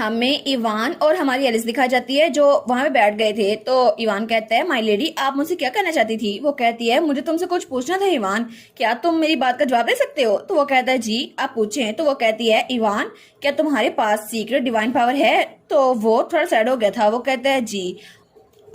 हमें इवान और हमारी एलिस दिखाई जाती है जो वहां पे बैठ गए थे। तो इवान कहता है, माय लेडी आप मुझसे क्या कहना चाहती थी? वो कहती है, मुझे तुमसे कुछ पूछना था इवान, क्या तुम मेरी बात का जवाब दे सकते हो? तो वो कहता है, जी आप पूछें। तो वो कहती है, इवान क्या तुम्हारे पास सीक्रेट डिवाइन पावर है? तो वो थोड़ा सैड हो गया था। वो कहता है, जी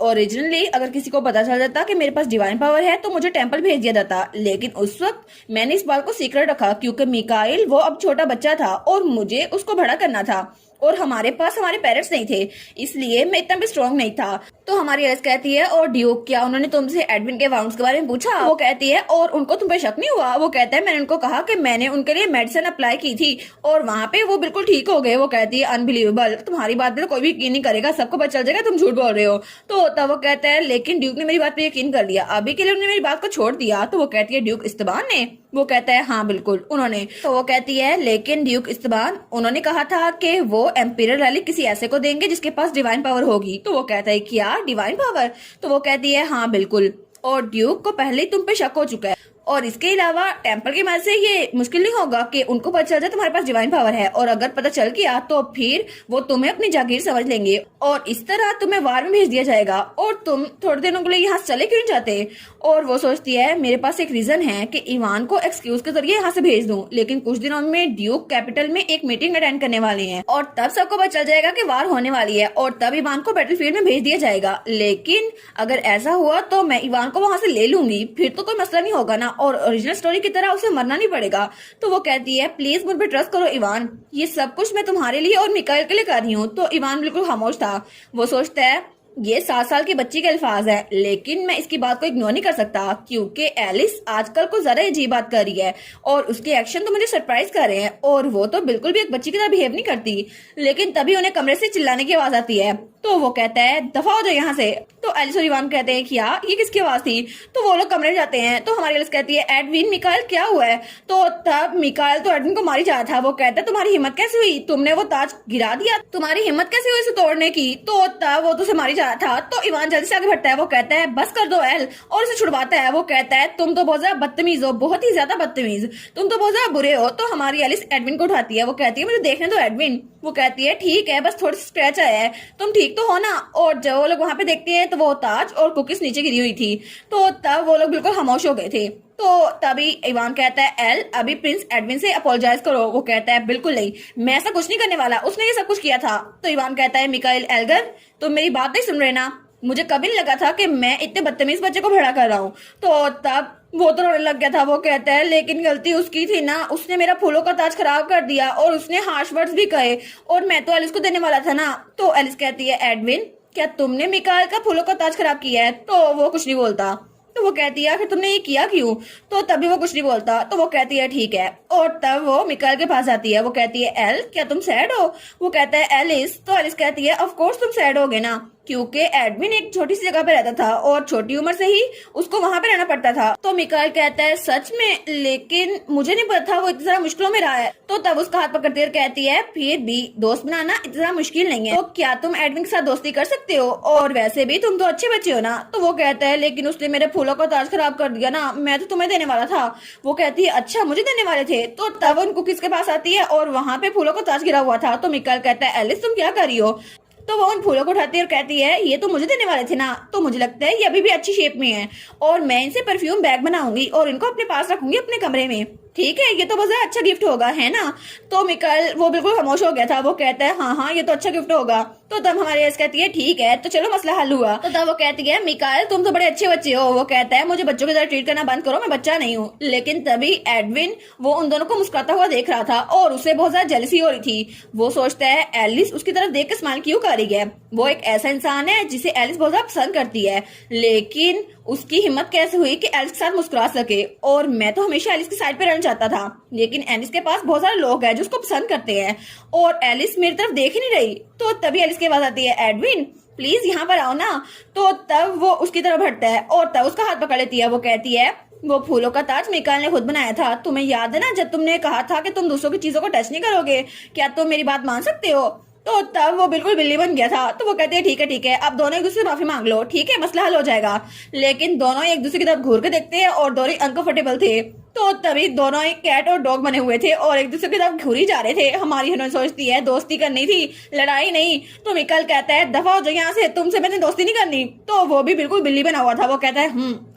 ओरिजिनली अगर किसी को पता चल जाता कि मेरे पास डिवाइन पावर है तो मुझे टेंपल भेज दिया जाता, लेकिन उस वक्त मैंने इस बात को सीक्रेट रखा क्योंकि मिकाइल वो अब छोटा बच्चा था और मुझे उसको बड़ा करना था और हमारे पास हमारे पेरेंट्स नहीं थे, इसलिए मैं इतना भी स्ट्रांग नहीं था। तो हमारी एलिस कहती है, और ड्यूक क्या उन्होंने तुमसे एडविन के वाउंड्स के बारे में पूछा? वो कहती है, और उनको तुम पे शक नहीं हुआ? वो कहता है, मैंने उनको कहा कि मैंने उनके लिए मेडिसिन अप्लाई की थी और वहां पे वो बिल्कुल ठीक हो गए। वो कहती है, अनबिलीवेबल, तुम्हारी बात पे तो कोई भी यकीन नहीं करेगा, सबको पता चल जाएगा तुम झूठ बोल रहे हो। तो तब वो कहता है, लेकिन ड्यूक ने मेरी बात पे यकीन कर लिया, अभी के लिए उन्होंने मेरी बात को छोड़ दिया। तो वो कहती है, ड्यूक इस्तबान ने? वो कहता है, हाँ बिल्कुल उन्होंने। तो वो कहती है, लेकिन ड्यूक इस्तबान उन्होंने कहा था कि वो एम्पियर रैली किसी ऐसे को देंगे जिसके पास डिवाइन पावर होगी। तो वो कहता है, क्या डिवाइन पावर? तो वो कहती है, हाँ बिल्कुल, और ड्यूक को पहले ही तुम पे शक हो चुका है और इसके अलावा टेम्पल की मदद से ये मुश्किल नहीं होगा कि उनको पता चल जाए तुम्हारे पास डिवाइन पावर है, और अगर पता चल गया तो फिर वो तुम्हें अपनी जागीर समझ लेंगे और इस तरह तुम्हें वार में भेज दिया जाएगा और तुम थोड़े दिनों के लिए यहाँ चले क्यों नहीं जाते? और वो सोचती है, मेरे पास एक रीजन है कि इवान को एक्सक्यूज के जरिए यहाँ से भेज दूं, लेकिन कुछ दिनों में ड्यूक कैपिटल में एक मीटिंग अटेंड करने वाले हैं और तब सबको पता चल जाएगा कि वार होने वाली है और तब इवान को बैटलफील्ड में भेज दिया जाएगा। लेकिन अगर ऐसा हुआ तो मैं इवान को वहां से ले लूंगी, फिर तो कोई मसला नहीं होगा ना, और ओरिजिनल स्टोरी की तरह उसे मरना नहीं पड़ेगा। तो वो कहती है, प्लीज मुझ पर ट्रस्ट करो इवान, ये सब कुछ मैं तुम्हारे लिए और मिकाइल के लिए कर रही हूँ। तो इवान बिल्कुल खामोश था। वो सोचता है, ये 7 साल की बच्ची के अल्फाज है, लेकिन मैं इसकी बात को इग्नोर नहीं कर सकता क्योंकि एलिस आजकल को ज्यादा अजीब बात कर रही है और उसके एक्शन तो मुझे सरप्राइज कर रहे हैं और वो तो बिल्कुल भी एक बच्ची की तरह बिहेव नहीं करती। लेकिन तभी उन्हें कमरे से चिल्लाने की आवाज आती है। तो वो कहता है, दफा हो जाओ यहाँ से। तो एलिस और इवान कहते हैं, क्या ये किसकी आवाज थी? तो वो लोग कमरे में जाते हैं। तो हमारी एलिस कहती है, एडविन मिकाइल क्या हुआ है? तो तब मिकाइल तो एडविन को मारी जा रहा था। वो कहता है, तुम्हारी हिम्मत कैसे हुई? तुमने वो ताज गिरा दिया, तुम्हारी हिम्मत कैसे हुई इसे तोड़ने की? तो तब वो तो उसे मारी जा रहा था। तो इवान जल्दी से आगे बढ़ता है। वो कहता है, बस कर दो एल, और उसे छुड़वाता है। वो कहता है, तुम तो बहुत ज्यादा बदतमीज हो, बहुत ही ज्यादा बदतमीज, तुम तो बहुत ज्यादा बुरे हो। तो हमारी एलिस एडविन को उठाती है। वो कहती है, मुझे देखने दो एडविन। वो कहती है, ठीक है, बस थोड़ी स्क्रैच आया है, तुम ठीक तो हो ना? और जब वो लोग वहां पे देखते हैं तो वो ताज और कुकीज नीचे गिरी हुई थी। तो तब वो लोग बिल्कुल खामोश हो गए थे। तो तभी इवान कहता है, एल अभी प्रिंस एडविन से अपोलोजाइज करो। वो कहता है, बिल्कुल नहीं, मैं ऐसा कुछ नहीं करने वाला, उसने ये सब कुछ किया था। तो इवान कहता है, मिकाइल एल्गर तुम मेरी बात नहीं सुन रहे ना? मुझे कभी नहीं लगा था कि मैं इतने बदतमीज बच्चे को भड़ा कर रहा हूँ। तो तब वो तो रोने लग गया था। वो कहता है, लेकिन गलती उसकी थी ना, उसने मेरा फूलों का ताज खराब कर दिया और उसने हार्श वर्ड्स भी कहे और मैं तो एलिस को देने वाला था ना। तो एलिस कहती है, एडविन क्या तुमने मिकाइल का फूलों का ताज खराब किया है? तो वो कुछ नहीं बोलता। तो वो कहती है, आखिर तुमने ये किया क्यों? तो तभी वो कुछ नहीं बोलता। तो वो कहती है, ठीक है, और तब वो मिकाइल के पास आती है। वो कहती है, एल क्या तुम सैड हो? वो कहता है, एलिस। तो एलिस कहती है, ऑफ कोर्स तुम सैड होगे ना, क्योंकि एडविन एक छोटी सी जगह पे रहता था और छोटी उम्र से ही उसको वहां पे रहना पड़ता था। तो मिकाइल कहता है, सच में? लेकिन मुझे नहीं पता था वो इतनी ज्यादा मुश्किलों में रहा है। तो तब उसका हाथ पकड़ती कहती है, फिर भी दोस्त बनाना इतना ज्यादा मुश्किल नहीं है, तो क्या तुम एडविन के साथ दोस्ती कर सकते हो? और वैसे भी तुम तो अच्छे बच्चे हो ना। तो वो कहता है, लेकिन उसने मेरे फूलों का ताज खराब कर दिया ना, मैं तो तुम्हें देने वाला था। वो कहती है, अच्छा मुझे देने वाले थे? तो तब उन कुकीज के पास आती है और वहां पे फूलों का ताज गिरा हुआ था। तो मिकाइल कहता है, एलिस तुम क्या कर रही हो? तो वो उन फूलों को उठाती है और कहती है, ये तो मुझे देने वाले थे ना। तो मुझे लगता है ये अभी भी अच्छी शेप में है और मैं इनसे परफ्यूम बैग बनाऊंगी और इनको अपने पास रखूंगी अपने कमरे में। ठीक है, ये तो बहुत अच्छा गिफ्ट होगा, है ना? तो मिकाइल वो बिल्कुल खामोश हो गया था। वो कहता है, हाँ हाँ ये तो अच्छा गिफ्ट होगा। तो तब हमारी एलिस कहती है, ठीक है, तो चलो मसला हल हुआ। तो तब वो कहती है, मिकाइल तुम तो बड़े अच्छे बच्चे हो। वो कहता है, मुझे बच्चों की तरह ट्रीट करना बंद करो, मैं बच्चा नहीं हूँ। लेकिन तभी एडविन वो उन दोनों को मुस्कुराता हुआ देख रहा था और उसे बहुत ज्यादा जेलसी हो रही थी। वो सोचता है, एलिस उसकी तरफ देख के स्माइल क्यों कर रही है? वो एक ऐसा इंसान है जिसे एलिस बहुत ज्यादा पसंद करती है, लेकिन उसकी हिम्मत कैसे हुई कि एलिस के साथ मुस्कुरा सके? और मैं तो हमेशा एलिस की साइड पे रहना चाहता था, लेकिन एलिस के पास बहुत सारे लोग हैं जो उसको पसंद करते हैं और एलिस मेरी तरफ देख ही नहीं रही। तो तभी एलिस के पास आती है, एडविन प्लीज यहाँ पर आओ ना। तो तब वो उसकी तरफ हटता है और तब उसका हाथ पकड़ लेती है। वो कहती है, वो फूलों का ताज मिकाइल ने खुद बनाया था, तुम्हें याद है ना जब तुमने कहा था कि तुम दूसरों की चीजों को टच नहीं करोगे? क्या तुम मेरी बात मान सकते हो? तो तब वो बिल्कुल बिल्ली बन गया था। तो वो कहते हैं, ठीक है, अब दोनों एक दूसरे से माफी मांग लो, ठीक है, मसला हल हो जाएगा। लेकिन दोनों एक दूसरे की तरफ घूर के देखते हैं और दोनों अनकंफर्टेबल थे। तो तभी दोनों एक कैट और डॉग बने हुए थे और एक दूसरे की तरफ घूरी जा रहे थे। हमारी हीरोइन सोचती है दोस्ती करनी थी, लड़ाई नहीं। तो मिकल कहता है दफा हो जाओ यहाँ से, तुमसे मैंने दोस्ती नहीं करनी। तो वो भी बिल्कुल बिल्ली बना हुआ था, वो कहता है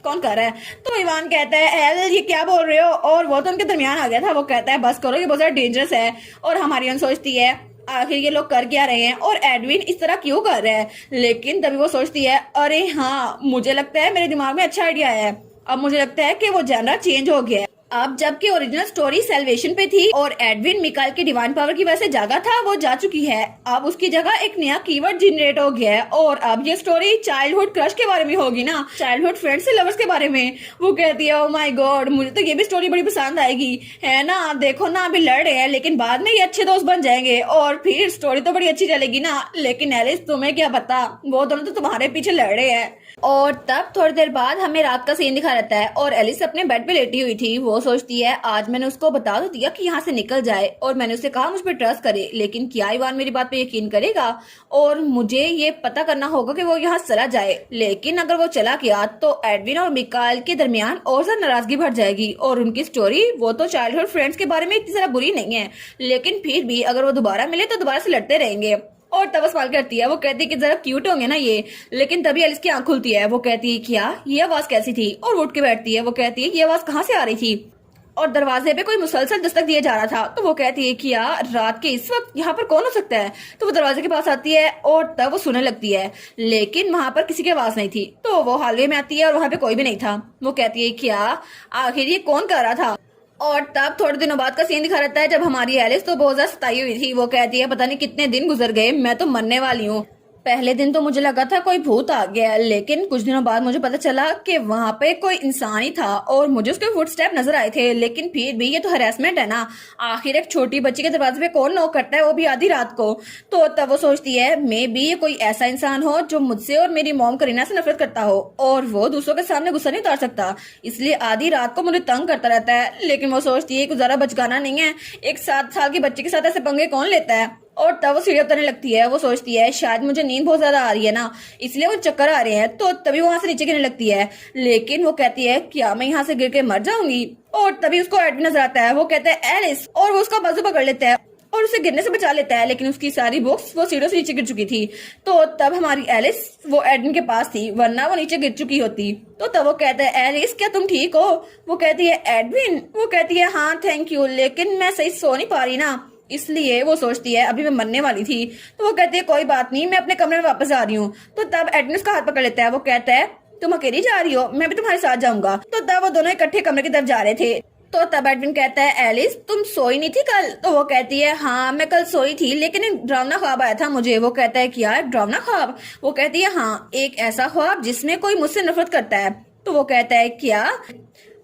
कौन कर रहा है। तो इवान कहता है एल ये क्या बोल रहे हो, और वो तो उनके दरमियान आ गया था। वो कहता है बस करो, ये बहुत ज्यादा डेंजरस है। और हमारी हीरोइन सोचती है आखिर ये लोग कर क्या रहे हैं और एडविन इस तरह क्यों कर रहा है। लेकिन तभी वो सोचती है अरे हाँ, मुझे लगता है मेरे दिमाग में अच्छा आइडिया है। अब मुझे लगता है कि वो जनरल चेंज हो गया है। अब जबकि ओरिजिनल स्टोरी सेल्वेशन पे थी और एडविन मिकाइल की डिवाइन पावर की वजह से जागा था, वो जा चुकी है। अब उसकी जगह एक नया कीवर्ड जनरेट हो गया है और अब ये स्टोरी चाइल्डहुड क्रश के बारे में होगी ना, चाइल्डहुड फ्रेंड्स से लवर्स के बारे में। वो कहती है ओ माय गॉड, मुझे तो ये भी स्टोरी बड़ी पसंद आएगी, है ना। देखो ना अभी लड़ रहे हैं लेकिन बाद में ये अच्छे दोस्त बन जाएंगे और फिर स्टोरी तो बड़ी अच्छी चलेगी ना। लेकिन एलिस तुम्हें क्या पता, वो दोनों तो तुम्हारे पीछे लड़ रहे हैं। और तब थोड़ी देर बाद हमें रात का सीन दिखा रहता है और एलिस अपने बेड पे लेटी हुई थी। वो सोचती है आज मैंने उसको बता तो दिया कि यहाँ से निकल जाए और मैंने उसे कहा मुझ पर ट्रस्ट करे, लेकिन क्या इवान मेरी बात पे यकीन करेगा। और मुझे ये पता करना होगा कि वो यहाँ चला जाए। लेकिन अगर वो चला गया तो एडविन और मिकाइल के दरमियान और ज्यादा नाराजगी बढ़ जाएगी और उनकी स्टोरी वो तो चाइल्डहुड फ्रेंड्स के बारे में इतनी ज्यादा बुरी नहीं है, लेकिन फिर भी अगर वो दोबारा मिले तो दोबारा से लड़ते रहेंगे। और तब सवाल करती है, वो कहती है कि जरा क्यूट होंगे ना ये। लेकिन तभी एलिस की आंख खुलती है, वो कहती है क्या ये आवाज कैसी थी, और वो उठ के बैठती है। वो कहती है ये आवाज कहाँ से आ रही थी, और दरवाजे पे कोई मुसलसल दस्तक दिया जा रहा था। तो वो कहती है कि यार रात के इस वक्त यहाँ पर कौन हो सकता है। तो वो दरवाजे के पास आती है और तब वो सुनने लगती है, लेकिन वहां पर किसी की आवाज नहीं थी। तो वो हॉलवे में आती है और वहां पे कोई भी नहीं था। वो कहती है क्या आखिर ये कौन कर रहा था। और तब थोड़े दिनों बाद का सीन दिखा रहता है जब हमारी एलिस तो बहुत ज्यादा सताई हुई थी। वो कहती है पता नहीं कितने दिन गुजर गए, मैं तो मरने वाली हूँ। पहले दिन तो मुझे लगा था कोई भूत आ गया, लेकिन कुछ दिनों बाद मुझे पता चला कि वहां पे कोई इंसान ही था और मुझे उसके फुटस्टेप नजर आए थे। लेकिन फिर भी ये तो हरासमेंट है ना, आखिर एक छोटी बच्ची के दरवाजे पे कौन नॉक करता है, वो भी आधी रात को। तो तब वो सोचती है मे बी ये कोई ऐसा इंसान हो जो मुझसे और मेरी मॉम करीना से नफरत करता हो और वो दूसरों के सामने गुस्सा नहीं उतार सकता, इसलिए आधी रात को मुझे तंग करता रहता है। लेकिन वो सोचती है कुछ ज्यादा बचकाना नहीं है, एक 7 साल की बच्चे के साथ ऐसे पंगे कौन लेता है। और तब वो सीढ़ियां उतरने लगती है। वो सोचती है शायद मुझे नींद बहुत ज्यादा आ रही है ना, इसलिए वो चक्कर आ रहे हैं। तो तभी वहां से नीचे गिरने लगती है, लेकिन वो कहती है क्या मैं यहाँ से गिर के मर जाऊंगी। और तभी उसको एडविन नजर आता है। वो कहता है एलिस, और वो उसका बाजू पकड़ लेता है और उसे गिरने से बचा लेता है। लेकिन उसकी सारी बुक्स वो सीढ़ियों से नीचे गिर चुकी थी। तो तब हमारी एलिस वो एडविन के पास थी, वरना वो नीचे गिर चुकी होती। तो तब वो कहता है एलिस क्या तुम ठीक हो। वो कहती है एडविन, वो कहती है हाँ थैंक यू, लेकिन मैं सही सो नहीं पा रही ना, इसलिए वो सोचती है अभी मैं मरने वाली थी। तो वो कहती है कोई बात नहीं, मैं अपने कमरे में वापस आ रही हूँ। तो तब एडविन उसका हाथ पकड़ लेता है। वो कहता है तुम अकेली जा रही हो, मैं भी तुम्हारे साथ जाऊंगा। तो तब वो दोनों इकट्ठे कमरे की तरफ जा रहे थे। तो तब एडविन कहता है एलिस तुम सोई नहीं थी कल। तो वो कहती है हाँ मैं कल सोई थी, लेकिन एक डरावना ख्वाब आया था मुझे। वो कहता है क्या डरावना ख्वाब। वो कहती है हाँ एक ऐसा ख्वाब जिसमें कोई मुझसे नफरत करता है। तो वो कहता है क्या।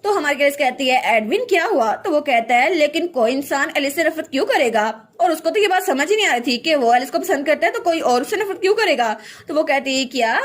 तो हमारी एलिस कहती है एडविन क्या हुआ। तो वो कहता है लेकिन कोई इंसान एलिस से नफरत क्यों करेगा। और उसको तो ये बात समझ ही नहीं आ रही थी कि वो एलिस को पसंद करता है तो कोई और उससे नफरत क्यों करेगा। तो वो कहती है क्या।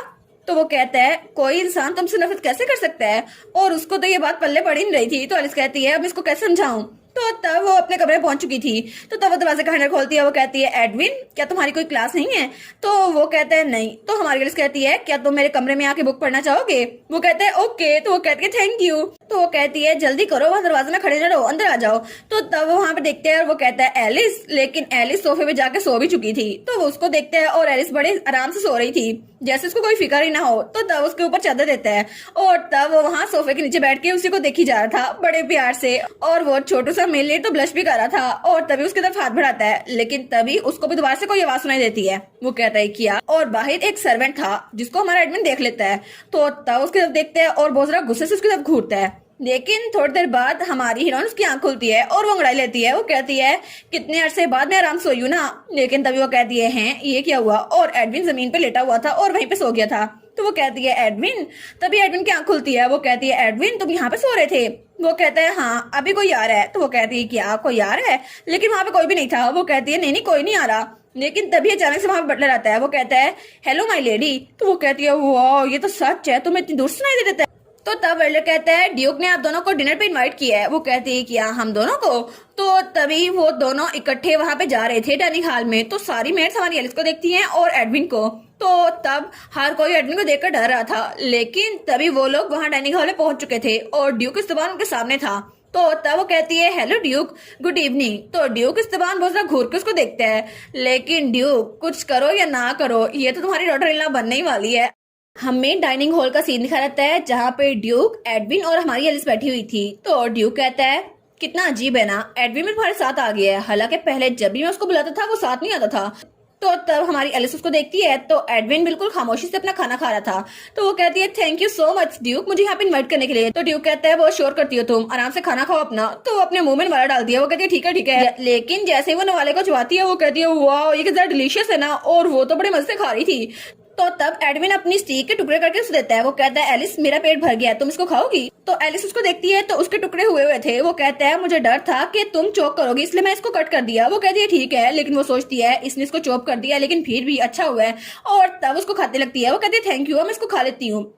तो वो कहता है कोई इंसान तुमसे नफरत कैसे कर सकता है, और उसको तो ये बात पल्ले पड़ ही नहीं रही थी। तो एलिस कहती है अब इसको कैसे समझाऊं। तो तब वो अपने कमरे पहुंच चुकी थी। तो तब वो दरवाजे का हैंडल खोलती है। वो कहती है एडविन क्या तुम्हारी कोई क्लास नहीं है। तो वो कहता है नहीं। तो हमारी एलिस कहती है क्या तुम मेरे कमरे में आके बुक पढ़ना चाहोगे। वो कहता है ओके। तो वो कहती है थैंक यू। तो वो कहती है जल्दी करो, वहां दरवाजे में खड़े न रहो, अंदर आ जाओ। तो तब वो वहां पे देखते हैं और वो कहता है एलिस, लेकिन एलिस सोफे पे जाके सो भी चुकी थी। तो वो उसको देखते हैं और एलिस बड़े आराम से सो रही थी, जैसे उसको कोई फिक्र ही ना हो। तो तब उसके ऊपर चादर देता है और तब वो वहां सोफे के नीचे बैठ के उसी को देखी जा रहा था बड़े प्यार से। और वो छोटू सा मेरे लिए तो ब्लश भी कर रहा था और तभी उसकी तरफ हाथ बढ़ाता है, लेकिन तभी उसको भी दोबारा से कोई आवाज सुनाई देती है। वो कहता है किया, और बाहर एक सर्वेंट था जिसको हमारा एडमिन देख लेता है। तो तब उसकी तरफ देखते हैं और बहुत सारा गुस्से से उसकी तरफ घूरता है। लेकिन थोड़ी देर बाद हमारी हीरोइन उसकी आंख खुलती है और वो अंगड़ाई लेती है। वो कहती है कितने अरसे बाद मैं आराम सोई हूँ ना। लेकिन तभी वो कहती है हैं ये क्या हुआ, और एडविन जमीन पे लेटा हुआ था और वहीं पे सो गया था। तो वो कहती है एडविन। तभी एडविन की आंख खुलती है। वो कहती है एडविन तुम यहाँ पे सो रहे थे। वो कहता है हाँ अभी कोई आ रहा है। तो वो कहती है क्या कोई आ रहा है, लेकिन वहां पे कोई भी नहीं था। वो कहती है नहीं कोई नहीं आ रहा। लेकिन तभी अचानक से वहां पे बटलर आता है। वो कहता है हेलो माय लेडी। तो वो कहती है वाह ये तो सच है, तुम्हें इतनी दूर सुनाई दे देता है। तो तब वेल्डर कहता है ड्यूक ने आप दोनों को डिनर पे इनवाइट किया है। वो कहती है क्या हम दोनों को। तो तभी वो दोनों इकट्ठे वहां पे जा रहे थे डाइनिंग हॉल में। तो सारी मेट्स हमारी एलिस को देखती हैं और एडविन को। तो तब हर कोई एडविन को देखकर डर रहा था, लेकिन तभी वो लोग वहां डाइनिंग हॉल में पहुंच चुके थे और ड्यूक इस दौरान उनके सामने था। तो तब वो कहती है हेलो ड्यूक, गुड इवनिंग। तो ड्यूक इस्तेबान बहुत ज्यादा घूर के उसको देखता है, लेकिन ड्यूक कुछ करो या ना करो ये तो तुम्हारी डॉटर इन लॉ बनने ही वाली है। हमें डाइनिंग हॉल का सीन दिखा रहता है जहाँ पे ड्यूक, एडविन और हमारी एलिस बैठी हुई थी। तो ड्यूक कहता है कितना अजीब है ना, एडविन मेरे तुम्हारे साथ आ गया है, हालांकि पहले जब भी मैं उसको बुलाता था वो साथ नहीं आता था। तो तब हमारी एलिस उसको देखती है तो एडविन बिल्कुल खामोशी से अपना खाना खा रहा था। तो वो कहती है thank you so much Duke मुझे यहाँ पे इन्वाइट करने के लिए। तो ड्यूक कहता है बहुत शोर करती हो तुम, आराम से खाना खाओ अपना। तो वो अपने मुंह में नवाला डाल दिया। वो कहती है ठीक है, लेकिन जैसे ही वो नवाले को चबाती है वो कहती है वाह ये कितना डिलीशियस है ना, और वो तो बड़े मजे से खा रही थी। तो तब एडविन अपनी स्टीक के टुकड़े करके उसे देता है। वो कहता है एलिस मेरा पेट भर गया है, तुम इसको खाओगी? तो एलिस उसको देखती है तो उसके टुकड़े हुए थे। वो कहता है मुझे डर था कि तुम चॉप करोगी इसलिए मैं इसको कट कर दिया। वो कहती है ठीक है, लेकिन वो सोचती है इसने इसको चॉप कर दिया लेकिन फिर भी अच्छा हुआ है, और तब उसको खाते लगती है। वो कहती है थैंक यू मैं इसको खा लेती हूँ।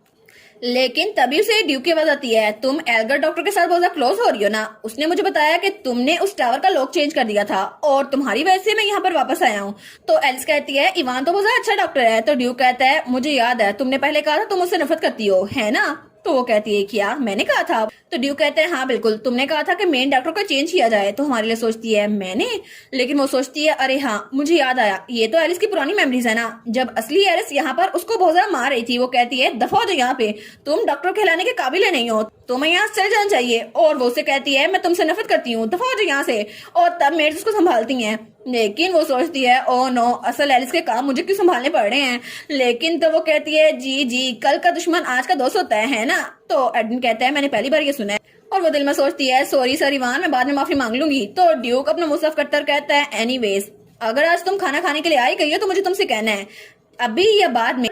लेकिन तभी उसे ड्यूक की आवाज आती है तुम एल्गर डॉक्टर के साथ बहुत ज्यादा क्लोज हो रही हो ना, उसने मुझे बताया कि तुमने उस टावर का लॉक चेंज कर दिया था और तुम्हारी वजह से मैं यहाँ पर वापस आया हूँ। तो एलिस कहती है इवान तो बहुत ज्यादा अच्छा डॉक्टर है। तो ड्यूक कहता है मुझे याद है तुमने पहले कहा था तुम मुझसे नफरत करती हो है ना। तो वो कहती है क्या मैंने कहा था? तो ड्यूक कहते हैं हाँ बिल्कुल, तुमने कहा था कि मेन डॉक्टर को चेंज किया जाए। तो हमारे लिए सोचती है मैंने, लेकिन वो सोचती है अरे हाँ मुझे याद आया, ये तो एलिस की पुरानी मेमोरीज है ना, जब असली एलिस यहाँ पर उसको बहुत ज्यादा मार रही थी। वो कहती है दफा हो जाओ यहाँ पे, तुम डॉक्टर कहलाने के काबिल नहीं हो, तुम्हें यहाँ से चले जाना चाहिए। और वो उसे कहती है मैं तुमसे नफरत करती हूँ, दफा हो जाओ यहाँ से। और तब मेड्स उसको संभालती हैं, लेकिन वो सोचती है ओ नो असल एलिस के काम मुझे क्यों संभालने पड़ रहे हैं। लेकिन तो वो कहती है जी कल का दुश्मन आज का दोस्त होता है ना। तो एडविन कहता है मैंने पहली बार ये सुना है। और वो दिल में सोचती है सॉरी सर इवान मैं बाद में माफी मांग लूंगी। तो ड्यूक अपना मुंह साफ करता कहता है एनीवेज अगर आज तुम खाना खाने के लिए आई गई हो तो मुझे तुमसे कहना है अभी या बाद में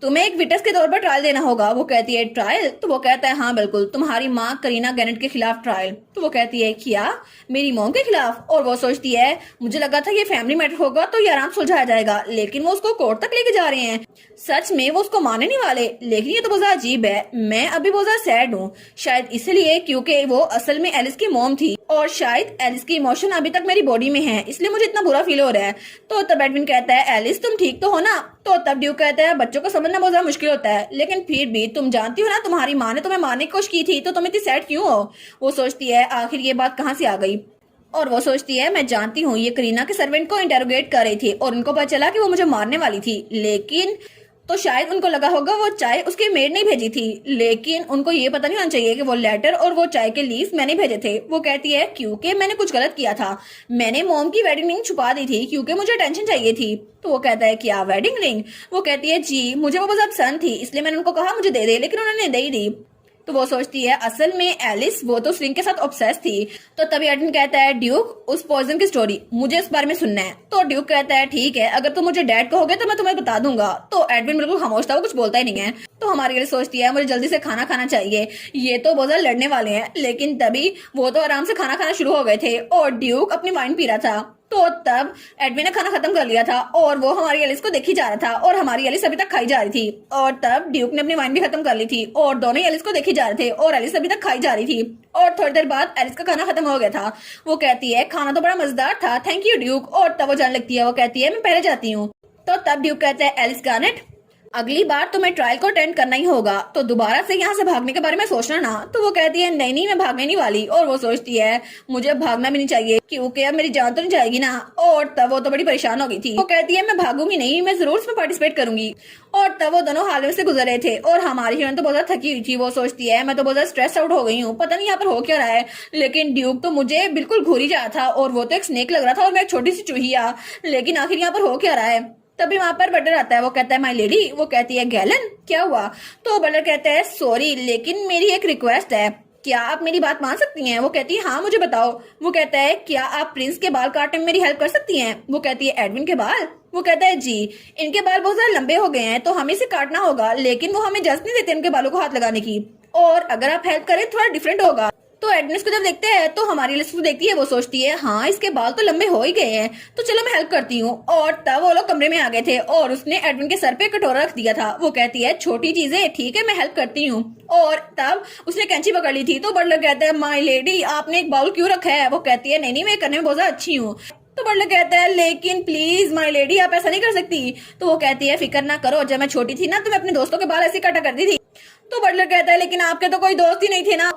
तुम्हें एक विटनेस के तौर पर ट्रायल देना होगा। वो कहती है ट्रायल? तो वो कहता है हाँ बिल्कुल, तुम्हारी माँ करीना गैनेट के खिलाफ ट्रायल। तो वो कहती है क्या मेरी मॉम के खिलाफ? और वो सोचती है मुझे लगा था ये फैमिली मैटर होगा तो ये आराम सुलझाया जाएगा, लेकिन वो उसको कोर्ट तक लेके जा रहे हैं। सच में वो उसको मारने नहीं वाले, लेकिन ये तो बहुत अजीब है। मैं अभी बहुत ज्यादा सैड हूँ, शायद इसलिए क्योंकि वो असल में एलिस की मॉम थी और शायद एलिस की इमोशन अभी तक मेरी बॉडी में है, इसलिए मुझे इतना बुरा फील हो रहा है। तो तब एडविन कहता है एलिस तुम ठीक तो हो ना? तो तब ड्यूक कहता है बच्चों को समझना बहुत ज्यादा मुश्किल होता है, लेकिन फिर भी तुम जानती हो ना तुम्हारी माँ ने तुम्हें मारने की कोशिश की थी, तो तुम इतनी सैड क्यों हो? वो सोचती है आखिर ये बात कहाँ से आ गई। और वो सोचती है मैं जानती हूँ ये करीना के सर्वेंट को इंटेरोगेट कर रही थी और उनको पता चला कि वो मुझे मारने वाली थी, लेकिन तो शायद उनको लगा होगा वो चाय उसके मेड ने भेजी थी, लेकिन उनको ये पता नहीं होना चाहिए कि वो लेटर और वो चाय के लीव्स मैंने भेजे थे। वो कहती है क्योंकि मैंने कुछ गलत किया था, मैंने मॉम की वेडिंग रिंग छुपा दी थी क्योंकि मुझे टेंशन चाहिए थी। तो वो कहता है क्या वेडिंग रिंग? वो कहती है जी मुझे वो बहुत पसंद थी इसलिए मैंने उनको कहा मुझे दे दे, लेकिन उन्होंने दे ही दी। तो वो सोचती है असल में एलिस वो तो स्विंग के साथ ऑब्सेस थी। तो तभी एडविन कहता है ड्यूक उस पॉइजन की स्टोरी मुझे इस बारे में सुनना है। तो ड्यूक कहता है ठीक है अगर तुम मुझे डैड कहोगे तो मैं तुम्हें बता दूंगा। तो एडविन बिल्कुल खामोश था, वो कुछ बोलता ही नहीं है। तो हमारी गर्ल सोचती है मुझे जल्दी से खाना खाना चाहिए, ये तो बहुत ज्यादा लड़ने वाले हैं। लेकिन तभी वो तो आराम से खाना खाना शुरू हो गए थे और ड्यूक अपनी वाइन पी रहा था। तो तब एडविन ने खाना खत्म कर लिया था और वो हमारी एलिस को देखी जा रहा था और हमारी एलिस अभी तक खाई जा रही थी। और तब ड्यूक ने अपनी वाइन भी खत्म कर ली थी और दोनों ही एलिस को देखी जा रहे थे और एलिस अभी तक खाई जा रही थी। और थोड़ी देर बाद एलिस का खाना खत्म हो गया था। वो कहती है खाना तो बड़ा मजेदार था, थैंक यू ड्यूक। और तब वो जाने लगती है, वो कहती है मैं पहले जाती हूँ। तो तब ड्यूक कहता है एलिस गार्नेट अगली बार तुम्हें ट्रायल को अटेंड करना ही होगा, तो दोबारा से यहाँ से भागने के बारे में सोचना ना। तो वो कहती है नहीं मैं भागने नहीं वाली। और वो सोचती है मुझे भागना भी नहीं चाहिए क्योंकि अब मेरी जान तो नहीं जाएगी ना। और तब वो तो बड़ी परेशान हो गई थी। वो कहती है मैं भागूंगी नहीं, मैं जरूर इसमें पार्टिसिपेट करूंगी। और तब वो दोनों हालवे से गुजर रहे थे और हमारी हीरोइन तो बहुत ज्यादा थकी हुई थी। वो सोचती है मैं तो बहुत ज्यादा स्ट्रेस आउट हो गई हूँ, पता नहीं यहाँ पर हो क्या रहा है। लेकिन ड्यूक तो मुझे बिल्कुल घूरी जा रहा था और वो तो एक स्नेक लग रहा था और मैं एक छोटी सी चूहिया, लेकिन आखिर यहाँ पर हो क्या रहा है। तभी वहां पर बटलर आता है। वो कहता है माय लेडी। वो कहती है गैलन क्या हुआ? तो बटलर कहता है सॉरी लेकिन मेरी एक रिक्वेस्ट है, क्या आप मेरी बात मान सकती हैं? वो कहती है हाँ मुझे बताओ। वो कहता है क्या आप प्रिंस के बाल काटने में मेरी हेल्प कर सकती हैं? वो कहती है एडविन के बाल? वो कहता है जी इनके बाल बहुत ज्यादा लंबे हो गए हैं तो हमें इसे काटना होगा, लेकिन वो हमें इजाजत नहीं देते इनके बालों को हाथ लगाने की, और अगर आप हेल्प करें थोड़ा डिफरेंट होगा। तो एडविन को जब देखते हैं तो हमारी लिस्ट को देखती है। वो सोचती है हाँ इसके बाल तो लंबे हो ही गए हैं तो चलो मैं हेल्प करती हूँ। और तब वो लोग कमरे में आ गए थे और उसने एडविन के सर पे कटोरा रख दिया था। वो कहती है छोटी चीजें ठीक है मैं हेल्प करती हूँ। और तब उसने कैंची पकड़ ली थी। तो बटलर कहता है माय लेडी आपने एक बाउल क्यों रखा है? वो कहती है नहीं मैं करने में बहुत ज्यादा अच्छी हूँ। तो बटलर कहता है लेकिन प्लीज माय लेडी आप ऐसा नहीं कर सकती। तो वो कहती है फिक्र ना करो, जब मैं छोटी थी ना तो मैं अपने दोस्तों के बाल ऐसे काटा करती थी। तो बटलर कहता है लेकिन आपके तो कोई दोस्त ही नहीं थे ना।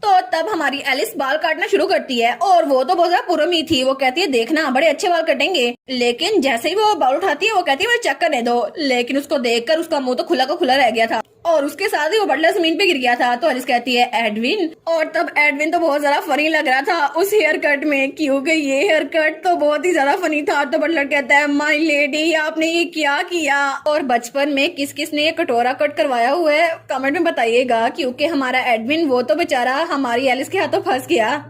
तो तब हमारी एलिस बाल काटना शुरू करती है और वो तो बहुत ज्यादा पुरमी थी। वो कहती है देखना बड़े अच्छे बाल कटेंगे, लेकिन जैसे ही वो बाल उठाती है वो कहती है मुझे चेक करने दो, लेकिन उसको देखकर उसका मुंह तो खुला का खुला रह गया था और उसके साथ ही वो बटलर जमीन पे गिर गया था। तो एलिस कहती है एडविन, और तब एडविन तो बहुत ज्यादा फनी लग रहा था उस हेयर कट में, क्योंकि ये हेयर कट तो बहुत ही ज्यादा फनी था। तो बटलर कहता है माय लेडी आपने ये क्या किया, और बचपन में किस किस ने ये कटोरा कट करवाया हुआ है कमेंट में बताइएगा, क्योंकि हमारा एडविन वो तो बेचारा हमारी एलिस के हाथों फंस गया।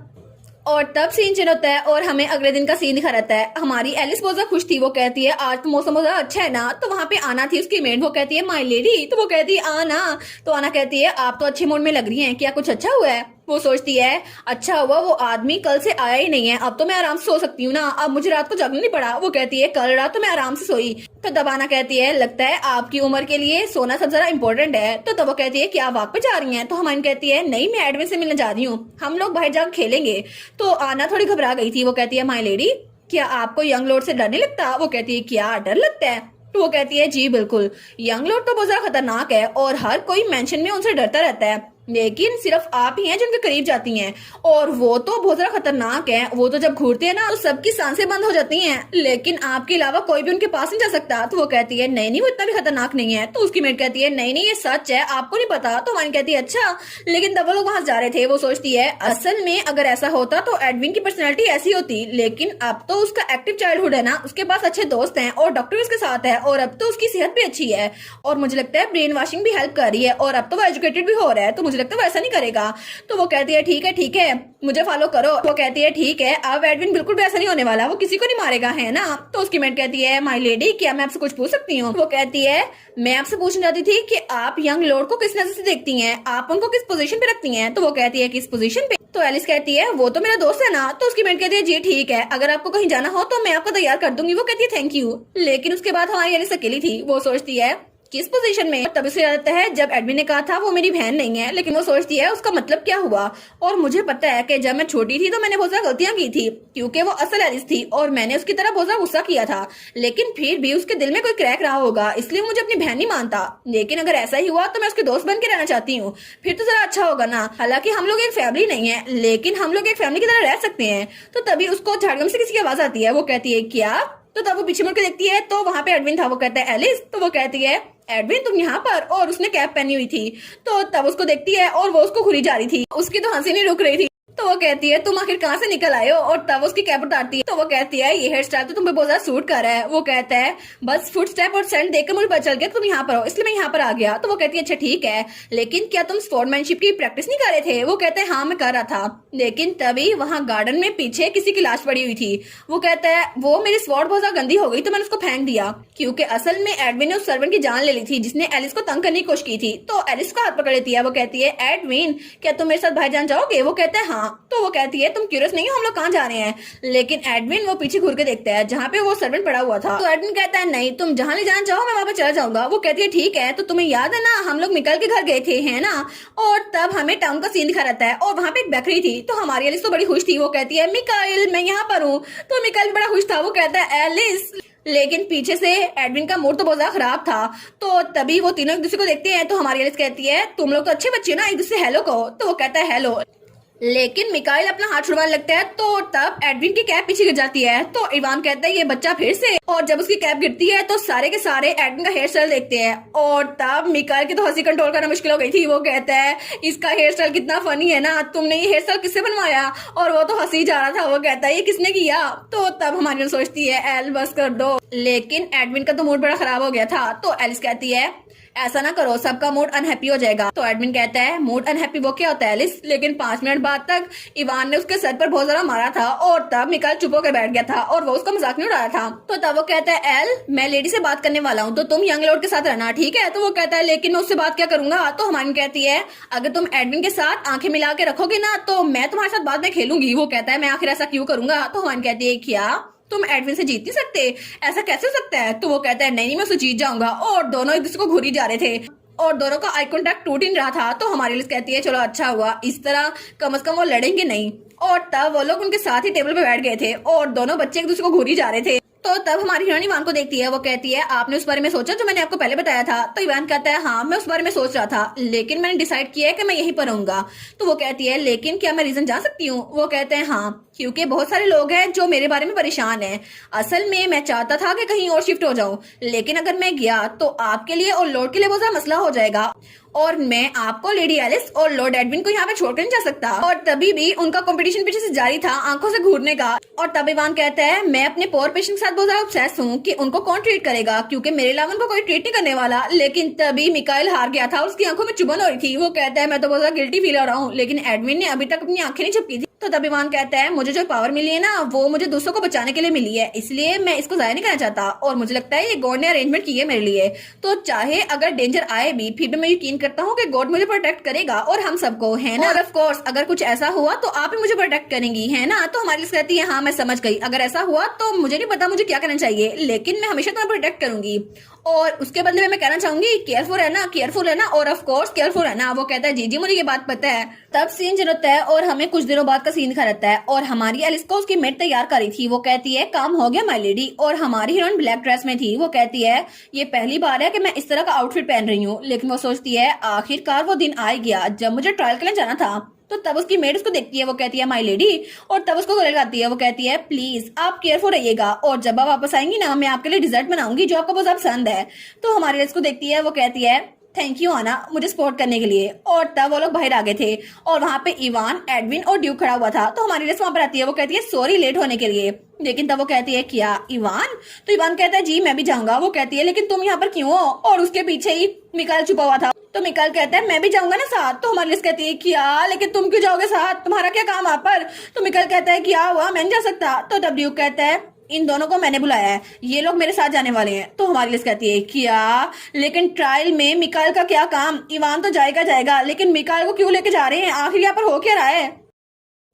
और तब सीन चेंज होता है और हमें अगले दिन का सीन दिखा रहता है। हमारी एलिस बहुत ज्यादा खुश थी। वो कहती है आज तो मौसम बहुत ज्यादा अच्छा है ना। तो वहां पे आना थी उसकी मेड। वो कहती है माय लेडी, तो वो कहती है आना। तो आना कहती है आप तो अच्छे मूड में लग रही हैं, क्या कुछ अच्छा हुआ है। वो सोचती है अच्छा हुआ वो आदमी कल से आया ही नहीं है, अब तो मैं आराम से सो सकती हूँ ना, अब मुझे रात को जगना नहीं पड़ा। वो कहती है कल रात तो मैं आराम से सोई। तो दबाना कहती है लगता है आपकी उम्र के लिए सोना सबसे ज्यादा इंपॉर्टेंट है। तो तब वो कहती है क्या वॉक पे जा रही हैं। तो हमारी कहती है नहीं मैं एडविन से मिलने जा रही हूँ, हम लोग बाहर जाकर खेलेंगे। तो आना थोड़ी घबरा गई थी। वो कहती है माय लेडी क्या आपको यंग लॉर्ड से डर नहीं लगता। वो कहती है क्या डर लगता है। तो वो कहती है जी बिल्कुल, यंग लॉर्ड तो बहुत ज्यादा खतरनाक है और हर कोई मेंशन में उनसे डरता रहता है, लेकिन सिर्फ आप ही हैं जिनके करीब जाती हैं, और वो तो बहुत ज्यादा खतरनाक है। वो तो जब घूरते हैं ना तो सबकी सांसें बंद हो जाती हैं, लेकिन आपके अलावा कोई भी उनके पास नहीं जा सकता। तो वो कहती है नहीं नहीं वो इतना भी खतरनाक नहीं है। तो उसकी मेट कहती है नहीं नहीं ये सच है, आपको नहीं पता। तो वाइन कहती है अच्छा, लेकिन तब वो लोग वहां जा रहे थे। वो सोचती है असल में अगर ऐसा होता तो एडविन की पर्सनैलिटी ऐसी होती, लेकिन अब तो उसका एक्टिव चाइल्डहुड है ना, उसके पास अच्छे दोस्त हैं और डॉक्टर भी उसके साथ है, और अब तो उसकी सेहत भी अच्छी है, और मुझे लगता है ब्रेन वॉशिंग भी हेल्प कर रही है, और अब तो वो एजुकेटेड भी हो रहा है, तो मुझे लगता है वो ऐसा नहीं करेगा। तो वो कहती है ठीक है मुझे फॉलो करो। वो कहती है ठीक है अब एडविन बिल्कुल भी ऐसा नहीं होने वाला, वो किसी को नहीं मारेगा है ना। तो उसकी मेट कहती है माय लेडी क्या मैं आपसे कुछ पूछ सकती हूँ। वो कहती है मैं आपसे पूछना चाहती थी कि आप यंग लॉर्ड को किस नजर से देखती हैं, आप उनको किस पोजीशन पे रखती हैं। तो वो कहती है किस पोजीशन पे। तो एलिस कहती है वो तो मेरा दोस्त है ना। तो उसकी मेट कहती है जी ठीक है, अगर आपको कहीं जाना हो तो मैं आपको तैयार कर दूंगी। वो कहती है थैंक यू। लेकिन उसके बाद हमारी एलिस अकेली थी। वो सोचती है किस पोजीशन में। तब उसे याद आता है जब एडमिन ने कहा था वो मेरी बहन नहीं है, लेकिन वो सोचती है उसका मतलब क्या हुआ। और मुझे पता है कि जब मैं छोटी थी तो मैंने बहुत ज्यादा गलतियां की थी, क्योंकि वो असल एलिस थी और मैंने उसकी तरह बहुत ज्यादा गुस्सा किया था, लेकिन फिर भी उसके दिल में कोई क्रैक रहा होगा, इसलिए मुझे अपनी बहन नहीं मानता। लेकिन अगर ऐसा ही हुआ तो मैं उसके दोस्त बन के रहना चाहती हूँ, फिर तो जरा अच्छा होगा ना। हालांकि हम लोग एक फैमिली नहीं है, लेकिन हम लोग एक फैमिली की तरह रह सकते हैं। तो तभी उसको झाड़ियों से किसी की आवाज आती है। वो कहती है क्या। तो तब वो पीछे मुड़ के देखती है तो वहां पे एडविन था। वो कहता है एलिस। तो वो कहती है एडविन तुम यहाँ पर, और उसने कैप पहनी हुई थी। तो तब उसको देखती है और वो उसको घुरी जा रही थी, उसकी तो हंसी नहीं रुक रही थी। तो वो कहती है तुम आखिर कहाँ से निकल आए हो, और तब उसकी कैप उतारती है। तो वो कहती है ये हेयर स्टाइल तो तुम्हें बहुत ज्यादा सूट कर रहा है। वो कहता है बस फुट स्टेप और सेंट देखकर मुझे पता चल गया तुम यहाँ पर हो, इसलिए मैं यहाँ पर आ गया। तो वो कहती है अच्छा ठीक है, लेकिन क्या तुम स्पोर्ट्समैनशिप की प्रैक्टिस नहीं कर रहे थे। वो कहते हैं हाँ मैं कर रहा था, लेकिन तभी वहाँ गार्डन में पीछे किसी की लाश पड़ी हुई थी। वो कहता है वो मेरी स्वॉर्ड बहुत ज्यादा गंदी हो गई तो मैंने उसको फेंक दिया, क्योंकि असल में एडविन ने उस सर्वेंट की जान ले ली थी जिसने एलिस को तंग करने की कोशिश की थी। तो एलिस को हाथ पकड़ लेती है। वो कहती है एडविन क्या तुम मेरे साथ बाहर जाना चाहोगे। वो कहता है हाँ। तो वो कहती है तुम क्यूरियस नहीं हो हम लोग कहाँ जा रहे हैं। लेकिन एडविन वो पीछे घूर के देखता है जहाँ पे वो सर्वेंट पड़ा हुआ था। तो एडविन कहता है नहीं तुम जहाँ ले जाना चाहो मैं वहां पे चला जाऊंगा। वो कहती है ठीक है, तो तुम्हें याद है ना हम लोग मिकल के घर गए थे है ना। और तब हमें टाउन का सीन दिखा रहता है और वहाँ पे एक बेकरी थी। तो हमारी एलिस तो बड़ी खुश थी। वो कहती है मिकाइल मैं यहाँ पर हूँ। तो मिकाइल भी बड़ा खुश था। वो कहता है एलिस, लेकिन पीछे से एडविन का मूड तो बहुत ज्यादा खराब था। तो तभी वो तीनों एक दूसरे को देखते हैं। तो हमारी एलिस कहती है तुम लोग तो अच्छे बच्चे ना, एक दूसरे हेलो कहो। तो वो कहता है हेलो, लेकिन मिकाइल अपना हाथ छुड़वाने लगता है। तो तब एडविन की कैप पीछे गिर जाती है। तो इवान कहता है ये बच्चा फिर से, और जब उसकी कैप गिरती है तो सारे के सारे एडविन का हेयर स्टाइल देखते हैं। और तब मिकाइल की तो हंसी कंट्रोल करना मुश्किल हो गई थी। वो कहता है इसका हेयर स्टाइल कितना फनी है ना, तुमने ये हेयर स्टाइल किससे बनवाया। और वो तो हंसी जा रहा था। वो कहता है ये किसने किया। तो तब हमारी सोचती है एल बस कर दो, लेकिन एडविन का तो मूड बड़ा खराब हो गया था। तो एलिस कहती है ऐसा ना करो सबका मूड अनहैप्पी हो जाएगा। तो एडमिन कहता है मूड अनहैप्पी वो क्या होता है एलिस। लेकिन 5 मिनट बाद तक इवान ने उसके सर पर बहुत ज्यादा मारा था और तब मिकाइल चुप होकर बैठ गया था और वो उसका मजाक नहीं उड़ा रहा था। तो तब वो कहता है एल मैं लेडी से बात करने वाला हूँ तो तुम यंग लॉर्ड के साथ रहना ठीक है। तो वो कहता है लेकिन मैं उससे बात क्या करूंगा। तो हमारी कहती है अगर तुम एडमिन के साथ आंखें मिला के रखोगे ना तो मैं तुम्हारे साथ बाद में खेलूंगी। वो कहता है मैं आखिर ऐसा क्यों करूंगा। तो हमारी कहती है क्या तुम एडविन से जीत नहीं सकते, ऐसा कैसे हो सकता है। तो वो कहता है नहीं मैं उससे जीत जाऊंगा। और दोनों एक दूसरे को घूरी जा रहे थे और दोनों का आई कॉन्टैक्ट टूट ही रहा था। तो हमारी लिस्ट कहती है चलो अच्छा हुआ, इस तरह कम से कम वो लड़ेंगे नहीं। और तब वो लोग उनके साथ ही टेबल पे बैठ गए थे और दोनों बच्चे एक दूसरे को घूरी जा रहे थे। तो तब हमारी हीरोइन इवान को देखती है, वो कहती है आपने उस बारे में सोचा जो मैंने आपको पहले बताया था? तो इवान कहता है हाँ मैं उस बारे में सोच रहा था, लेकिन मैंने डिसाइड किया है कि मैं यहीं पर रहूंगा। तो वो कहती है लेकिन क्या मैं रीजन जान सकती हूँ? वो कहते हैं हाँ, क्योंकि बहुत सारे लोग हैं जो मेरे बारे में परेशान हैं। असल में मैं चाहता था कि कहीं और शिफ्ट हो जाऊं, लेकिन अगर मैं गया तो आपके लिए और लॉर्ड के लिए बहुत ज्यादा मसला हो जाएगा, और मैं आपको लेडी एलिस और लॉर्ड एडविन को यहाँ पे छोड़कर नहीं जा सकता। और तभी भी उनका कंपटीशन पीछे से जारी था आंखों से घूरने का। और तब इवान कहता है मैं अपने पोर पेशेंट के साथ बहुत ज्यादा ऑब्सेस हूँ कि उनको कौन ट्रीट करेगा, क्योंकि मेरे अलावा उनको कोई ट्रीट नहीं करने वाला। लेकिन तभी मिकाइल हार गया था, उसकी आंखों में चुभन हो रही थी। वो कहता है मैं तो बहुत ज्यादा गिल्टी फील हो रहा हूँ, लेकिन एडविन ने अभी तक अपनी आंखें नहीं झपकी थी। तो तब इवान कहता है मुझे जो पावर मिली है ना वो मुझे दूसरों को बचाने के लिए मिली है, इसलिए मैं इसको जाया नहीं करना चाहता, और मुझे लगता है ये गॉड ने अरेंजमेंट की है मेरे लिए। तो चाहे अगर डेंजर आए भी फिर भी मैं यकीन करता हूँ कि गॉड मुझे प्रोटेक्ट करेगा और हम सबको, है ना? और ऑफ कोर्स अगर कुछ ऐसा हुआ तो आप ही मुझे प्रोटेक्ट करेंगी, है ना? तो हमारी लिस्ट कहती है हाँ मैं समझ गई, अगर ऐसा हुआ तो मुझे नहीं पता मुझे क्या करना चाहिए, लेकिन मैं हमेशा तुम्हें प्रोटेक्ट करूंगी, और उसके बदले में मैं कहना चाहूंगी केयरफुल है ना, और ऑफ कोर्स केयरफुल है ना। वो कहता है जी जी मुझे ये बात पता है। तब सीन जो होता है और हमें कुछ दिनों बाद का सीन दिखा रहता है, और हमारी एलिस को उसकी मेट तैयार करी थी। वो कहती है काम हो गया माय लेडी, और हमारी हीरोइन ब्लैक ड्रेस में थी। वो कहती है ये पहली बार है कि मैं इस तरह का आउटफिट पहन रही हूँ, लेकिन वो सोचती है आखिरकार वो दिन आ गया जब मुझे ट्रायल के लिए जाना था। तो तब उसकी मेड उसको देखती है, वो कहती है माय लेडी, और तब उसको गले लगाती है। वो कहती है प्लीज आप केयरफुल रहिएगा, और जब आप वापस आएंगी ना मैं आपके लिए डिजर्ट बनाऊंगी जो आपको बहुत ज्यादा पसंद है। तो हमारी एलिस को देखती है, वो कहती है थैंक यू आना मुझे सपोर्ट करने के लिए। और तब वो लोग बाहर आ गए थे, और वहां पे इवान, एडविन और ड्यूक खड़ा हुआ था। तो हमारी एलिस वहां पर आती है, वो कहती है सॉरी लेट होने के लिए, लेकिन तब वो कहती है क्या इवान? तो इवान कहता है जी मैं भी जाऊंगा। वो कहती है लेकिन तुम यहाँ पर क्यों हो? और उसके पीछे ही मिकाइल छुपा हुआ था। तो मिकाइल कहता है मैं भी जाऊंगा ना साथ। तो हमारी लिस्ट कहती है क्या, लेकिन तुम क्यों जाओगे साथ, तुम्हारा क्या काम वहां पर? तो मिकाइल कहता है क्या हुआ, मैं नहीं जा सकता। तो तब ड्यूक कहता है इन दोनों को मैंने बुलाया है, ये लोग मेरे साथ जाने वाले हैं। तो हमारी लिस्ट कहती है क्या, लेकिन ट्रायल में मिकाइल का क्या काम? इवान तो जाएगा, लेकिन मिकाइल को क्यों लेके जा रहे हैं? आखिर यहाँ पर हो क्या रहा है?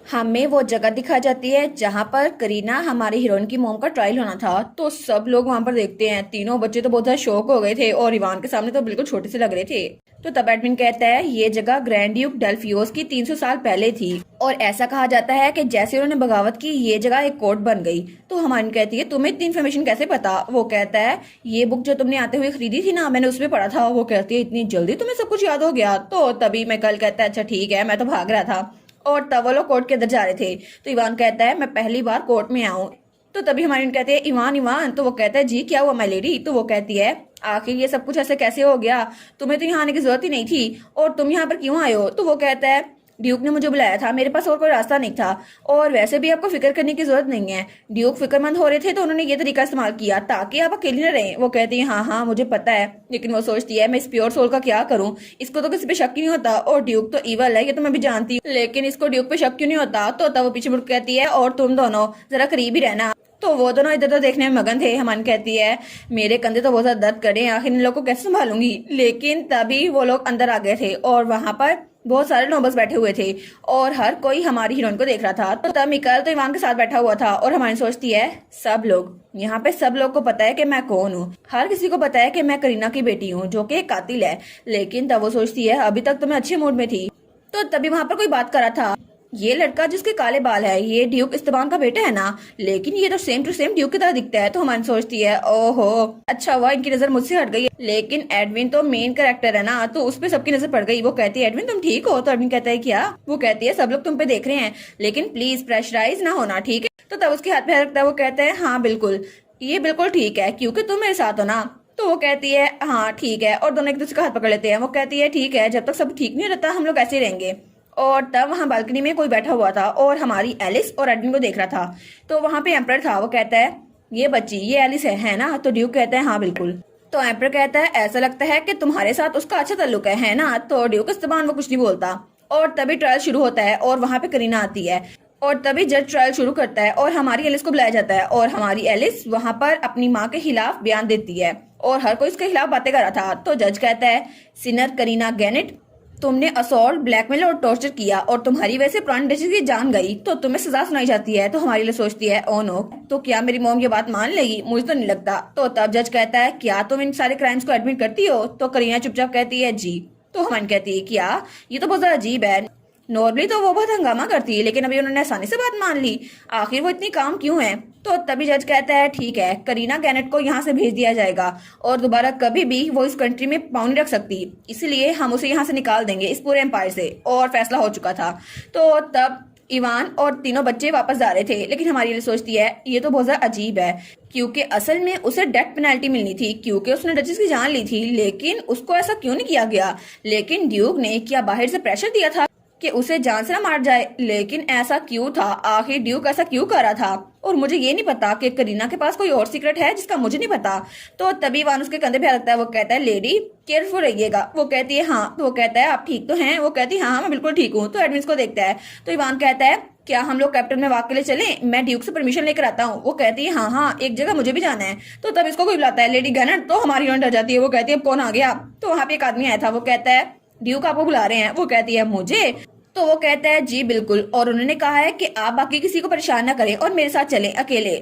हमें वो जगह दिखा जाती है जहां पर करीना हमारी हीरोइन की मोम का ट्रायल होना था। तो सब लोग वहां पर देखते हैं, तीनों बच्चे तो बहुत ज्यादा शौक हो गए थे, और इवान के सामने तो बिल्कुल छोटे से लग रहे थे। तो तब एडमिन कहता है ये जगह ग्रैंड ड्यूक डेल्फियोस की 300 साल पहले थी, और ऐसा कहा जाता है कि जैसे उन्होंने बगावत की ये जगह एक कोर्ट बन गई। तो हमारी कहती है तुम्हें इतनी इन्फॉर्मेशन कैसे पता? वो कहता है ये बुक जो तुमने आते हुए खरीदी थी ना, मैंने उसमें पढ़ा था। वो कहती है इतनी जल्दी तुम्हें सब कुछ याद हो गया? तो तभी मैं कल कहता है अच्छा ठीक है, मैं तो भाग रहा था। और तब वो लोग कोर्ट के अंदर जा रहे थे। तो इवान कहता है मैं पहली बार कोर्ट में आऊं। तो तभी हमारी कहते हैं इवान। तो वो कहता है जी क्या हुआ माय लेडी? तो वो कहती है आखिर ये सब कुछ ऐसे कैसे हो गया, तुम्हें तो यहाँ आने की जरूरत ही नहीं थी, और तुम यहाँ पर क्यों आए हो? तो वो कहता है ड्यूक ने मुझे बुलाया था, मेरे पास और कोई रास्ता नहीं था, और वैसे भी आपको फिक्र करने की जरूरत नहीं है। ड्यूक फिक्रमंद हो रहे थे तो उन्होंने ये तरीका इस्तेमाल किया ताकि आप अकेले न रहें। वो कहती है हाँ मुझे पता है, लेकिन वो सोचती है मैं इस प्योर सोल का क्या करूं, इसको तो किसी पे शक ही नहीं होता, और ड्यूक तो ईवल है ये तो मैं भी जानती हूँ, लेकिन इसको ड्यूक पे शक क्यों नहीं होता? तो तब वो पीछे मुड़ कहती है और तुम दोनों जरा करीब ही रहना। तो वो दोनों इधर उधर देखने में मगन थे। हमान कहती है मेरे कंधे तो बहुत ज्यादा दर्द करे, आखिर इन लोगों को कैसे संभालूंगी? लेकिन तभी वो लोग अंदर आ गए थे, और वहां पर बहुत सारे नोबल्स बैठे हुए थे, और हर कोई हमारी हीरोइन को देख रहा था। तो तब मिकाइल तो इवान के साथ बैठा हुआ था, और हमारी सोचती है सब लोग यहाँ पे, सब लोग को पता है कि मैं कौन हूँ, हर किसी को पता है कि मैं करीना की बेटी हूँ जो कि एक कातिल है। लेकिन तब वो सोचती है अभी तक तो मैं अच्छे मूड में थी। तो तभी वहां पर कोई बात कर रहा था, ये लड़का जिसके काले बाल है ये ड्यूक इस्तेबान का बेटा है ना, लेकिन ये तो सेम टू सेम ड्यूक की तरह दिखता है। तो हमारी सोचती है ओहो अच्छा हुआ इनकी नजर मुझसे हट गई। लेकिन एडविन तो मेन कैरेक्टर है ना, तो उस पर सबकी नजर पड़ गई। वो कहती है एडविन तुम ठीक हो? तो एडविन कहता है क्या? वो कहती है सब लोग तुम पे देख रहे हैं, लेकिन प्लीज प्रेशराइज ना होना, ठीक है? तो तब उसके हाथ पे रखता है, वो कहता है हाँ बिल्कुल, ये बिल्कुल ठीक है क्योंकि तुम मेरे साथ हो ना। तो वो कहती है हाँ ठीक है, और दोनों एक दूसरे का हाथ पकड़ लेते हैं। वो कहती है ठीक है, जब तक सब ठीक नहीं रहता हम लोग ऐसे ही रहेंगे। और तब वहां बालकनी में कोई बैठा हुआ था, और हमारी एलिस और एडविन को देख रहा था। तो वहां पे एम्पर था, वो कहता है ये बच्ची ये एलिस है ना? तो ड्यूक कहता है हाँ बिल्कुल। तो एम्पर कहता है ऐसा लगता है कि तुम्हारे साथ उसका अच्छा ताल्लुक है ना? तो ड्यूक इस्तेमाल वो कुछ नहीं बोलता, और तभी ट्रायल शुरू होता है, और वहां पे करीना आती है, और तभी जज ट्रायल शुरू करता है, और हमारी एलिस को बुलाया जाता है, और हमारी एलिस वहां पर अपनी माँ के खिलाफ बयान देती है, और हर कोई इसके खिलाफ बातें कर रहा था। तो जज कहता है सिनर करीना गैनेट, तुमने असॉल्ट, ब्लैकमेल और टॉर्चर किया, और तुम्हारी वजह से पुरानी डचेस की जान गई, तो तुम्हें सजा सुनाई जाती है। तो हमारी लिए सोचती है ओ नो, तो क्या मेरी मॉम ये बात मान लेगी? मुझे तो नहीं लगता। तो तब जज कहता है क्या तुम इन सारे क्राइम्स को एडमिट करती हो? तो करीना चुपचाप कहती है जी। तो हमान कहती है क्या ये तो बहुत ज्यादा अजीब है, नॉर्मली तो वो बहुत हंगामा करती है, लेकिन अभी उन्होंने आसानी से बात मान ली, आखिर वो इतनी काम क्यों है? तो तभी जज कहता है ठीक है, करीना गैनेट को यहाँ से भेज दिया जाएगा और दोबारा कभी भी वो इस कंट्री में पाँव नहीं रख सकती, इसलिए हम उसे यहाँ से निकाल देंगे इस पूरे एम्पायर से। और फैसला हो चुका था। तो तब इवान और तीनों बच्चे वापस जा रहे थे, लेकिन हमारी ये सोचती है ये तो बहुत ज्यादा अजीब है, क्योंकि असल में उसे डेथ पेनल्टी मिलनी थी क्योंकि उसने डचेस की जान ली थी, लेकिन उसको ऐसा क्यों नहीं किया गया। लेकिन ड्यूक ने क्या बाहर से प्रेशर दिया था कि उसे जान से ना मार जाए, लेकिन ऐसा क्यों था, आखिर ड्यूक ऐसा क्यों कर रहा था। और मुझे ये नहीं पता कि करीना के पास कोई और सीक्रेट है जिसका मुझे नहीं पता। तो तभी इवान उसके कंधे पे लगता है, वो कहता है लेडी केयरफुल रहिएगा। वो कहती है हाँ। तो वो कहता है आप ठीक तो हैं। वो कहती है हाँ मैं बिल्कुल ठीक हूँ। तो एडमिन को देखता है तो इवान कहता है क्या हम लोग कैप्टन में वॉक के लिए चलें, मैं ड्यूक से परमिशन लेकर आता हूँ। वो कहती है हाँ हाँ एक जगह मुझे भी जाना है। तो तब इसको कोई बुलाता है, लेडी गैनेट। तो हमारी यूनिट आ जाती है। वो कहती है कौन आ गया। तो वहां पे एक आदमी आया था। वो कहता है ड्यूक आपको बुला रहे हैं। वो कहती है मुझे। तो वो कहता है जी बिल्कुल, और उन्होंने कहा है कि आप बाकी किसी को परेशान ना करें और मेरे साथ चलें अकेले।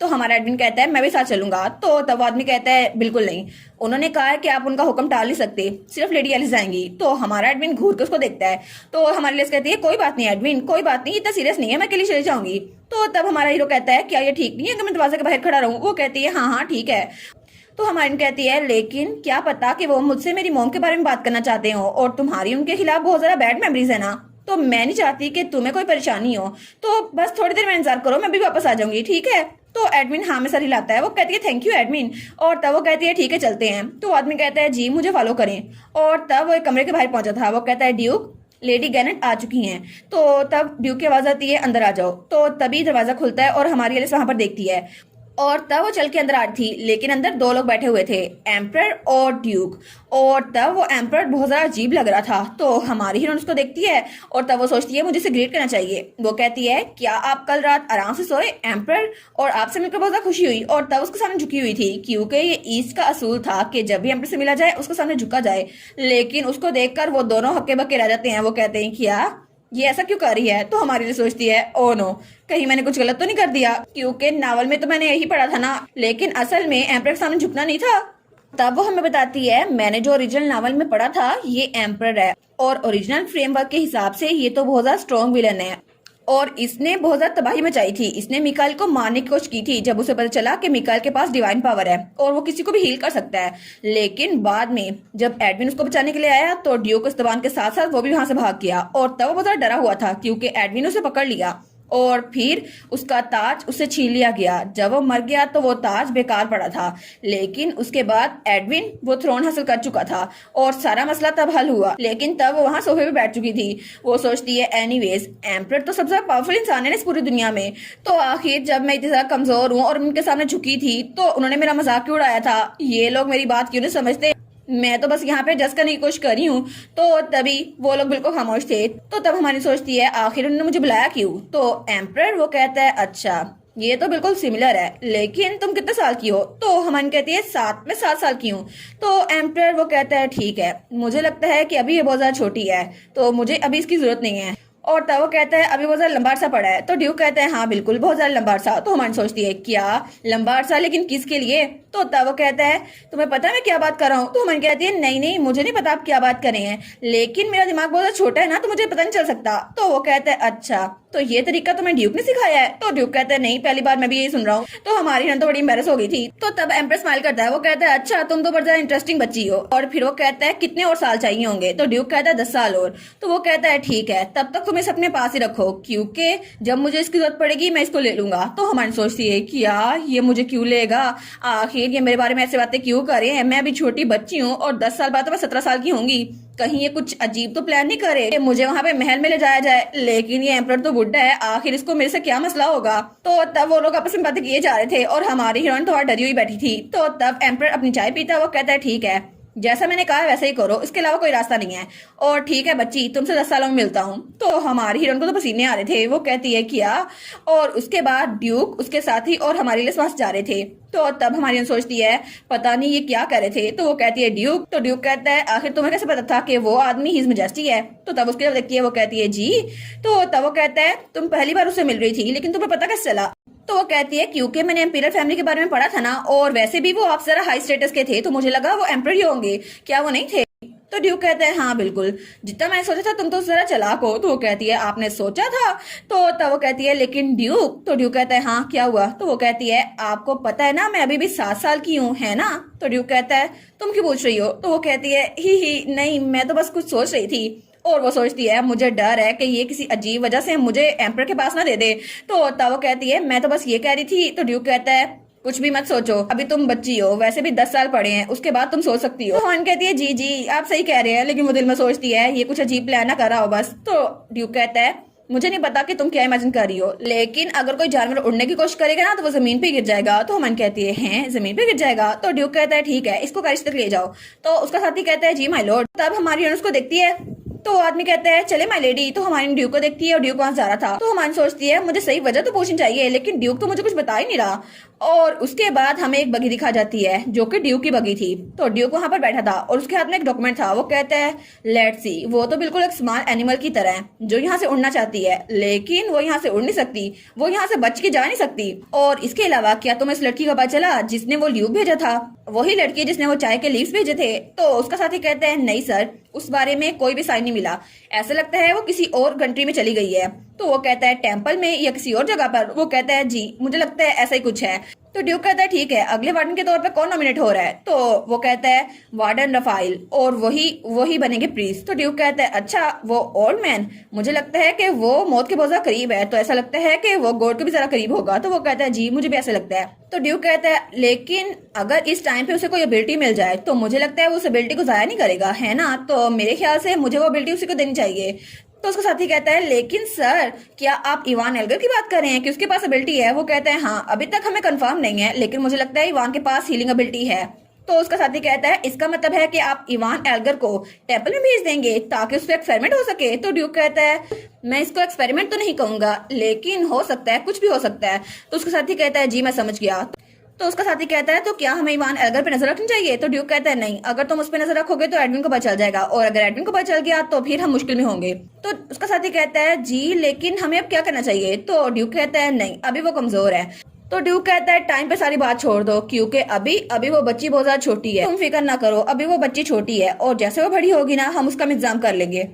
तो हमारा एडमिन कहता है मैं भी साथ चलूंगा। तो तब आदमी कहता है बिल्कुल नहीं, उन्होंने कहा है कि आप उनका हुक्म टाल नहीं सकते, सिर्फ लेडी एलिस जाएंगी। तो हमारा एडमिन घूर के उसको देखता है। तो हमारी एलिस कहती है कोई बात नहीं एडमिन, कोई बात नहीं, इतना सीरियस नहीं है, मैं अकेले चली जाऊंगी। तो तब हमारा हीरो कहता है क्या ये ठीक नहीं है कि मैं दरवाजे के बाहर खड़ा रहूं। वो कहती है हाँ हाँ ठीक है। तो हमारी कहती है लेकिन क्या पता कि वो मुझसे मेरी मॉम के बारे में बात करना चाहते हो और तुम्हारी उनके खिलाफ बहुत ज्यादा बैड मेमोरीज है ना, तो मैं नहीं चाहती कि तुम्हें कोई परेशानी हो। तो बस थोड़ी देर में इंतजार करो, मैं भी वापस आ जाऊंगी, ठीक है। तो एडमिन हाँ में सर हिलाता है। वो कहती है थैंक यू एडमिन। और तब वो कहती है ठीक है चलते हैं। तो आदमी कहता है जी मुझे फॉलो करें। और तब वो एक कमरे के बाहर पहुंचा था। वो कहता है ड्यूक लेडी गैनेट आ चुकी हैं। तो तब ड्यूक की आवाज आती है अंदर आ जाओ। तो तभी दरवाजा खुलता है और हमारी एलिस वहां पर देखती है और तब वो चल के अंदर आ रही थी, लेकिन अंदर दो लोग बैठे हुए थे, एम्परर और ड्यूक। और तब वो एम्परर बहुत ज्यादा अजीब लग रहा था। तो हमारी हीरोइन उसको देखती है और तब वो सोचती है मुझे इसे ग्रीट करना चाहिए। वो कहती है क्या आप कल रात आराम से सोए एम्परर, और आपसे मिलकर बहुत ज्यादा खुशी हुई। और तब उसके सामने झुकी हुई थी क्योंकि ये ईस्ट का असूल था कि जब भी एम्परर से मिला जाए उसके सामने झुका जाए। लेकिन उसको देखकर वो दोनों हक्के बक्के रह जाते हैं। वो कहते हैं क्या ये ऐसा क्यों कर रही है। तो हमारे लिए सोचती है ओ नो, कहीं मैंने कुछ गलत तो नहीं कर दिया, क्योंकि नावल में तो मैंने यही पढ़ा था ना, लेकिन असल में एम्परर के सामने झुकना नहीं था। तब वो हमें बताती है मैंने जो ओरिजिनल नावल में पढ़ा था ये एम्परर है, और ओरिजिनल फ्रेमवर्क के हिसाब से ये तो बहुत ज्यादा स्ट्रॉन्ग विलन है और इसने बहुत ज्यादा तबाही मचाई थी। इसने मिकाइल को मारने की कोशिश की थी जब उसे पता चला कि मिकाइल के पास डिवाइन पावर है और वो किसी को भी हील कर सकता है। लेकिन बाद में जब एडविन उसको बचाने के लिए आया तो ड्यूक इस्तबान के साथ साथ वो भी वहां से भाग गया और तब वो बहुत ज्यादा डरा हुआ था क्योंकि एडविन उसे पकड़ लिया और फिर उसका ताज उससे छीन लिया गया। जब वो मर गया तो वो ताज बेकार पड़ा था, लेकिन उसके बाद एडविन वो थ्रोन हासिल कर चुका था और सारा मसला तब हल हुआ। लेकिन तब वो वहां सोफे पे बैठ चुकी थी। वो सोचती है एनीवेज एम्परर तो सबसे पावरफुल इंसान है ना इस पूरी दुनिया में, तो आखिर जब मैं इतनी ज्यादा कमजोर हूँ और उनके सामने झुकी थी तो उन्होंने मेरा मजाक क्यों उड़ाया था। ये लोग मेरी बात क्यों नहीं समझते, मैं तो बस यहाँ पे जज करने की कोशिश कर रही हूँ। तो तभी वो लोग बिल्कुल खामोश थे। तो तब हमारी सोचती है आखिर उन्होंने मुझे बुलाया क्यों। तो एम्परर वो कहता है अच्छा ये तो बिल्कुल सिमिलर है, लेकिन तुम कितने साल की हो। तो हमारी कहती है मैं 7 साल की हूँ। तो एम्परर वो कहता है ठीक है, मुझे लगता है कि अभी ये बहुत ज्यादा छोटी है तो मुझे अभी इसकी जरूरत नहीं है। और तब वो कहता है अभी बहुत ज्यादा लंबा अरसा पड़ा है। तो ड्यूक कहता है हाँ बिल्कुल बहुत ज्यादा लंबा अरसा। तो हमारी सोचती है क्या लंबा अरसा, लेकिन किसके लिए। तो तब वो कहता है तुम्हें पता है मैं क्या बात कर रहा हूँ। तो हमारी कहती है नहीं नहीं मुझे नहीं पता आप क्या बात कर रहे हैं, लेकिन मेरा दिमाग बहुत ज्यादा छोटा है ना तो मुझे पता नहीं चल सकता। तो वो कहता है अच्छा तो ये तरीका तुम्हें ड्यूक ने सिखाया है। तो ड्यूक कहता है नहीं पहली बार मैं भी यही सुन रहा हूँ। तो हमारी हिरन तो बड़ी एम्बेरस हो गई थी। तो तब एम्प्रेस स्माइल करता है। वो कहता है अच्छा तुम तो बड़ा ज्यादा इंटरेस्टिंग बच्ची हो। और फिर वो कहता है कितने और साल चाहिए होंगे। तो ड्यूक कहता है 10 साल और। तो वो कहता है ठीक है तब तक तुम इसे अपने पास ही रखो क्योंकि जब मुझे इसकी जरूरत पड़ेगी मैं इसको ले लूंगा। तो हमारी सोचती है कि यार ये मुझे क्यों लेगा, आखिर ये मेरे बारे में ऐसे बातें क्यों करे हैं, मैं अभी छोटी बच्ची हूँ और 10 साल बाद तो मैं 17 साल की होंगी, कहीं ये कुछ अजीब तो प्लान नहीं करे कि मुझे वहां पे महल में ले जाया जाए। लेकिन ये एम्परर तो बुढ़ा है, आखिर इसको मेरे से क्या मसला होगा। तो तब वो लोग आपस में बातें किए जा रहे थे और हमारी हीरोइन थोड़ा डरी हुई बैठी थी। तो तब एम्परर अपनी चाय पीता वो कहता है ठीक है जैसा मैंने कहा वैसे ही करो, इसके अलावा कोई रास्ता नहीं है। और ठीक है बच्ची तुमसे 10 सालों में मिलता हूँ। तो हमारी हीरोइन को तो पसीने आ रहे थे। वो कहती है क्या। और उसके बाद ड्यूक उसके साथी और हमारे लिए पास जा रहे थे। तो तब हमारी सोचती है पता नहीं ये क्या कर रहे थे। तो वो कहती है ड्यूक। तो ड्यूक कहता है आखिर तुम्हें कैसे पता था कि वो आदमी हिज मेजेस्टी है। तो तब उसके देखती है वो कहती है जी। तो तब वो कहता है तुम पहली बार उससे मिल रही थी लेकिन तुम्हें पता कैसे चला। तो वो कहती है क्योंकि मैंने एम्पीरियल फैमिली के बारे में पढ़ा था ना, और वैसे भी वो आप जरा हाई स्टेटस के थे तो मुझे लगा वो एम्परर ही होंगे, क्या वो नहीं थे। तो ड्यूक कहता है हाँ बिल्कुल, जितना मैंने सोचा था तुम तो जरा चालाक हो। तो वो कहती है आपने सोचा था? तो तब वो कहती है लेकिन ड्यूक। तो ड्यूक कहता है हाँ क्या हुआ? तो वो कहती है आपको पता है ना मैं अभी भी 7 साल की हूँ, है ना? तो ड्यूक कहता है तुम क्यों पूछ रही हो? तो वो कहती है ही नहीं, मैं तो बस कुछ सोच रही थी। और वो सोचती है मुझे डर है कि ये किसी अजीब वजह से मुझे एम्पर के पास ना दे दे। तो तब वो कहती है मैं तो बस ये कह रही थी। तो ड्यूक कहता है कुछ भी मत सोचो, अभी तुम बच्ची हो, वैसे भी 10 साल पड़े हैं, उसके बाद तुम सोच सकती हो। तो हॉर्न कहती है जी जी आप सही कह रहे हैं, लेकिन वो दिल में सोचती है ये कुछ अजीब प्लान ना कर रहा हो बस। तो ड्यूक कहता है मुझे नहीं पता कि तुम क्या इमेजिन कर रही हो, लेकिन अगर कोई जानवर उड़ने की कोशिश करेगा ना तो वो जमीन पे गिर जाएगा। तो हमन कहती है हैं जमीन पे गिर जाएगा? तो ड्यूक कहता है ठीक है इसको गाड़ी तक ले जाओ। तो उसका साथी कहता है जी माय लॉर्ड। तब हमारी उसको देखती है तो आदमी कहता है चले माय लेडी। तो हमारी ड्यूक को देखती है और ड्यूक वहां जा रहा था। तो हमारी सोचती है मुझे सही वजह तो पूछनी चाहिए, लेकिन ड्यूक तो मुझे कुछ बता ही नहीं रहा। और उसके बाद हमें एक बगी दिखा जाती है जो कि ड्यूक की बगी थी। तो ड्यूक वहां पर बैठा था और उसके हाथ में एक डॉक्यूमेंट था। वो कहता है लेट्स सी, वो तो बिल्कुल एक स्मॉल एनिमल की तरह है जो यहाँ से उड़ना चाहती है, लेकिन वो यहाँ से उड़ नहीं सकती, वो यहाँ से बच के जा नहीं सकती। और इसके अलावा क्या तुम्हें इस लड़की का पता चला जिसने वो ल्यूक भेजा था? वही लड़की जिसने वो चाय के लीव्स भेजे थे। तो उसका साथी कहता है नहीं सर, उस बारे में कोई भी साइन नहीं मिला, ऐसा लगता है वो किसी और कंट्री में चली गई है। तो वो कहता है टेम्पल में या किसी और जगह पर? वो कहता है जी मुझे लगता है ऐसा ही कुछ है। तो ड्यूक कहता है ठीक है अगले वार्डन के तौर पे कौन नॉमिनेट हो रहा है? तो वो कहता है वार्डन रफाइल, और वही बनेंगे प्रीस्ट। तो ड्यूक कहता है अच्छा वो ओल्ड मैन, मुझे लगता है कि वो मौत के बहुत ज्यादा करीब है, तो ऐसा लगता है कि वो गॉड के भी ज्यादा करीब होगा। तो वो कहता है जी मुझे भी ऐसा लगता है। तो ड्यूक कहता है लेकिन अगर इस टाइम पे उसे कोई एबिलिटी मिल जाए तो मुझे लगता है वो उस एबिलिटी को जाया नहीं करेगा, है ना? तो मेरे ख्याल से मुझे वो एबिलिटी उसी को देनी चाहिए। तो उसका साथी कहता है लेकिन सर क्या आप इवान एल्गर की बात कर रहे हैं कि उसके पास एबिलिटी है? वो कहता है हाँ अभी तक हमें कंफर्म नहीं है, लेकिन मुझे लगता है इवान के पास हीलिंग एबिलिटी है। तो उसका साथी कहता है इसका मतलब है कि आप इवान एल्गर को टेम्पल में भेज देंगे ताकि उस पर एक्सपेरिमेंट हो सके? तो ड्यूक कहता है मैं इसको एक्सपेरिमेंट तो नहीं कहूंगा, लेकिन हो सकता है, कुछ भी हो सकता है। तो उसका साथी कहता है जी मैं समझ गया। तो उसका साथी कहता है तो क्या हमें इवान एल्गर पे नजर रखनी चाहिए? तो ड्यूक कहता है नहीं, अगर तुम उस पर नजर रखोगे तो एडविन को पता चल जाएगा, और अगर एडविन को पता चल गया तो फिर हम मुश्किल में होंगे। तो उसका साथी कहता है जी लेकिन हमें अब क्या करना चाहिए? तो ड्यूक कहता है नहीं अभी वो कमजोर है। तो ड्यूक कहता है टाइम पे सारी बात छोड़ दो, क्योंकि अभी वो बच्ची बहुत ज्यादा छोटी है, तुम फिक्र ना करो, अभी वो बच्ची छोटी है और जैसे वो बड़ी होगी ना हम उसका इंतजाम कर लेंगे।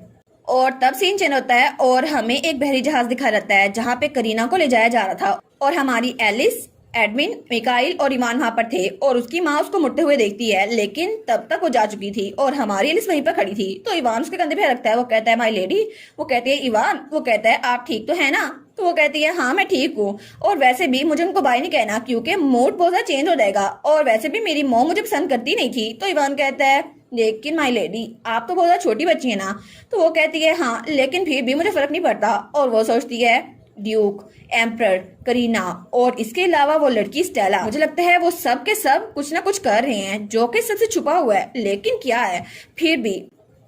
और तब सीन चेंज होता है और हमें एक बहरी जहाज दिखा रहता है जहाँ पे करीना को ले जाया जा रहा था, और हमारी एलिस, एडमिन, मिकाइल और ईमान वहां पर थे, और उसकी माँ उसको मुड़ते हुए देखती है, लेकिन तब तक वो जा चुकी थी और हमारी एलिस वहीं पर खड़ी थी। तो ईवान उसके कंधे पे रखता है, वो कहता है माय लेडी। वो कहती है ईवान, वो कहता है आप ठीक तो है ना? तो वो कहती है हाँ मैं ठीक हूँ, और वैसे भी मुझे उनको बाय नहीं कहना क्योंकि मूड बहुत ज्यादा चेंज हो जाएगा, और वैसे भी मेरी मॉम मुझे पसंद करती नहीं थी। तो ईवान कहता है लेकिन माय लेडी आप तो बहुत ज्यादा छोटी बच्ची है ना? तो वो कहती है हाँ लेकिन फिर भी मुझे फर्क नहीं पड़ता। और वो सोचती है ड्यूक, एम्प्रर, करीना और इसके अलावा वो लड़की स्टेला, मुझे लगता है वो सब के सब कुछ ना कुछ कर रहे हैं जो कि सबसे छुपा हुआ है, लेकिन क्या है फिर भी।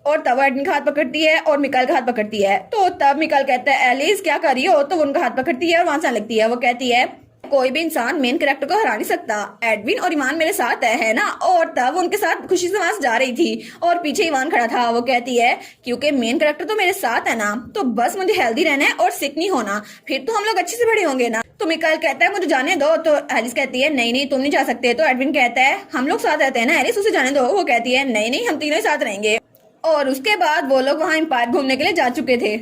और तब एडमिन का हाथ पकड़ती है और मिकाइल का हाथ पकड़ती है। तो तब मिकाइल कहता है एलिस क्या कर रही हो? तो वो उनका हाथ पकड़ती है और वहां से लगती है। वो कहती है कोई भी इंसान मेन कैरेक्टर को हरा नहीं सकता, एडविन और ईमान मेरे साथ है ना? और तब उनके साथ खुशी से वहां से जा रही थी और पीछे ईमान खड़ा था। वो कहती है क्योंकि मेन कैरेक्टर तो मेरे साथ है ना, तो बस मुझे हेल्दी रहना है और सिक नहीं होना, फिर तो हम लोग अच्छे से बड़े होंगे ना। तो मिकाइल कहता है मुझे जाने दो। तो एलिस कहती है नहीं नहीं तुम नहीं जा सकते। तो एडविन कहता है हम लोग साथ रहते हैं ना एलिस, उसे जाने दो। वो कहती है नहीं नहीं हम तीनों ही साथ रहेंगे। और उसके बाद वो लोग वहां एम्पायर घूमने के लिए जा चुके थे।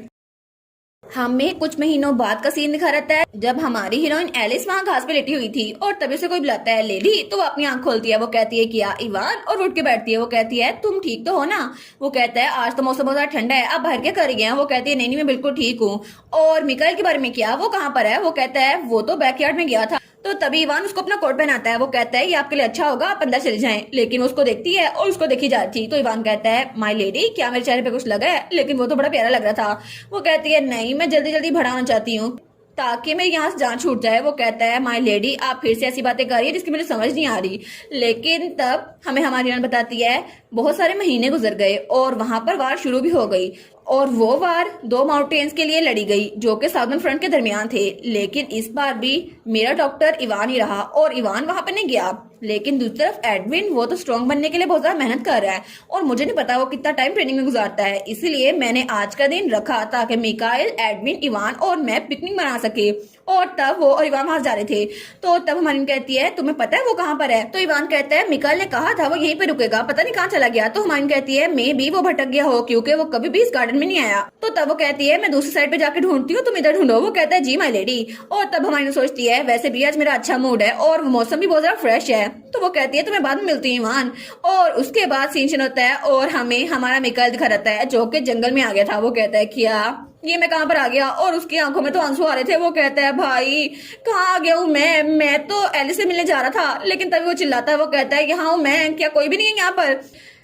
हमें कुछ महीनों बाद का सीन दिखा रहता है जब हमारी हीरोइन एलिस वहाँ घास पे लेटी हुई थी और तभी से कोई बुलाता है लेडी। तो वो अपनी आंख खोलती है, वो कहती है क्या ईवान, और वो उठ के बैठती है। वो कहती है तुम ठीक तो हो ना? वो कहता है आज तो मौसम बहुत ज्यादा ठंडा है, आप बाहर क्या कर रही हैं? वो कहती है नहीं नहीं मैं बिल्कुल ठीक हूँ। और मिकाइल के बारे में क्या, वो कहाँ पर है? वो कहता है वो तो बैकयार्ड में गया था। तो तभी इवान उसको अपना कोट पहनाता है। वो कहता है ये आपके लिए अच्छा होगा, आप अंदर चले जाएं। लेकिन उसको देखती है और उसको देखी जा रही थी। तो इवान कहता है माय लेडी क्या मेरे चेहरे पे कुछ लगा है? लेकिन वो तो बड़ा प्यारा लग रहा था। वो कहती है नहीं मैं जल्दी जल्दी बढ़ाना चाहती हूँ ताकि मेरी यहाँ से जान छूट जाए। वो कहता है माय लेडी आप फिर से ऐसी बातें कर रही है जिसकी मुझे समझ नहीं आ रही। लेकिन तब हमें हमारी जान बताती है बहुत सारे महीने गुजर गए और वहां पर वार शुरू भी हो गई, और वो वार दो माउंटेन्स के लिए लड़ी गई जो कि साउदर्न फ्रंट के दरमियान थे। लेकिन इस बार भी मेरा डॉक्टर इवान ही रहा और इवान वहां पर नहीं गया। लेकिन दूसरी तरफ एडविन वो तो स्ट्रॉन्ग बनने के लिए बहुत ज्यादा मेहनत कर रहा है और मुझे नहीं पता वो कितना टाइम ट्रेनिंग में गुजारता है, इसीलिए मैंने आज का दिन रखा ताकि मिकाइल, एडविन, इवान और मैं पिकनिक मना सके और तब वो और इवान वहां जा रहे थे। तो तब हमारी कहती है तुम्हें पता है वो कहाँ पर है? तो इवान कहता है मिकाइल ने कहा था वो यहीं पे रुकेगा, पता नहीं कहाँ चला गया। तो हमारी कहती है मे बी वो भटक गया हो क्योंकि वो कभी भी इस गार्डन में नहीं आया। तो तब वो कहती है मैं दूसरी साइड पे जाके ढूंढती हूँ, तुम इधर ढूंढो। वो कहता है जी माय लेडी। और तब हमारी सोचती है वैसे भी आज मेरा अच्छा मूड है और मौसम भी बहुत ज्यादा फ्रेश है। तो वो कहती है तुम्हें बाद में मिलती हूँ इवान। और उसके बाद सीन होता है और हमें हमारा मिकाइल दिखा रहता है जो कि जंगल में आ गया था। वो कहता है क्या ये मैं कहाँ पर आ गया? और उसकी आंखों में तो आंसू आ रहे थे। वो कहता है भाई कहाँ आ गया हूँ मैं तो एलिस से मिलने जा रहा था। लेकिन तभी वो चिल्लाता है, वो कहता है यहाँ हूँ मैं, क्या कोई भी नहीं है यहाँ पर?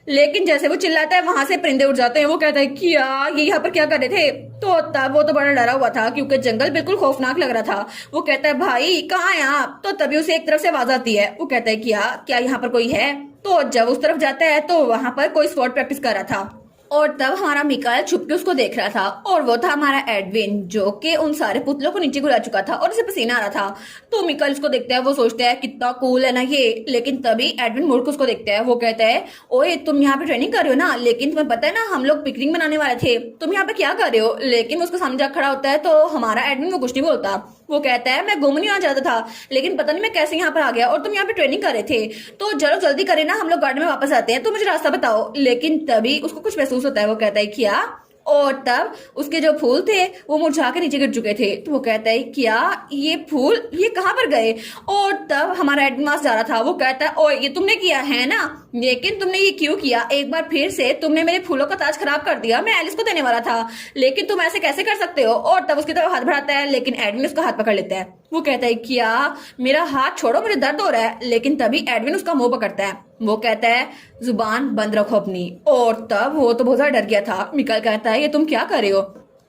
लेकिन जैसे वो चिल्लाता है वहां से परिंदे उड़ जाते हैं। वो कहता है क्या ये यहाँ पर क्या कर रहे थे? तो तब वो तो बड़ा डरा हुआ था क्योंकि जंगल बिल्कुल खौफनाक लग रहा था। वो कहता है भाई कहाँ है आप? तो तभी उसे एक तरफ से आवाज आती है। वो कहता है क्या यहाँ पर कोई है? तो जब उस तरफ जाता है तो वहां पर कोई स्पॉट प्रैक्टिस कर रहा था और तब हमारा मिकाइल छुप के उसको देख रहा था। और वो था हमारा एडविन जो कि उन सारे पुतलों को नीचे गिरा चुका था और उसे पसीना आ रहा था। तो मिकाइल उसको देखता है, वो सोचता है कितना कूल है ना ये। लेकिन तभी एडविन मुड़ के उसको देखता है। वो कहता है ओए तुम यहाँ पे ट्रेनिंग कर रहे हो ना, लेकिन तुम्हें पता है ना हम लोग पिकनिक बनाने वाले थे, तुम यहाँ पे क्या कर रहे हो? लेकिन उसको सामने जाकर खड़ा होता है तो हमारा एडविन वो कुछ नहीं बोलता। वो कहता है मैं घूमने आना चाहता था लेकिन पता नहीं मैं कैसे यहाँ पर आ गया और तुम यहाँ पे ट्रेनिंग कर रहे थे, तो चलो जल्दी करें ना, हम लोग गार्डन में वापस आते हैं, तो मुझे रास्ता बताओ। लेकिन तभी उसको कुछ महसूस होता है। वो कहता है क्या? और तब उसके जो फूल थे वो मुरझा के नीचे गिर चुके थे। तो वो कहता है क्या ये फूल ये कहाँ पर गए? और तब हमारा एडमास जा रहा था। वो कहता है ओ ये तुमने किया है ना, लेकिन तुमने ये क्यों किया? एक बार फिर से तुमने मेरे फूलों का ताज खराब कर दिया, मैं एलिस को देने वाला था, लेकिन तुम ऐसे कैसे कर सकते हो? और तब उसकी तरफ हाथ बढ़ाता है लेकिन एडविन उसका हाथ पकड़ लेता है। वो कहता है क्या मेरा हाथ छोड़ो, मुझे दर्द हो रहा है। लेकिन तभी एडविन उसका मुंह पकड़ता है। वो कहता है जुबान बंद रखो अपनी। और तब वो तो बहुत ज्यादा डर गया था। मिकाइल कहता है ये तुम क्या कर रहे हो?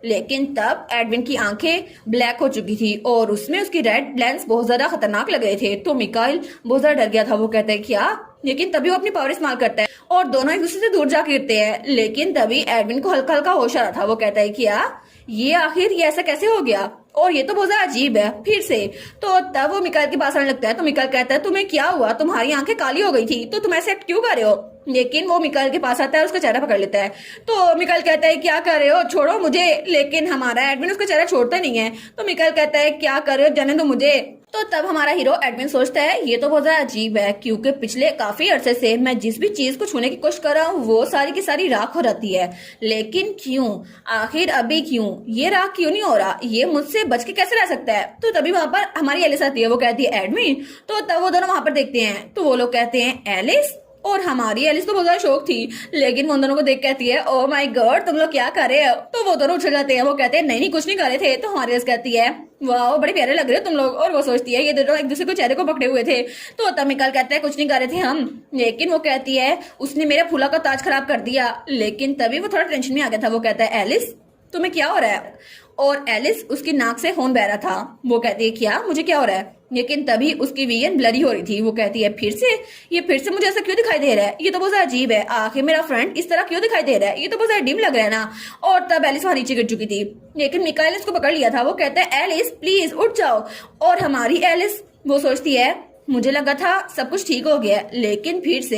लेकिन तब एडविन की आंखें ब्लैक हो चुकी थी और उसमें उसकी रेड लेंस बहुत ज्यादा खतरनाक लग रहे थे। तो मिकाइल बहुत ज्यादा डर गया था। वो कहता है क्या? लेकिन तभी वो अपनी पावर इस्तेमाल करता है और दोनों एक दूसरे से दूर जा गिरते हैं। लेकिन तभी एडविन को हल्का हल्का होश आ रहा था। वो कहता है क्या ये आखिर ये ऐसा कैसे हो गया? और ये तो बहुत ज्यादा अजीब है फिर से। तो तब वो मिकाइल के पास आने लगता है। तो मिकाइल कहता है तुम्हें क्या हुआ? तुम्हारी आंखें काली हो गई थी तो तुम ऐसे एक्ट क्यों कर रहे हो? लेकिन वो मिकाइल के पास आता है और उसका चेहरा पकड़ लेता है। तो मिकाइल कहता है क्या कर रहे हो, छोड़ो मुझे। लेकिन हमारा एडविन उसका चेहरा छोड़ता नहीं है। तो मिकाइल कहता है क्या कर रहे हो, जाने दो मुझे। तो तब हमारा हीरो एडविन सोचता है ये तो बहुत ज्यादा अजीब है क्योंकि पिछले काफी अरसे से मैं जिस भी चीज को छूने की कोशिश कर रहा हूँ वो सारी की सारी राख हो जाती है, लेकिन क्यों? आखिर अभी क्यों? ये राख क्यों नहीं हो रहा? ये मुझसे बच के कैसे रह सकता है? तो तभी वहां पर हमारी एलिस आती है। वो कहती है एडविन। तो तब वो दोनों वहां पर देखते हैं तो वो लोग कहते हैं एलिस। और हमारी एलिस तो बहुत ज्यादा शौक थी लेकिन वो उन दोनों को देख कहती है ओ माय गॉड तुम लोग क्या कर रहे हो? तो वो दोनों उछल जाते हैं। वो कहते हैं नहीं कुछ नहीं कर रहे थे। तो हमारी एलिस कहती है वाह बड़े प्यारे लग रहे हो तुम लोग। और वो सोचती है ये दोनों एक दूसरे को चेहरे को पकड़े हुए थे। तो तब मिकाइल कहता है कुछ नहीं कर रहे थे हम। लेकिन वो कहती है उसने मेरे फूला का ताज खराब कर दिया। लेकिन तभी वो थोड़ा टेंशन में आ गया था। वो कहता है एलिस तुम्हें क्या हो रहा है? और एलिस उसकी नाक से खून बह रहा था। वो कहती है क्या मुझे क्या हो रहा है? लेकिन तभी उसकी विजन ब्लरी हो रही थी। वो कहती है फिर से मुझे ऐसा क्यों दिखाई दे रहा है? ये तो बहुत अजीब है, आखिर मेरा फ्रेंड इस तरह क्यों दिखाई दे रहा है? ये तो बहुत डिम लग रहा है ना। और तब एलिस वहां नीचे गिर चुकी थी लेकिन मिकाइल ने उसको पकड़ लिया था। वो कहता है एलिस प्लीज उठ जाओ। और हमारी एलिस वो सोचती है मुझे लगा था सब कुछ ठीक हो गया लेकिन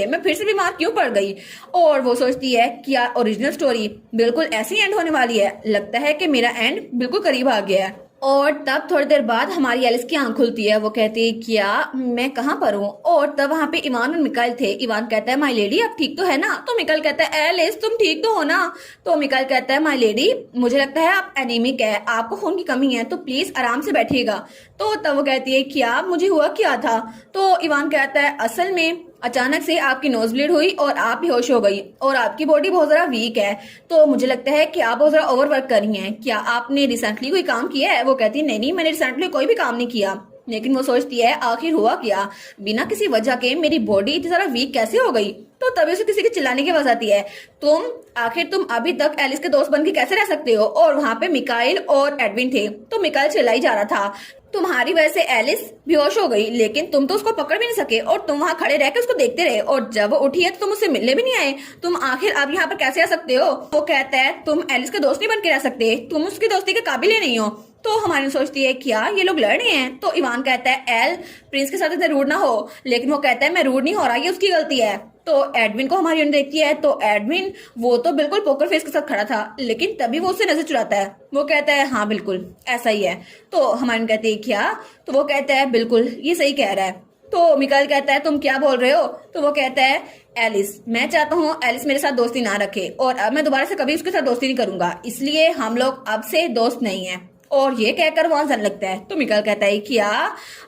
मैं फिर से बीमार क्यों पड़ गई? और वो सोचती है क्या ओरिजिनल स्टोरी बिल्कुल ऐसे ही एंड होने वाली है? लगता है कि मेरा एंड बिल्कुल करीब आ गया है। और तब थोड़ी देर बाद हमारी एलिस की आंख खुलती है। वो कहती है क्या मैं कहाँ पर हूँ? और तब वहां पे इवान और मिकाइल थे। इवान कहता है माय लेडी आप ठीक तो है ना? तो मिकाइल कहता है एलिस तुम ठीक तो हो ना? तो मिकाइल कहता है माय लेडी मुझे लगता है आप एनीमिक है, आपको खून की कमी है, तो प्लीज आराम से बैठिएगा। तो तब वो कहती है क्या मुझे हुआ क्या था? तो इवान कहता है असल में अचानक से आपकी नोज ब्लीड हुई और आप बेहोश हो गई और आपकी बॉडी बहुत ज्यादा वीक है, तो मुझे लगता है कि आप बहुत ज्यादा ओवरवर्क कर रही हैं। क्या आपने रिसेंटली कोई काम किया है? वो कहती है नहीं मैंने रिसेंटली कोई भी काम नहीं किया। लेकिन वो सोचती है आखिर हुआ क्या, बिना किसी वजह के मेरी बॉडी इतनी ज्यादा वीक कैसे हो गई। तो तभी उसे किसी के चिल्लाने की आवाज आती है, तुम अभी तक एलिस के दोस्त बन के कैसे रह सकते हो? और वहां पे मिकाइल और एडविन थे। तो मिकाइल चिल्लाई जा रहा था तुम्हारी वजह से एलिस बेहोश हो गई, लेकिन तुम तो उसको पकड़ भी नहीं सके और तुम वहां खड़े रह के उसको देखते रहे, और जब वो उठी है तो तुम उससे मिलने भी नहीं आए। तुम आखिर अब यहाँ पर कैसे आ सकते हो? वो कहता है तुम एलिस के दोस्त नहीं बन के रह सकते, तुम उसकी दोस्ती के काबिल ही नहीं हो। तो हमारी सोचती है क्या ये लोग लड़ रहे हैं। तो इवान कहता है एल प्रिंस के साथ इतने रूड ना हो, लेकिन वो कहता है मैं रूड नहीं हो रहा, ये उसकी गलती है। तो एडविन को हमारी देखती है तो एडविन वो तो बिल्कुल पोकर फेस के साथ खड़ा था, लेकिन तभी वो उससे नजर चुराता है। वो कहता है हाँ बिल्कुल ऐसा ही है। तो हमारी कहती है क्या, तो वो कहता है बिल्कुल ये सही कह रहा है। तो मिकाइल कहता है तुम क्या बोल रहे हो। तो वो कहता है एलिस, मैं चाहता हूँ एलिस मेरे साथ दोस्ती ना रखे और अब मैं दोबारा से कभी उसके साथ दोस्ती नहीं करूंगा, इसलिए हम लोग अब से दोस्त नहीं है। और ये कहकर वहां जाने लगता है। तो मिकाइल कहता है क्या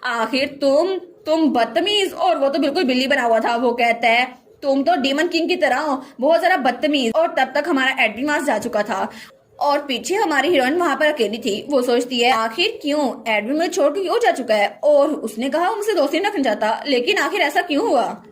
आखिर तुम बदतमीज, और वो तो बिल्कुल बिल्ली बना हुआ था। वो कहता है तुम तो डीमन किंग की तरह हो, बहुत ज्यादा बदतमीज। और तब तक हमारा एडविन वहां जा चुका था और पीछे हमारी हीरोइन वहां पर अकेली थी। वो सोचती है आखिर क्यों एडविन मुझे छोड़ के क्यों जा चुका है, और उसने कहा मुझसे दोस्ती नहीं रखना चाहता, लेकिन आखिर ऐसा क्यों हुआ।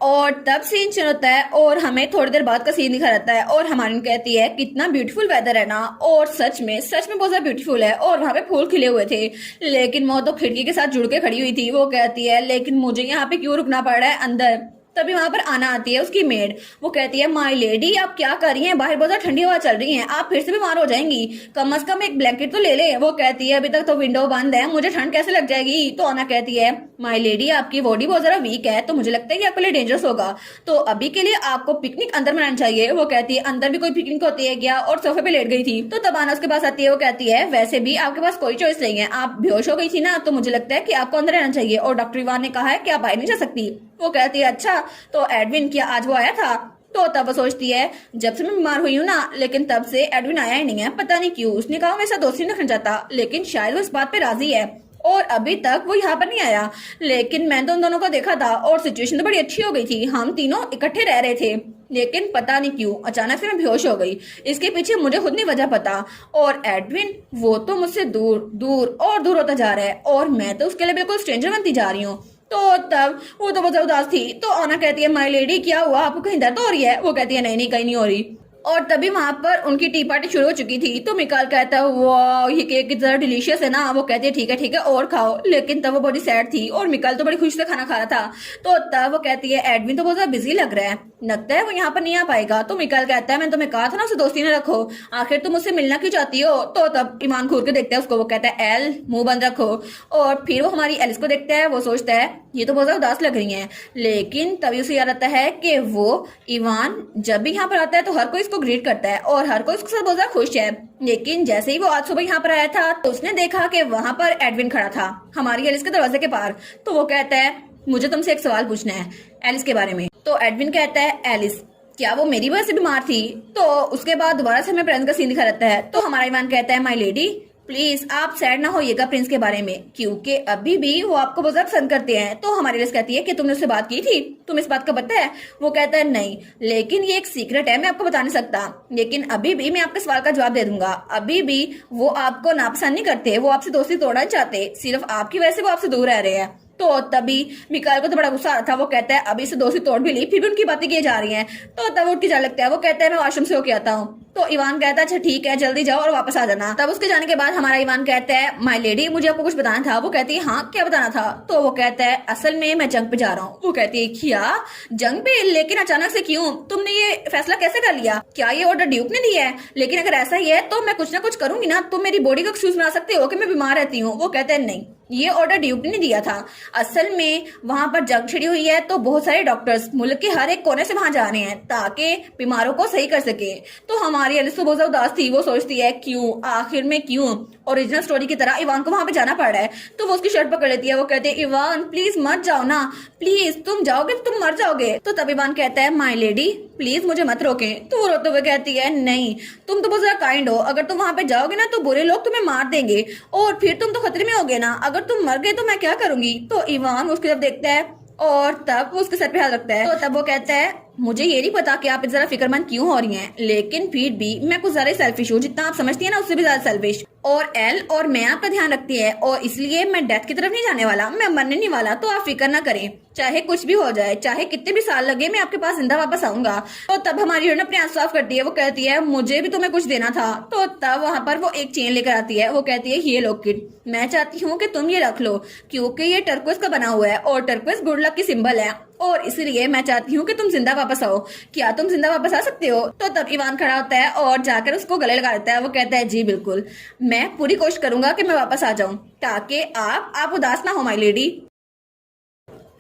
और तब सीन चेंज होता है और हमें थोड़ी देर बाद का सीन दिखा रहता है और हमारी कहती है कितना ब्यूटीफुल वेदर है ना, और सच में बहुत ज्यादा ब्यूटीफुल है, और वहां पे फूल खिले हुए थे, लेकिन वो तो खिड़की के साथ जुड़ के खड़ी हुई थी। वो कहती है लेकिन मुझे यहाँ पे क्यों रुकना पड़ रहा है अंदर। तभी वहां पर आना आती है उसकी मेड। वो कहती है माय लेडी आप क्या कर रही हैं, बाहर बहुत ज्यादा ठंडी हवा चल रही है, आप फिर से बीमार हो जाएंगी, कम से कम एक ब्लैंकेट तो ले ले। वो कहती है अभी तक तो विंडो बंद है, मुझे ठंड कैसे लग जाएगी। तो आना कहती है माय लेडी आपकी बॉडी बहुत ज्यादा वीक है, तो मुझे लगता है कि आपके लिए डेंजरस होगा, तो अभी के लिए आपको पिकनिक अंदर मनाना चाहिए। वो कहती है अंदर भी कोई पिकनिक होती है क्या, और सोफे पे लेट गई थी। तो तब आना उसके पास आती है। वो कहती है वैसे भी आपके पास कोई चॉइस नहीं है, आप बेहोश हो गई थी ना, तो मुझे लगता है कि आपको अंदर रहना चाहिए, और डॉक्टर इवान ने कहा है कि आप बाहर नहीं जा सकती। वो कहती है अच्छा, तो एडविन क्या आज वो आया था। तो तब वो सोचती है जब से मैं बीमार हुई हूँ ना, लेकिन तब से एडविन आया ही नहीं है, पता नहीं क्यों। उसने कहा मेरे साथ दोस्ती नहीं रखना चाहता, लेकिन शायद वो इस बात पे राजी है, और अभी तक वो यहाँ पर नहीं आया। लेकिन मैंने तो उन दोनों को देखा था और सिचुएशन तो बड़ी अच्छी हो गई थी, हम तीनों इकट्ठे रह रहे थे, लेकिन पता नहीं क्यों अचानक से मैं बेहोश हो गई, इसके पीछे मुझे खुद नहीं वजह पता। और एडविन वो तो मुझसे दूर दूर और दूर होता जा रहा है, और मैं तो उसके लिए बिल्कुल स्ट्रेंजर बनती जा रही हूँ। तो तब वो तो बहुत उदास थी। तो आना कहती है माय लेडी क्या हुआ, आपको कहीं दर्द हो रही है। वो कहती है नहीं नहीं कहीं नहीं हो रही। और तभी वहां पर उनकी टी पार्टी शुरू हो चुकी थी। तो मिकाइल कहता है वाह ये केक कितना डिलीशियस है ना। वो कहती है ठीक है और खाओ, लेकिन तब वो बड़ी सैड थी और मिकाइल तो बड़ी खुशी से खाना खा रहा था। तो तब वो कहती है एडविन तो बहुत ज्यादा बिजी लग रहा है, लगता है वो यहाँ पर नहीं आ पाएगा। तो मिकाइल कहता है मैंने तुम्हें कहा था ना उसे दोस्ती न रखो, आखिर तुम मुझसे मिलना क्यों चाहती हो। तो तब ईमान घूर के देखता है उसको। वो कहता है एल मुंह बंद रखो। और फिर वो हमारी एलिस को देखता है। वो सोचता है ये तो बहुत ज्यादा उदास लग रही है, लेकिन तभी उसे याद आता है कि वो ईवान जब भी यहाँ पर आता है तो हर कोई इसको ग्रीट करता है और हर कोई उसके साथ बहुत ज्यादा खुश है। लेकिन जैसे ही वो आज सुबह यहाँ पर आया था तो उसने देखा कि वहां पर एडविन खड़ा था हमारी एलिस के दरवाजे के पार। तो वो कहता है मुझे तुमसे एक सवाल पूछना है एलिस के बारे में। तो एडविन कहता है एलिस क्या वो मेरी वजह से बीमार थी। तो उसके बाद दोबारा से हमें प्रिंस का सीन दिखा रहता है। तो हमारा ईवान कहता है माय लेडी प्लीज आप सैड ना होइएगा प्रिंस के बारे में, क्योंकि अभी भी वो आपको बहुत ज्यादा पसंद करते हैं। तो हमारी एलिस कहती है कि तुमने उससे बात की थी, तुम इस बात का पता है। वो कहता है नहीं, लेकिन ये एक सीक्रेट है, मैं आपको बता नहीं सकता, लेकिन अभी भी मैं आपके सवाल का जवाब दे दूंगा। अभी भी वो आपको नापसंद नहीं करते, वो आपसे दोस्ती तोड़ना चाहते, सिर्फ आपकी वजह से वो आपसे दूर रह रहे हैं। तो तभी मिकाइल को तो बड़ा गुस्सा आ रहा था। वो कहता है अभी से दोस्ती तोड़ भी ली, फिर भी उनकी बातें की जा रही हैं। तो तब उठ के जाने लगता है। वो कहता है मैं वॉशरूम से होके आता हूँ। तो इवान कहता है अच्छा ठीक है जल्दी जाओ और वापस आ जाना। तब उसके जाने के बाद हमारा इवान कहता है माय लेडी मुझे आपको कुछ बताना था। वो कहती है हाँ क्या बताना था। तो वो कहता है असल में मैं जंग पे जा रहा हूँ। वो कहती है क्या जंग पे, लेकिन अचानक से क्यों, तुमने ये फैसला कैसे कर लिया, क्या ये ऑर्डर ड्यूक ने दिया है। लेकिन अगर ऐसा ही है तो मैं कुछ ना कुछ करूंगी ना, तुम मेरी बॉडी का एक्सक्यूज बना सकते हो कि मैं बीमार रहती हूँ। वो कहते हैं नहीं ये ऑर्डर ड्यूक ने दिया था, असल में वहां पर जंग छिड़ी हुई है तो बहुत सारे डॉक्टर्स मुल्क के हर एक कोने से वहां जा रहे हैं ताकि बीमारों को सही कर सके। तो हमारी एलिस तो बहुत ज्यादा उदास थी। वो सोचती है क्यों आखिर में क्यों ओरिजिनल स्टोरी की तरह इवान को वहां पे जाना पड़ रहा है। तो वो उसकी शर्ट पकड़ लेती है। वो कहते हैं इवान प्लीज मत जाओ ना, प्लीज तुम जाओगे तो तुम मर जाओगे। तो तब इवान कहता है माय लेडी प्लीज मुझे मत रोके। तो वो रोते हुए कहती है नहीं तुम तो बहुत ज्यादा काइंड हो, अगर तुम वहां पे जाओगे ना तो बुरे लोग तुम्हें मार देंगे और फिर तुम तो खतरे में होगे ना, अगर तुम मर गए तो मैं क्या करूंगी। तो इवान उसकी तरफ देखता है और तब वो उसके सर पे हाथ रखता है। तो तब वो कहता है मुझे ये नहीं पता कि आप इतना फिक्रमंद क्यों हो रही हैं, लेकिन फिर भी मैं कुछ ज्यादा सेल्फिश हूँ, जितना आप समझती है ना उससे भी ज्यादा सेल्फिश। और एल और मैं आपका ध्यान रखती है और इसलिए मैं डेथ की तरफ नहीं जाने वाला, मैं मरने नहीं वाला, तो आप फिक्र ना करें। चाहे कुछ भी हो जाए, चाहे कितने भी साल लगे, मैं आपके पास जिंदा वापस आऊंगा। तो तब हमारी हीरोइन अपने आंसू साफ करती है, वो कहती है मुझे भी तुम्हें कुछ देना था। तो तब वहां पर वो एक चेन लेकर आती है, वो कहती है ये लो किड, मैं चाहती हूँ कि तुम ये रख लो, क्योंकि ये टर्कोइज का बना हुआ है और टर्कोइज गुड लक की सिंबल है, और इसलिए मैं चाहती हूँ कि तुम जिंदा वापस आओ। क्या तुम जिंदा वापस आ सकते हो? तो तब इवान खड़ा होता है और जाकर उसको गले लगा देता है। वो कहता है जी बिल्कुल, मैं पूरी कोशिश करूंगा कि मैं वापस आ जाऊं, ताकि आप उदास ना हो माय लेडी।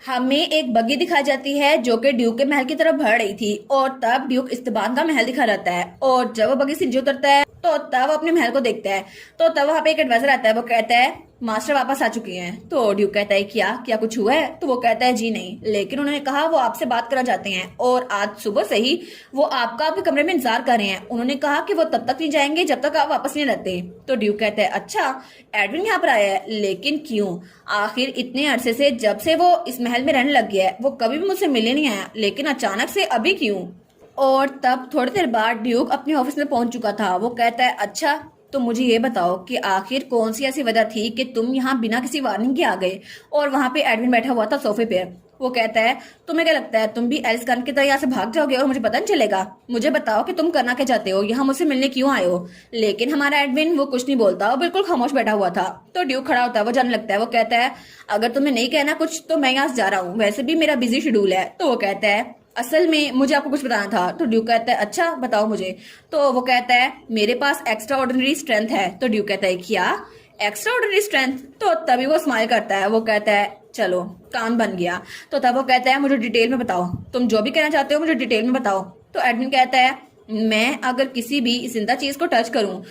हमें एक बग्गी दिखाई जाती है जो कि ड्यूक के महल की तरफ बढ़ रही थी, और तब ड्यूक इस्ताबान का महल दिखा रहता है, और जब वो बग्गी से नीचे उतरता है तो तब वो अपने महल को देखता है। तो तब वहां पे एक एडवाइजर आता है, वो कहता है मास्टर वापस आ चुके हैं। तो ड्यूक कहता है क्या कुछ हुआ है? तो वो कहता है जी नहीं, लेकिन उन्होंने कहा वो आपसे बात करना चाहते हैं, और आज सुबह से ही वो आपके कमरे में इंतजार कर रहे हैं। उन्होंने कहा कि वो तब तक नहीं जाएंगे जब तक आप वापस नहीं रहते। तो ड्यूक कहता है अच्छा, एडविन यहाँ पर आया है, लेकिन क्यों? आखिर इतने अरसे से जब से वो इस महल में रहने लग गया है, वो कभी भी मुझसे मिलने नहीं आया, लेकिन अचानक से अभी क्यों? और तब थोड़ी देर बाद ड्यूक अपने ऑफिस में पहुंच चुका था। वो कहता है अच्छा, तो मुझे ये बताओ कि आखिर कौन सी ऐसी वजह थी कि तुम यहाँ बिना किसी वार्निंग के आ गए, और वहां पे एडमिन बैठा हुआ था सोफे पे। वो कहता है तुम्हें क्या लगता है तुम भी एलिस गन की तरह यहाँ से भाग जाओगे और मुझे पता नहीं चलेगा? मुझे बताओ कि तुम करना क्या चाहते हो, यहाँ मुझसे मिलने क्यों आए हो? लेकिन हमारा एडमिन वो कुछ नहीं बोलता, वो बिल्कुल खामोश बैठा हुआ था। तो ड्यूक खड़ा होता है, वो जाने लगता है। वो कहता है अगर तुम्हें नहीं कहना कुछ तो मैं यहाँ से जा रहा हूँ, वैसे भी मेरा बिजी शेड्यूल है। तो वो कहता है असल में मुझे आपको कुछ बताना था। तो ड्यूक कहता है अच्छा बताओ मुझे। तो वो कहता है मेरे पास एक्स्ट्रा ऑर्डिनरी स्ट्रेंथ है। तो ड्यूक कहता है क्या एक्स्ट्रा ऑर्डिनरी स्ट्रेंथ? तो तभी वो स्माइल करता है, वो कहता है चलो काम बन गया। तो तब वो कहता है मुझे डिटेल में बताओ, तुम जो भी कहना चाहते हो मुझे डिटेल में बताओ। तो एडमिन कहता है मैं अगर किसी भी जिंदा चीज को टच करूं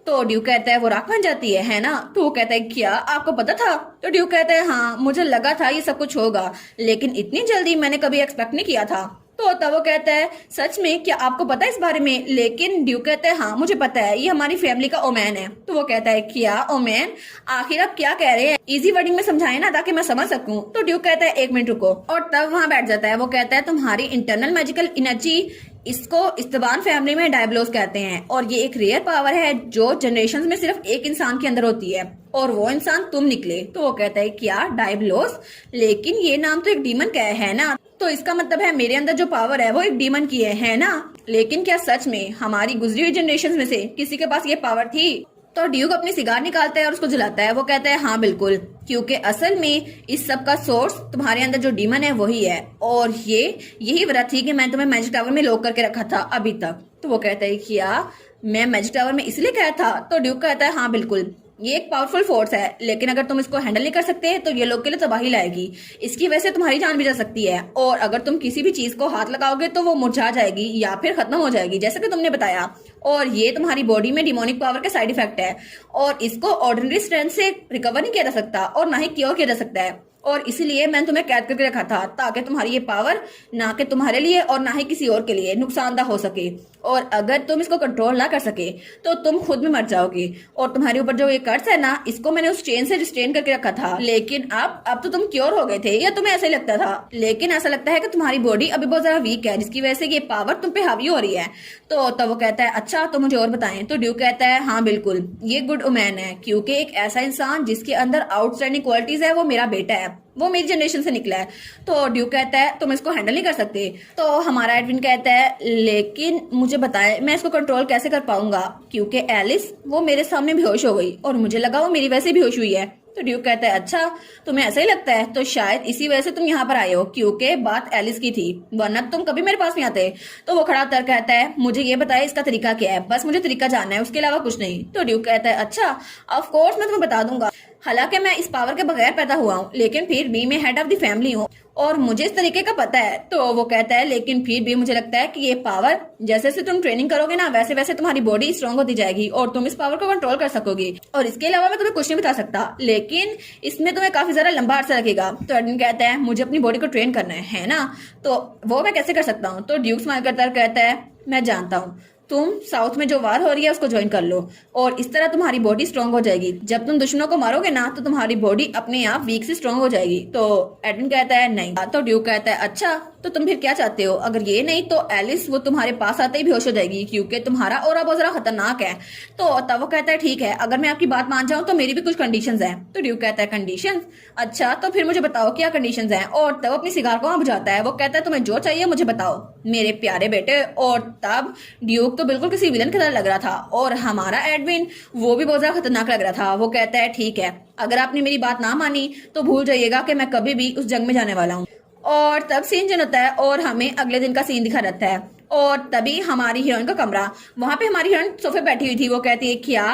तो ड्यूक कहता है वो राख बन जाती है ना? तो वो कहता है क्या आपको पता था? तो ड्यूक कहता है हाँ, मुझे लगा था ये सब कुछ होगा, लेकिन इतनी जल्दी मैंने कभी एक्सपेक्ट नहीं किया था। तो तब वो कहता है सच में क्या आपको पता है इस बारे में? लेकिन ड्यूक कहता है हाँ मुझे पता है, ये हमारी फैमिली का ओमैन है। तो वो कहता है क्या ओमैन? आखिर आप क्या कह रहे हैं? इजी वर्डिंग में समझाए ना ताकि मैं समझ सकूं। तो ड्यूक कहता है एक मिनट रुको, और तब वहां बैठ जाता है। वो कहता है तुम्हारी इंटरनल मैजिकल एनर्जी, इसको इस्ताबान फैमिली में डायब्लोस कहते हैं, और ये एक रेयर पावर है जो जनरेशंस में सिर्फ एक इंसान के अंदर होती है, और वो इंसान तुम निकले। तो वो कहता है क्या डायब्लोस? लेकिन ये नाम तो एक डीमन का है ना? तो इसका मतलब है मेरे अंदर जो पावर है वो एक डीमन की है ना? लेकिन क्या सच में हमारी गुजरी हुई जनरेशन में से किसी के पास ये पावर थी? तो ड्यूक अपनी सिगार निकालता है और उसको जलाता है। वो कहता है हाँ बिल्कुल, क्योंकि असल में इस सब का सोर्स तुम्हारे अंदर जो डीमन है वही है, और यही वजह थी कि मैं तुम्हें मैजिक टावर में लॉक करके रखा था अभी तक। तो वो कहता है क्या मैं मैजिक टावर में इसलिए गया था? तो ड्यूक कहता है हाँ बिल्कुल, ये एक पावरफुल फोर्स है, लेकिन अगर तुम इसको हैंडल नहीं कर सकते तो ये लोग के लिए तबाही लाएगी। इसकी वजह से तुम्हारी जान भी जा सकती है, और अगर तुम किसी भी चीज को हाथ लगाओगे तो वो मुरझा जाएगी या फिर खत्म हो जाएगी, जैसे कि तुमने बताया। और ये तुम्हारी बॉडी में डिमोनिक पावर का साइड इफेक्ट है, और इसको ऑर्डिनरी स्ट्रेंथ से रिकवर नहीं किया जा सकता और ना ही क्योर किया जा सकता है, और इसीलिए मैंने तुम्हें कैद करके रखा था ताकि तुम्हारी ये पावर ना कि तुम्हारे लिए और ना ही किसी और के लिए नुकसानदा हो सके, और अगर तुम इसको कंट्रोल ना कर सके तो तुम खुद भी मर जाओगे। और तुम्हारे ऊपर जो ये कर्स है ना, इसको मैंने उस चेन से रिस्ट्रेन करके रखा था, लेकिन अब तो तुम क्योर हो गए थे, या तुम्हें ऐसा ही लगता था? लेकिन ऐसा लगता है कि तुम्हारी बॉडी अभी बहुत ज्यादा वीक है, जिसकी वजह से ये पावर तुम पे हावी हो रही है। तो तब वो कहता है अच्छा तो मुझे और बताएं। तो ड्यूक कहता है हाँ बिल्कुल, ये गुड ओमैन है, क्योंकि एक ऐसा इंसान जिसके अंदर आउटस्टैंडिंग क्वालिटीज है वो मेरा बेटा है, वो मेरी जनरेशन से निकला है। तो ड्यूक कहता है तुम इसको हैंडल नहीं कर सकते। तो हमारा एडविन कहता है लेकिन मुझे बताएं मैं इसको कंट्रोल कैसे कर पाऊंगा, क्योंकि एलिस वो मेरे सामने बेहोश हो गई और मुझे लगा वो मेरी वजह से बेहोश हुई है। तो ड्यूक कहता है अच्छा तुम्हें ऐसा ही लगता है, तो शायद इसी वजह से तुम यहाँ पर आए हो, क्योंकि बात एलिस की थी, वरना तुम कभी मेरे पास नहीं आते। तो वो खड़ा उतर कहता है मुझे ये बताया इसका तरीका क्या है, बस मुझे तरीका जानना है, उसके अलावा कुछ नहीं। तो ड्यूक कहता है अच्छा ऑफ कोर्स मैं तुम्हें बता दूंगा, हालांकि मैं इस पावर के बगैर पैदा हुआ हूँ, लेकिन फिर भी मैं हेड ऑफ द फैमिली हूँ और मुझे इस तरीके का पता है। तो वो कहता है लेकिन फिर भी मुझे लगता है कि ये पावर जैसे जैसे तुम ट्रेनिंग करोगे ना, वैसे वैसे तुम्हारी बॉडी स्ट्रांग होती जाएगी और तुम इस पावर को कंट्रोल कर सकोगी, और इसके अलावा मैं तुम्हें कुछ नहीं बता सकता, लेकिन इसमें तुम्हें काफी ज्यादा लंबा अरसा लगेगा। तो एडविन कहता है मुझे अपनी बॉडी को ट्रेन करना है ना, तो वो मैं कैसे कर सकता हूँ? तो ड्यूक स्माइल करता कहता है मैं जानता हूँ, तुम साउथ में जो वार हो रही है उसको ज्वाइन कर लो, और इस तरह तुम्हारी बॉडी स्ट्रांग हो जाएगी। जब तुम दुश्मनों को मारोगे ना तो तुम्हारी बॉडी अपने आप वीक से स्ट्रांग हो जाएगी। तो एडविन कहता है नहीं। तो ड्यूक कहता है अच्छा तो तुम फिर क्या चाहते हो? अगर ये नहीं तो एलिस वो तुम्हारे पास आते ही बेहोश हो जाएगी, क्योंकि तुम्हारा ऑरा बहुत ज्यादा खतरनाक है। तो तब वो कहता है ठीक है, अगर मैं आपकी बात मान जाऊं तो मेरी भी कुछ कंडीशंस हैं। तो ड्यूक कहता है कंडीशंस? अच्छा, तो फिर मुझे बताओ क्या कंडीशंस हैं। और तब अपनी सिगार को वहां बुझाता है। वो कहता है तुम्हें जो चाहिए मुझे बताओ मेरे प्यारे बेटे। और तब ड्यूक तो बिल्कुल किसी विलन की तरह लग रहा था, और हमारा एडविन वो भी बहुत ज्यादा खतरनाक लग रहा था। वो कहता है ठीक है, अगर आपने मेरी बात ना मानी तो भूल जाइएगा कि मैं कभी भी उस जंग में जाने वाला हूँ। और तब सीन चेंज होता है और हमें अगले दिन का सीन दिखा रहता है। और तभी हमारी हीरोइन का कमरा, वहां पे हमारी हीरोइन सोफे बैठी हुई थी। वो कहती है क्या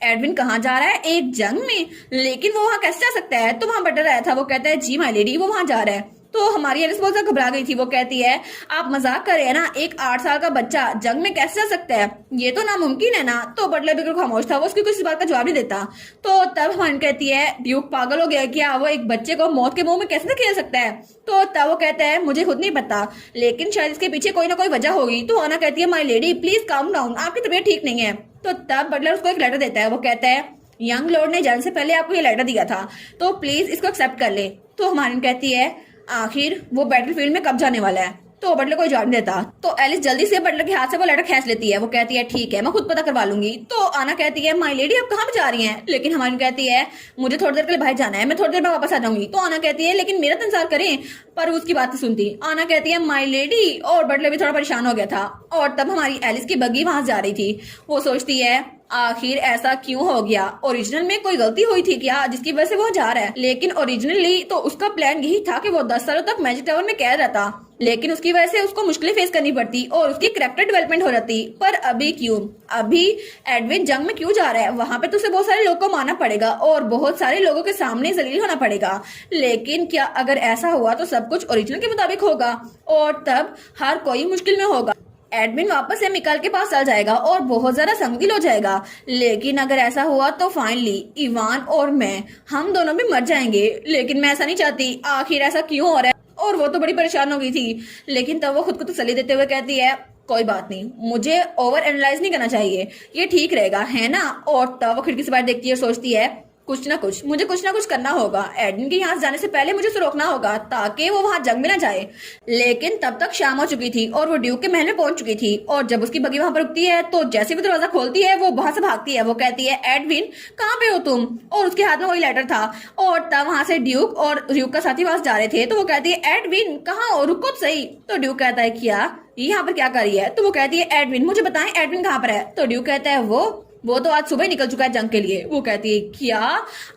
एडविन कहाँ जा रहा है? एक जंग में? लेकिन वो वहां कैसे जा सकता है? तो वहां बटर रहा था। वो कहता है जी माय लेडी, वो वहां जा रहा है। तो हमारी एलिस बहुत ज्यादा घबरा गई थी। वो कहती है आप मजाक कर रहे हैं ना, एक 8 साल का बच्चा जंग में कैसे जा सकता है? ये तो नामुमकिन है ना। तो बटलर बिल्कुल खामोश था, वो उसकी कुछ बात का जवाब नहीं देता। तो तब हमारी कहती है ड्यूक पागल हो गया क्या? वो एक बच्चे को मौत के मुंह में कैसे खेल सकता है? तो तब वो कहता है मुझे खुद नहीं पता, लेकिन शायद इसके पीछे कोई ना कोई वजह होगी। तो आना कहती है my lady please calm down, आपकी तबीयत ठीक नहीं है। तो तब बटलर उसको एक लेटर देता है। वो कहता है यंग लॉर्ड ने जाने से पहले आपको ये लेटर दिया था, तो प्लीज इसको एक्सेप्ट कर ले। तो हमारी कहती है आखिर वो बैटलफील्ड में कब जाने वाला है? तो बटलर कोई जवाब नहीं देता। तो एलिस जल्दी से बटलर के हाथ से वो लेटर खींच लेती है। वो कहती है ठीक है, मैं खुद पता करवा लूंगी। तो आना कहती है माय लेडी आप कहाँ पे जा रही हैं? लेकिन हमारी कहती है मुझे थोड़ी देर के लिए बाहर जाना है, मैं थोड़ी देर में वापस आ जाऊंगी। तो आना कहती है लेकिन मेरा तो इंतजार करें, पर उसकी बात सुनती। आना कहती है माय लेडी, और बटलर भी थोड़ा परेशान हो गया था। और तब हमारी एलिस की बग्गी वहां जा रही थी। वो सोचती है आखिर ऐसा क्यों हो गया? ओरिजिनल में कोई गलती हुई थी क्या जिसकी वजह से वो जा रहा है? लेकिन ओरिजिनली तो उसका प्लान यही था कि वो 10 सालों तक मैजिक टावर में कैद रहता, लेकिन उसकी वजह से उसको मुश्किलें फेस करनी पड़ती और उसकी कैरेक्टर डेवलपमेंट हो जाती। पर अभी क्यों? अभी एडविन जंग में क्यों जा रहा है? वहां पे तो उसे बहुत सारे लोगों को मारना पड़ेगा और बहुत सारे लोगों के सामने जलील होना पड़ेगा। लेकिन क्या अगर ऐसा हुआ तो सब कुछ ओरिजिनल के मुताबिक होगा और तब हर कोई मुश्किल में होगा। एडमिन वापस से मिकाल के पास चल जाएगा और बहुत ज्यादा संगील हो जाएगा। लेकिन अगर ऐसा हुआ तो फाइनली इवान और मैं, हम दोनों भी मर जाएंगे। लेकिन मैं ऐसा नहीं चाहती। आखिर ऐसा क्यों हो रहा है? और वो तो बड़ी परेशान हो गई थी। लेकिन तब वो खुद को तसल्ली देते हुए कहती है कोई बात नहीं, मुझे ओवर एनालाइज नहीं करना चाहिए, ये ठीक रहेगा है ना। और तब वो खिड़की से बाहर देखती है, सोचती है मुझे कुछ ना कुछ करना होगा। एडमिन के यहाँ जाने से पहले मुझे उसे रोकना होगा ताकि वो वहां जंग में ना जाए। लेकिन तब तक शाम हो चुकी थी और वो ड्यूक के महल में पहुंच चुकी थी। और जब उसकी बग्गी वहां पर रुकती है तो जैसे भी दरवाजा खोलती है वो वहां से भागती है। वो कहती है एडविन कहाँ पे हो तुम? और उसके हाथ में वही लेटर था। और तब वहां से ड्यूक और ड्यूक का साथी वहां जा रहे थे। तो वो कहती है एडविन कहाँ हो, रुको तो सही। तो ड्यूक कहता है क्या ये यहाँ पर क्या कर रही है? तो वो कहती है एडविन मुझे बताएं एडविन कहाँ पर है? तो ड्यूक कहता है वो तो आज सुबह ही निकल चुका है जंग के लिए। वो कहती है क्या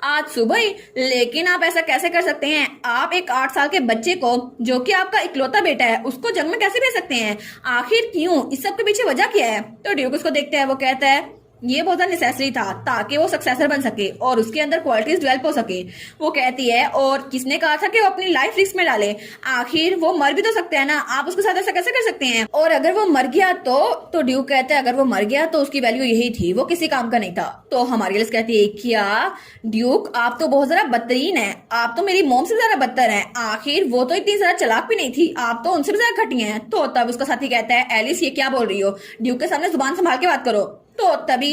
आज सुबह ही? लेकिन आप ऐसा कैसे कर सकते हैं? आप एक 8 साल के बच्चे को जो कि आपका इकलौता बेटा है उसको जंग में कैसे भेज सकते हैं? आखिर क्यों? इस सब के पीछे वजह क्या है? तो ड्यूक उसको देखते हैं। वो कहता है ये बहुत ज्यादा नेसेसरी था ताकि वो सक्सेसर बन सके और उसके अंदर क्वालिटीज डेवलप हो सके। वो कहती है और किसने कहा था कि वो अपनी लाइफ रिस्क में डाले? आखिर वो मर भी तो सकता है ना, आप उसके साथ ऐसा कैसे कर सकते हैं? और अगर वो मर गया तो ड्यूक कहते हैं अगर वो मर गया तो उसकी वैल्यू यही थी, वो किसी काम का नहीं था। तो हमारी एलिस कहती है क्या ड्यूक आप तो बहुत ज्यादा बदतरीन है, आप तो मेरी मोम से ज्यादा बदतर है। आखिर वो तो इतनी ज्यादा चालाक भी नहीं थी, आप तो उनसे भी ज्यादा घटिया हैं। तो तब उसका साथी कहता है एलिस ये क्या बोल रही हो? ड्यूक के सामने जुबान संभाल के बात करो। तो तभी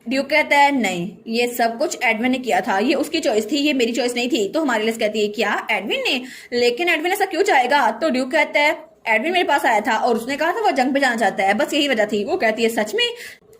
ड्यूक कहता है नहीं, ये सब कुछ एडविन ने किया था, ये उसकी चॉइस थी, ये मेरी चॉइस नहीं थी। तो हमारी लिस्ट कहती है क्या एडविन ने? लेकिन एडविन ऐसा क्यों चाहेगा? तो ड्यूक कहता है एडविन मेरे पास आया था और उसने कहा था वो जंग पे जाना चाहता है, बस यही वजह थी। वो कहती है सच में?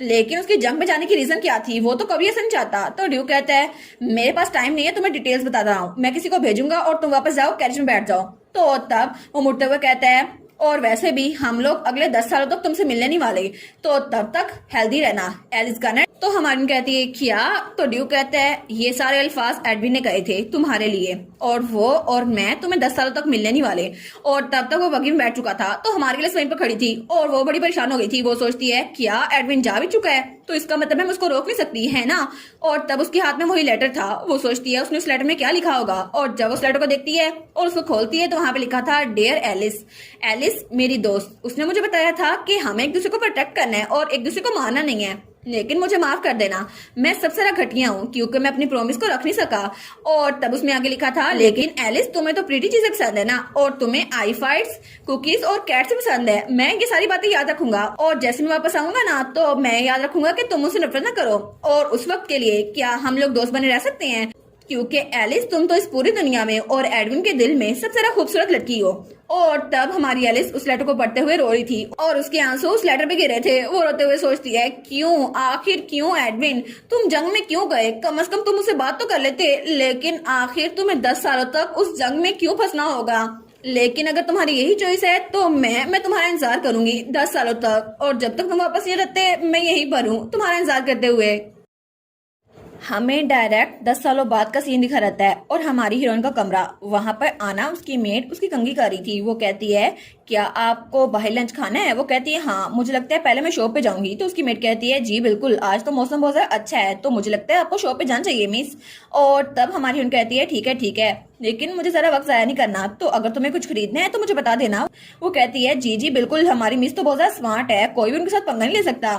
लेकिन उसकी जंग में जाने की रीजन क्या थी? वो तो कभी ऐसा नहीं चाहता। तो ड्यूक कहता है मेरे पास टाइम नहीं है, तुम्हें डिटेल्स बता रहा हूँ, मैं किसी को भेजूंगा और तुम वापस जाओ कैरेज में बैठ जाओ। तो तब वो मुड़ते हुए कहता है और वैसे भी हम लोग अगले 10 सालों तक तुमसे मिलने नहीं वाले, तो तब तक हेल्दी रहना एलिस गनर। तो हमारी कहती है क्या? तो ड्यूक कहता है ये सारे अल्फाज एडविन ने कहे थे तुम्हारे लिए, और वो और मैं तुम्हें 10 सालों तक मिलने नहीं वाले। और तब तक वो बगी में बैठ चुका था। तो हमारी लिए वहीं पर खड़ी थी और वो बड़ी परेशान हो गई थी। वो सोचती है क्या एडविन जा भी चुका है तो इसका मतलब हम उसको रोक नहीं सकती है ना। और तब उसके हाथ में वही लेटर था। वो सोचती है उसने उस लेटर में क्या लिखा होगा। और जब उस लेटर को देखती है और उसको खोलती है तो वहां पे लिखा था डियर एलिस, एलिस मेरी दोस्त, उसने मुझे बताया था कि हमें एक दूसरे को प्रोटेक्ट करना है और एक दूसरे को मारना नहीं है, लेकिन मुझे माफ कर देना, मैं सबसे ज्यादा घटिया हूँ क्योंकि मैं अपनी प्रॉमिस को रख नहीं सका। और तब उसमें आगे लिखा था लेकिन एलिस तुम्हें तो प्रीटी चीजें पसंद है ना, और तुम्हें आई फाइट्स, कुकीज और कैट्स पसंद है। मैं ये सारी बातें याद रखूंगा और जैसे मैं वापस आऊंगा ना तो मैं याद रखूंगा कि तुम मुझसे नफरत ना करो। और उस वक्त के लिए क्या हम लोग दोस्त बने रह सकते हैं? क्योंकि एलिस तुम तो इस पूरी दुनिया में और एडविन के दिल में सबसे ज्यादा खूबसूरत लड़की हो। और तब हमारी एलिस उस लेटर को पढ़ते हुए रो रही थी और उसके आंसू उस लेटर पे गिरे थे। वो रोते हुए सोचती है, क्यों, आखिर क्यों एडविन, तुम जंग में क्यों गए? कम से कम तुम मुझसे बात तो कर लेते, लेकिन आखिर तुम्हें 10 सालों तक उस जंग में क्यों फंसना होगा? लेकिन अगर तुम्हारी यही चॉइस है तो मैं तुम्हारा इंतजार करूंगी 10 सालों तक, और जब तक तुम वापस नहीं रहते मैं यहीं पर हूँ तुम्हारा इंतजार करते हुए। हमें डायरेक्ट 10 सालों बाद का सीन दिखा रहता है और हमारी हीरोइन का कमरा, वहां पर आना उसकी मेड उसकी कंघी कर रही थी। वो कहती है, क्या आपको बाहर लंच खाना है? वो कहती है, हाँ मुझे लगता है पहले मैं शॉप पे जाऊंगी। तो उसकी मेड कहती है, जी बिल्कुल, आज तो मौसम बहुत ज्यादा अच्छा है तो मुझे लगता है आपको शॉप पे जाना चाहिए मिस। और तब हमारी हीरोइन कहती है, ठीक है, लेकिन मुझे जरा वक्त जाया नहीं करना, तो अगर तुम्हें कुछ खरीदना है तो मुझे बता देना। वो कहती है, जी बिल्कुल, हमारी मिस तो बहुत ज्यादा स्मार्ट है, कोई भी उनके साथ पंगा नहीं ले सकता।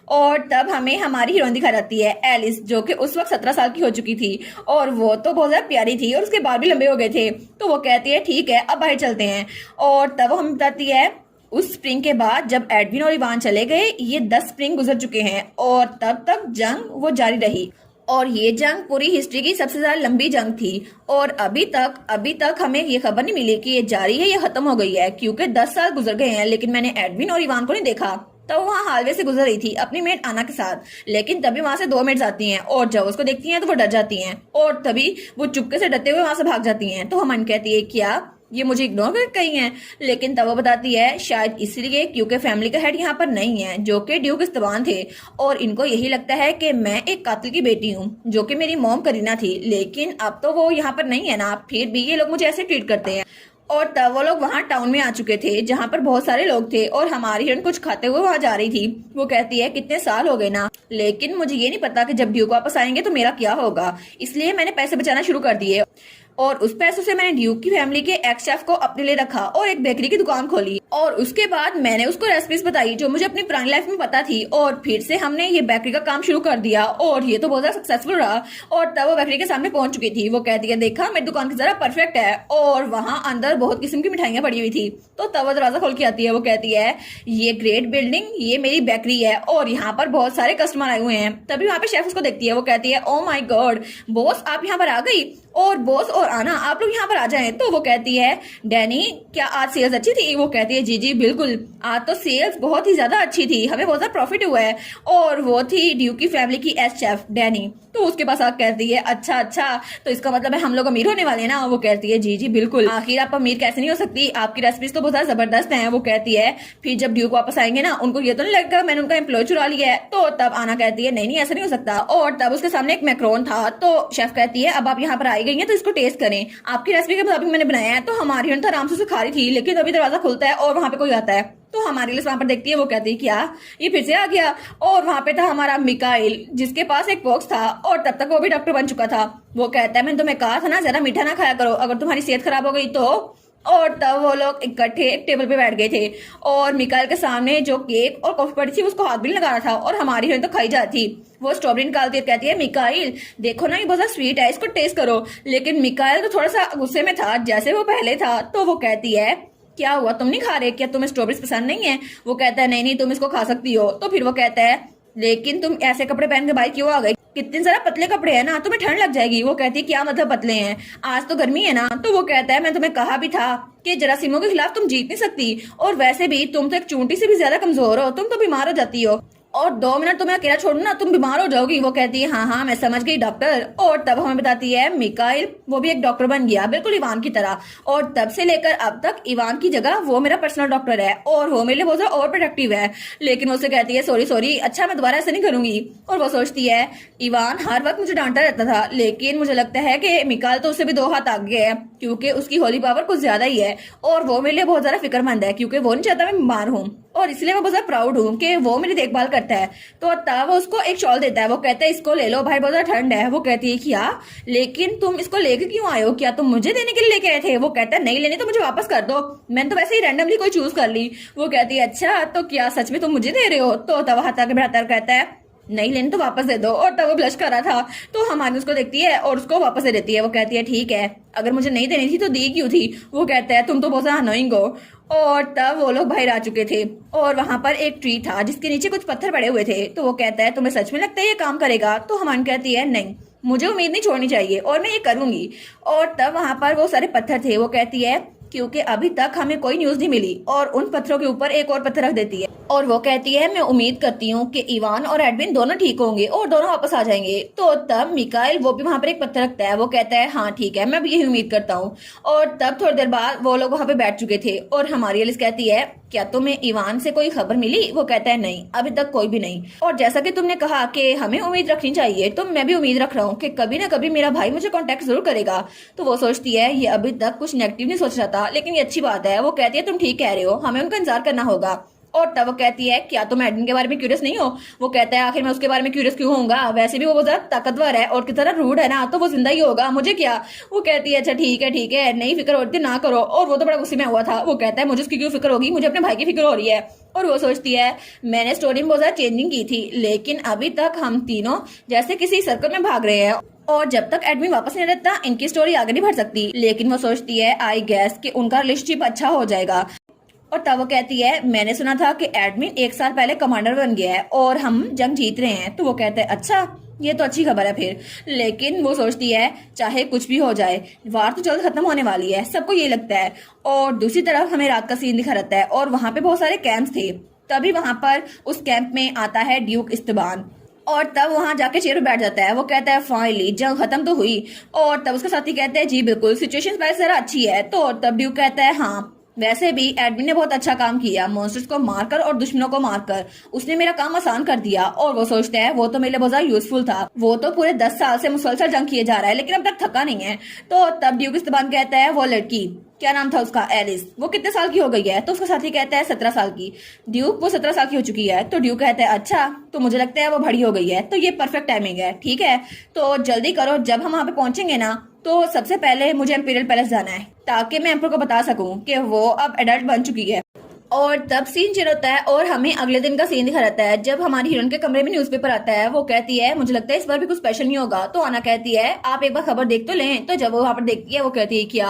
और तब हमें हमारी हीरोइन दिखा जाती है एलिस, जो कि उस वक्त 17 साल की हो चुकी थी और वो तो बहुत ज्यादा प्यारी थी और उसके बाल भी लंबे हो गए थे। तो वो कहती है, ठीक है अब बाहर चलते हैं। और तब वो हमें बताती है, उस स्प्रिंग के बाद जब एडविन और इवान चले गए, ये 10 स्प्रिंग गुजर चुके हैं और तब तक जंग वो जारी रही और ये जंग पूरी हिस्ट्री की सबसे ज्यादा लंबी जंग थी। और अभी तक हमें ये खबर नहीं मिली कि ये जारी है या खत्म हो गई है, क्योंकि 10 साल गुजर गए हैं लेकिन मैंने एडविन और इवान को नहीं देखा। तो वहाँ हालवे से गुजर रही थी अपनी मेड आना के साथ, लेकिन तभी वहां से 2 मेड्स आती हैं और जब उसको देखती हैं तो वो डर जाती हैं और तभी वो चुपके से डरते हुए वहां से भाग जाती हैं। तो हमन कहती है, क्या ये मुझे इग्नोर कर गई हैं? लेकिन तब वो बताती है, शायद इसलिए क्योंकि फैमिली का हेड यहाँ पर नहीं है, जो कि ड्यूक इस्तबान थे, और इनको यही लगता है कि मैं एक कातिल की बेटी हूँ, जो कि मेरी मॉम करीना थी, लेकिन अब तो वो यहाँ पर नहीं है ना, फिर भी ये लोग मुझे ऐसे ट्रीट करते हैं। और तब वो लोग वहां टाउन में आ चुके थे जहां पर बहुत सारे लोग थे और हमारी हिरन कुछ खाते हुए वहां जा रही थी। वो कहती है, कितने साल हो गए ना, लेकिन मुझे ये नहीं पता कि जब ड्यूक वापस आएंगे तो मेरा क्या होगा, इसलिए मैंने पैसे बचाना शुरू कर दिए और उस पैसों से मैंने ड्यूक की फैमिली के एक्स शेफ को अपने लिए रखा और एक बेकरी की दुकान खोली। और उसके बाद मैंने उसको रेसिपीज बताई जो मुझे अपनी पुरानी लाइफ में पता थी और फिर से हमने ये बेकरी का काम शुरू कर दिया और ये तो बहुत ज्यादा सक्सेसफुल रहा। और तब वो बेकरी के सामने पहुंच चुकी थी। वो कहती है, देखा मेरी दुकान की जरा परफेक्ट है, और वहाँ अंदर बहुत किस्म की मिठाइयां पड़ी हुई थी। तो तब वो दरवाजा खोल के आती है। वो कहती है, ये ग्रेट बिल्डिंग, ये मेरी बेकरी है और यहाँ पर बहुत सारे कस्टमर आए हुए हैं। तभी वहाँ पे शेफ उसको देखती है। वो कहती है, ओ माई गॉड बॉस, आप यहाँ पर आ गई, और बॉस और आना आप लोग यहाँ पर आ जाएं। तो वो कहती है, डैनी क्या आज सेल्स अच्छी थी? वो कहती है, जी जी बिल्कुल, आज तो सेल्स बहुत ही ज्यादा अच्छी थी, हमें बहुत ज्यादा प्रॉफिट हुआ है। और वो थी ड्यूक की फैमिली की एस शेफ डैनी। तो उसके पास आकर कहती है, अच्छा तो इसका मतलब है हम लोग अमीर होने वाले हैं ना? वो कहती है, जी जी बिल्कुल, आखिर आप अमीर कैसे नहीं हो सकती, आपकी रेसिपीज तो बहुत ज्यादा जबरदस्त हैं। वो कहती है, फिर जब ड्यूक वापस आएंगे ना, उनको ये तो नहीं लगेगा मैंने उनका एम्प्लॉय चुरा लिया है। तो तब आना कहती है, नहीं ऐसा नहीं हो सकता। और तब उसके सामने एक मैक्रोन था। तो शेफ कहती है, अब आप यहाँ पर आई गई हैं तो इसको टेस्ट करें, आपकी रेसिपी के मुताबिक मैंने बनाया है। तो हमारी तो आराम से खा रही थी, लेकिन अभी दरवाजा खुलता है और वहां पे कोई आता है। तो हमारी लिस्ट वहां पर देखती है। वो कहती है, क्या ये फिर से आ गया? और वहां पे था हमारा मिकाइल, जिसके पास एक बॉक्स था और तब तक वो भी डॉक्टर बन चुका था। वो कहता है, मैंने तुम्हें कहा था ना ज्यादा मीठा ना खाया करो, अगर तुम्हारी सेहत खराब हो गई तो। और तब वो लोग इकट्ठे एक टेबल पे बैठ गए थे और मिकाइल के सामने जो केक और कॉफी पड़ी थी उसको हाथ भी नहीं लगा रहा था और हमारी हीरोइन तो खाई जाती। वो स्ट्रॉबेरी निकालती है, कहती है, मिकाइल देखो ना ये बहुत ज्यादा स्वीट है, इसको टेस्ट करो। लेकिन मिकाइल तो थोड़ा सा गुस्से में था जैसे वो पहले था। तो वो कहती है, क्या हुआ, तुम नहीं खा रहे? क्या तुम्हें स्ट्रॉबेरीज पसंद नहीं है? वो कहता है, नहीं तुम इसको खा सकती हो। तो फिर वो कहता है, लेकिन तुम ऐसे कपड़े पहन के बाहर क्यों आ गई, कितने सारा पतले कपड़े हैं ना, तुम्हें ठंड लग जाएगी। वो कहती है, क्या मतलब पतले हैं, आज तो गर्मी है ना। तो वो कहता है, मैं तुम्हें कहा भी था कि जरासीमों के खिलाफ तुम जीत नहीं सकती, और वैसे भी तुम तो एक चूंटी से भी ज्यादा कमजोर हो, तुम तो बीमार हो जाती हो, और 2 मिनट तुम्हें अकेला छोड़ू ना तुम बीमार हो जाओगी। वो कहती है, हाँ मैं समझ गई डॉक्टर। और तब हमें बताती है, मिकाइल वो भी एक डॉक्टर बन गया, बिल्कुल इवान की तरह, और तब से लेकर अब तक इवान की जगह वो मेरा पर्सनल डॉक्टर है और वो मेरे लिए बहुत ज्यादा और प्रोडक्टिव है। लेकिन वो उससे कहती है, सॉरी अच्छा मैं दोबारा ऐसे नहीं करूंगी। और वो सोचती है, इवान हर वक्त मुझे डांटता रहता था, लेकिन मुझे लगता है कि मिकाइल तो उससे भी 2 हाथ आगे है, क्योंकि उसकी होली पावर कुछ ज्यादा ही है और वो मेरे लिए बहुत ज्यादा फिक्रमंद है, क्योंकि वो नहीं चाहता मैं बीमार हूँ, और इसलिए मैं बहुत ज्यादा प्राउड हूँ कि वो मेरी देखभाल करता है। तो तब वो उसको एक शॉल देता है। वो कहता है, इसको ले लो भाई, बहुत ज्यादा ठंड है। वो कहती है, क्या, लेकिन तुम इसको लेके क्यों आए हो, क्या तुम मुझे देने के लिए लेके आए थे? वो कहता है, नहीं लेने तो मुझे वापस कर दो, मैंने तो वैसे ही रैंडमली कोई चूज कर ली। वो कहती है, अच्छा तो क्या सच में तुम मुझे दे रहे हो? तो तब हाथ आगे बढ़ाता कहता है, नहीं लेने तो वापस दे दो। और तब वो ब्लश कर रहा था। तो हमारी उसको देखती है और उसको वापस दे देती है। वो कहती है, ठीक है, अगर मुझे नहीं देनी थी तो दी क्यों थी? वो कहता है, तुम तो बहुत ज्यादा अनोइंग हो। और तब वो लोग बाहर आ चुके थे और वहां पर एक ट्री था जिसके नीचे कुछ पत्थर पड़े हुए थे। तो वो कहता है, तुम्हें सच में लगता है ये काम करेगा? तो हमान कहती है, नहीं, मुझे उम्मीद नहीं छोड़नी चाहिए और मैं ये करूंगी। और तब वहां पर वो सारे पत्थर थे। वो कहती है क्योंकि अभी तक हमें कोई न्यूज नहीं मिली, और उन पत्थरों के ऊपर एक और पत्थर रख देती है और वो कहती है मैं उम्मीद करती हूँ कि इवान और एडविन दोनों ठीक होंगे और दोनों वापस आ जाएंगे। तो तब मिकाइल वो भी वहां पर एक पत्थर रखता है। वो कहता है हाँ ठीक है, मैं भी यही उम्मीद करता हूँ। और तब थोड़ी देर बाद वो लोग वहां पे बैठ चुके थे और हमारी एलिस कहती है क्या तुम्हें इवान से कोई खबर मिली? वो कहता है नहीं, अभी तक कोई भी नहीं। और जैसा कि तुमने कहा कि हमें उम्मीद रखनी चाहिए, तो मैं भी उम्मीद रख रहा हूँ कि कभी ना कभी मेरा भाई मुझे कांटेक्ट जरूर करेगा। तो वो सोचती है ये अभी तक कुछ नेगेटिव नहीं सोच रहा था, लेकिन ये अच्छी बात है। वो कहती है तुम ठीक कह रहे हो, हमें उनका इंतजार करना होगा। और तब वो कहती है क्या तुम एडविन के बारे में क्यूरियस नहीं हो? वो कहता है आखिर मैं उसके बारे में क्यूरियस क्यों होऊंगा, वैसे भी वो बहुत ताकतवर है और कितना रूड है ना, तो वो जिंदा ही होगा, मुझे क्या। वो कहती है अच्छा ठीक है, नहीं फिक्र होती ना करो। और वो तो बड़ा गुस्से में हुआ था। वो कहता है मुझे उसकी क्यों फिक्र होगी, मुझे अपने भाई की फिक्र हो रही है। और वो सोचती है मैंने स्टोरी में बहुत ज्यादा चेंजिंग की थी, लेकिन अभी तक हम तीनों जैसे किसी सर्कल में भाग रहे हैं और जब तक एडमिन वापस नहीं रहता इनकी स्टोरी आगे नहीं बढ़ सकती। लेकिन वो सोचती है आई गेस कि उनका रिलेशनशिप अच्छा हो जाएगा। और तब वो कहती है मैंने सुना था कि एडमिन 1 साल पहले कमांडर बन गया है और हम जंग जीत रहे हैं। तो वो कहते हैं अच्छा, ये तो अच्छी खबर है फिर। लेकिन वो सोचती है चाहे कुछ भी हो जाए, वार तो जल्द खत्म होने वाली है, सबको ये लगता है। और दूसरी तरफ हमें रात का सीन दिखा रहता है और वहां पे बहुत सारे कैंप्स थे। तभी वहां पर उस कैंप में आता है ड्यूक इस्तेबान और तब वहां जाके चेयर पे बैठ जाता है। वो कहता है फाइनली जंग खत्म तो हुई। और तब उसके साथी कहते हैं जी बिल्कुल, सिचुएशन पहले से अच्छी है। तो तब ड्यूक कहता है हाँ वैसे भी एडमिन ने बहुत अच्छा काम किया, मॉन्स्टर्स को मारकर और दुश्मनों को मारकर उसने मेरा काम आसान कर दिया। और वो सोचता है वो तो मेरे लिए बहुत ज्यादा यूजफुल था, वो तो पूरे 10 साल से मुसलसल जंग किए जा रहा है लेकिन अब तक थका नहीं है। तो तब ड्यूक इस्तेबान कहता है वो लड़की क्या नाम था उसका, एलिस, वो कितने साल की हो गई है? तो उसका साथी कहता है 17 साल की। ड्यूक वो 17 साल की हो चुकी है। तो ड्यूक कहता है अच्छा, तो मुझे लगता है वो बड़ी हो गई है, तो ये परफेक्ट टाइमिंग है। ठीक है तो जल्दी करो, जब हम वहां पे पहुंचेंगे ना तो सबसे पहले मुझे इंपीरियल पैलेस जाना है ताकि मैं एम्पर को बता सकूं कि वो अब एडल्ट बन चुकी है। और तब सीन चेंज होता है और हमें अगले दिन का सीन दिखा रहता है जब हमारी हीरोइन के कमरे में न्यूज़पेपर आता है। वो कहती है मुझे लगता है इस बार भी कुछ स्पेशल नहीं होगा। तो आना कहती है आप एक बार खबर देख तो लें। तो जब वो वहां पर देखती है वो कहती है क्या,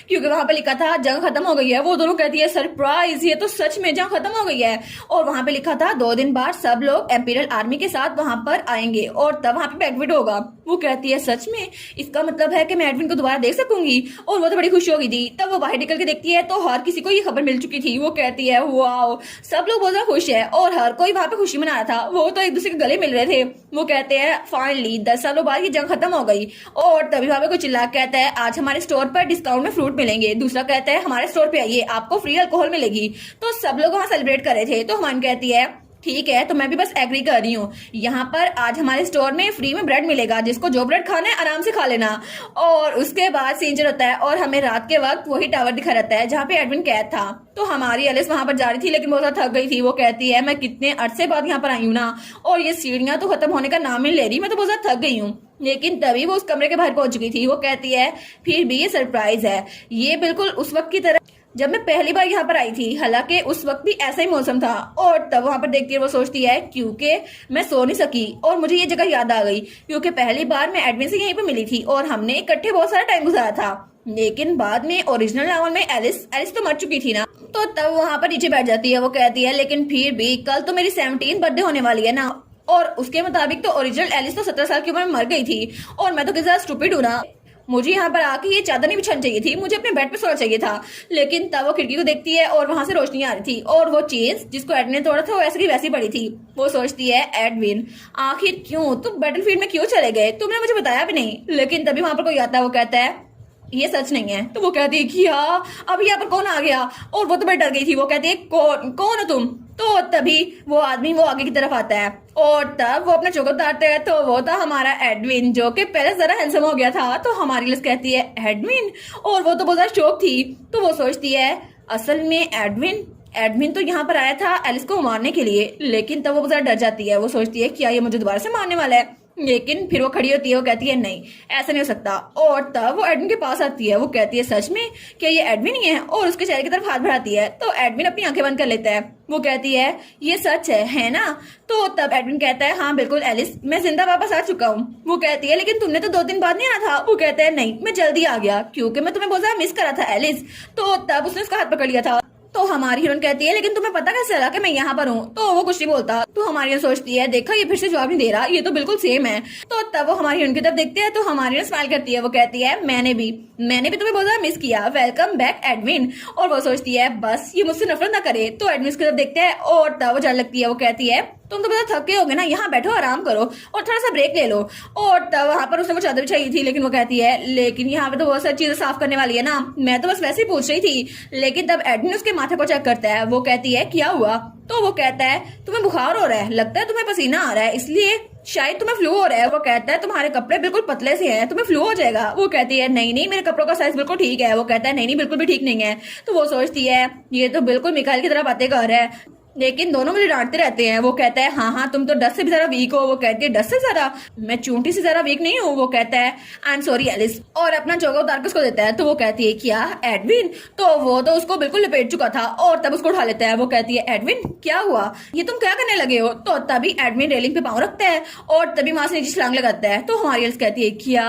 क्योंकि वहां पर लिखा था जंग खत्म हो गई है। वो दोनों कहती है सरप्राइज, ये तो सच में जंग खत्म हो गई है। और वहां पे लिखा था 2 दिन बाद सब लोग एम्पीरियल आर्मी के साथ वहां पर आएंगे और तब वहां पे बैंक्वेट होगा। वो कहती है सच में, इसका मतलब है कि मैं एडविन को दोबारा देख सकूंगी। और वो तो बड़ी खुश हो गई थी। तब वो बाहर निकल के देखती है तो हर किसी को ये खबर मिल चुकी थी। वो कहती है वाओ, सब लोग बहुत ज्यादा खुश है और हर कोई वहां पे खुशी मना रहा था। वो तो एक दूसरे के गले मिल रहे थे। वो कहते हैं फाइनली 10 सालों बाद ये जंग खत्म हो गई। और तभी वहां पे कोई चिल्ला कहता है आज हमारे स्टोर पर डिस्काउंट में फ्रूट मिलेंगे। दूसरा कहता है हमारे स्टोर पे आइए, आपको फ्री अल्कोहल मिलेगी। तो सब लोग वहां सेलिब्रेट कर रहे थे। तो हमान कहती है ठीक है, तो मैं भी बस एग्री कर रही हूँ। यहाँ पर आज हमारे स्टोर में फ्री में ब्रेड मिलेगा, जिसको जो ब्रेड खाना है आराम से खा लेना। और उसके बाद सीन होता है और हमें रात के वक्त वही टावर दिखा रहता है जहाँ पे एडविन कैद था। तो हमारी एलिस वहां पर जा रही थी लेकिन बहुत ज्यादा थक गई थी। वो कहती है मैं कितने अरसे बाद यहाँ पर आई हूँ ना, और ये सीढ़ियां तो खत्म होने का नाम ही ले रही, मैं तो बहुत ज्यादा थक गई हूँ। लेकिन तभी वो उस कमरे के बाहर पहुंच चुकी थी। वो कहती है फिर भी ये सरप्राइज है, ये बिल्कुल उस वक्त की तरह जब मैं पहली बार यहाँ पर आई थी, हालांकि उस वक्त भी ऐसा ही मौसम था। और तब वहां पर देखती है वो सोचती है क्योंकि मैं सो नहीं सकी और मुझे ये जगह याद आ गई क्योंकि पहली बार मैं एडमिन से यहीं पर मिली थी और हमने इकट्ठे बहुत सारा टाइम गुजारा था। लेकिन बाद में ओरिजिनल नॉवल में एलिस तो मर चुकी थी ना। तो तब वहां पर नीचे बैठ जाती है। वो कहती है लेकिन फिर भी कल तो मेरी 17th बर्थडे होने वाली है ना, और उसके मुताबिक तो ओरिजिनल एलिस तो 17 साल की उम्र में मर गई थी और मैं तो किसी ज्यादा स्टूपिड हूँ ना। मुझे यहाँ पर आके ये चादर नहीं बिछानी चाहिए थी, मुझे अपने बेड पे सोना चाहिए था। लेकिन तब वो खिड़की को देखती है और वहां से रोशनी आ रही थी और वो चेज जिसको एडविन ने तोड़ा था वो वैसे की वैसी पड़ी थी। वो सोचती है एडविन आखिर क्यों तुम बैटलफील्ड में क्यों चले गए, तुमने मुझे बताया भी नहीं। लेकिन तभी वहां पर कोई आता है, वो कहता है ये सच नहीं है। तो वो कहती है कि हाँ अब यहाँ पर कौन आ गया, और वो तो बड़ी डर गई थी। वो कहती है कौन कौन हो तुम। तो तभी वो आदमी वो आगे की तरफ आता है और तब वो अपना चोकर उतारते हैं तो वो था हमारा एडविन, जो कि पहले जरा हैंडसम हो गया था। तो हमारी लिस्ट कहती है एडविन, और वो तो बहुत ज्यादा शौक थी। तो वो सोचती है असल में एडमिन तो यहाँ पर आया था एलिस को मारने के लिए। लेकिन तब वो बहुत ज्यादा डर जाती है। वो सोचती है क्या ये मुझे दोबारा से मारने वाला है। लेकिन फिर वो खड़ी होती है। वो कहती है नहीं ऐसा नहीं हो सकता। और तब वो एडमिन के पास आती है। वो कहती है सच में क्या ये एडमिन ही है, और उसके चेहरे की तरफ हाथ बढ़ाती है। तो एडमिन अपनी आंखें बंद कर लेता है। वो कहती है ये सच है ना। तो तब एडमिन कहता है हाँ बिल्कुल एलिस, मैं जिंदा वापस आ चुका हूँ। वो कहती है लेकिन तुमने तो 2 दिन बाद नहीं आना था। वो कहता है नहीं मैं जल्दी आ गया क्योंकि मैं तुम्हें बहुत ज्यादा मिस करा था एलिस। तो तब उसने उसका हाथ पकड़ लिया था। तो हमारी हीरोइन कहती है लेकिन तुम्हें पता कैसे चला कि मैं यहाँ पर हूँ? तो वो कुछ नहीं बोलता। तो हमारी हीरोइन सोचती है देखा ये फिर से जवाब नहीं दे रहा, ये तो बिल्कुल सेम है। तो तब वो हमारी हीरोइन की तरफ देखते हैं तो हमारी हीरोइन स्माइल करती है। वो कहती है मैंने भी तुम्हें बहुत ज्यादा मिस किया, वेलकम बैक एडविन। और वो सोचती है बस ये मुझसे नफरत ना करे। तो एडविन की तरफ देखते हैं और तब वो जाने लगती है। वो कहती है तुम तो बहुत थके होगे ना, यहाँ बैठो आराम करो और थोड़ा सा ब्रेक ले लो। और तब वहां पर उसने कुछ चादर बिछाई थी लेकिन वो कहती है लेकिन यहाँ पे तो बहुत सारी चीजें साफ करने वाली है ना, मैं तो बस वैसे ही पूछ रही थी। लेकिन तब एडमिन उसके माथे को चेक करता है। वो कहती है क्या हुआ? तो वो कहता है तुम्हें बुखार हो रहा है, लगता है तुम्हें पसीना आ रहा है, इसलिए शायद तुम्हें फ्लू हो रहा है। वो कहता है तुम्हारे कपड़े बिल्कुल पतले से हैं, तुम्हें फ्लू हो जाएगा। वो कहती है नहीं नहीं मेरे कपड़ों का साइज बिल्कुल ठीक है। वो कहता है नहीं नहीं बिल्कुल भी ठीक नहीं है। तो वो सोचती है ये तो बिल्कुल मिकाइल की तरह बातें कर रहा है, लेकिन दोनों मुझे डांटते रहते हैं। वो कहता है हाँ हाँ तुम तो 10 से भी ज्यादा वीक हो। वो कहती है 10 से ज्यादा? मैं चूंटी से ज्यादा वीक नहीं हूँ। वो कहता है आई एम सॉरी एलिस, और अपना चोगा उतार के उसको देता है। तो वो कहती है क्या एडविन? तो वो तो उसको बिल्कुल लपेट चुका था और तब उसको उठा लेता है। वो कहती है एडविन क्या हुआ, ये तुम क्या करने लगे हो? तो तभी एडविन रेलिंग पे पाँव रखता है और तभी वहां से नीचे छलांग लगाता है। तो हमारी एलिस कहती है क्या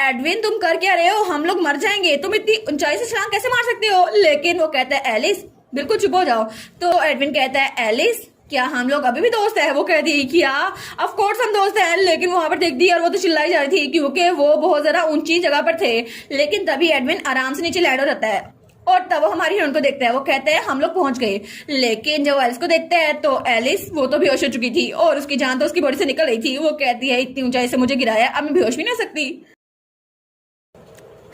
एडविन तुम कर क्या रहे हो, हम लोग मर जाएंगे, तुम इतनी ऊंचाई से छलांग कैसे मार सकते हो? लेकिन वो कहता है एलिस बिल्कुल चुप हो जाओ। तो एडविन कहता है एलिस क्या हम लोग अभी भी दोस्त है? वो कहती है क्या ऑफ कोर्स हम दोस्त हैं। लेकिन वहां पर देखती है और वो तो चिल्लाई जा रही थी क्योंकि वो बहुत ज्यादा ऊंची जगह पर थे। लेकिन तभी एडविन आराम से नीचे लैंड हो जाता है और तब वो हमारी हीरोइन को देखता है। वो कहते हैं हम लोग पहुंच गए। लेकिन जब एलिस को देखते हैं तो एलिस वो तो बेहोश हो चुकी थी और उसकी जान तो उसकी बॉडी से निकल रही थी। वो कहती है इतनी ऊंचाई से मुझे गिराया, अब मैं बेहोश भी नहीं हो सकती।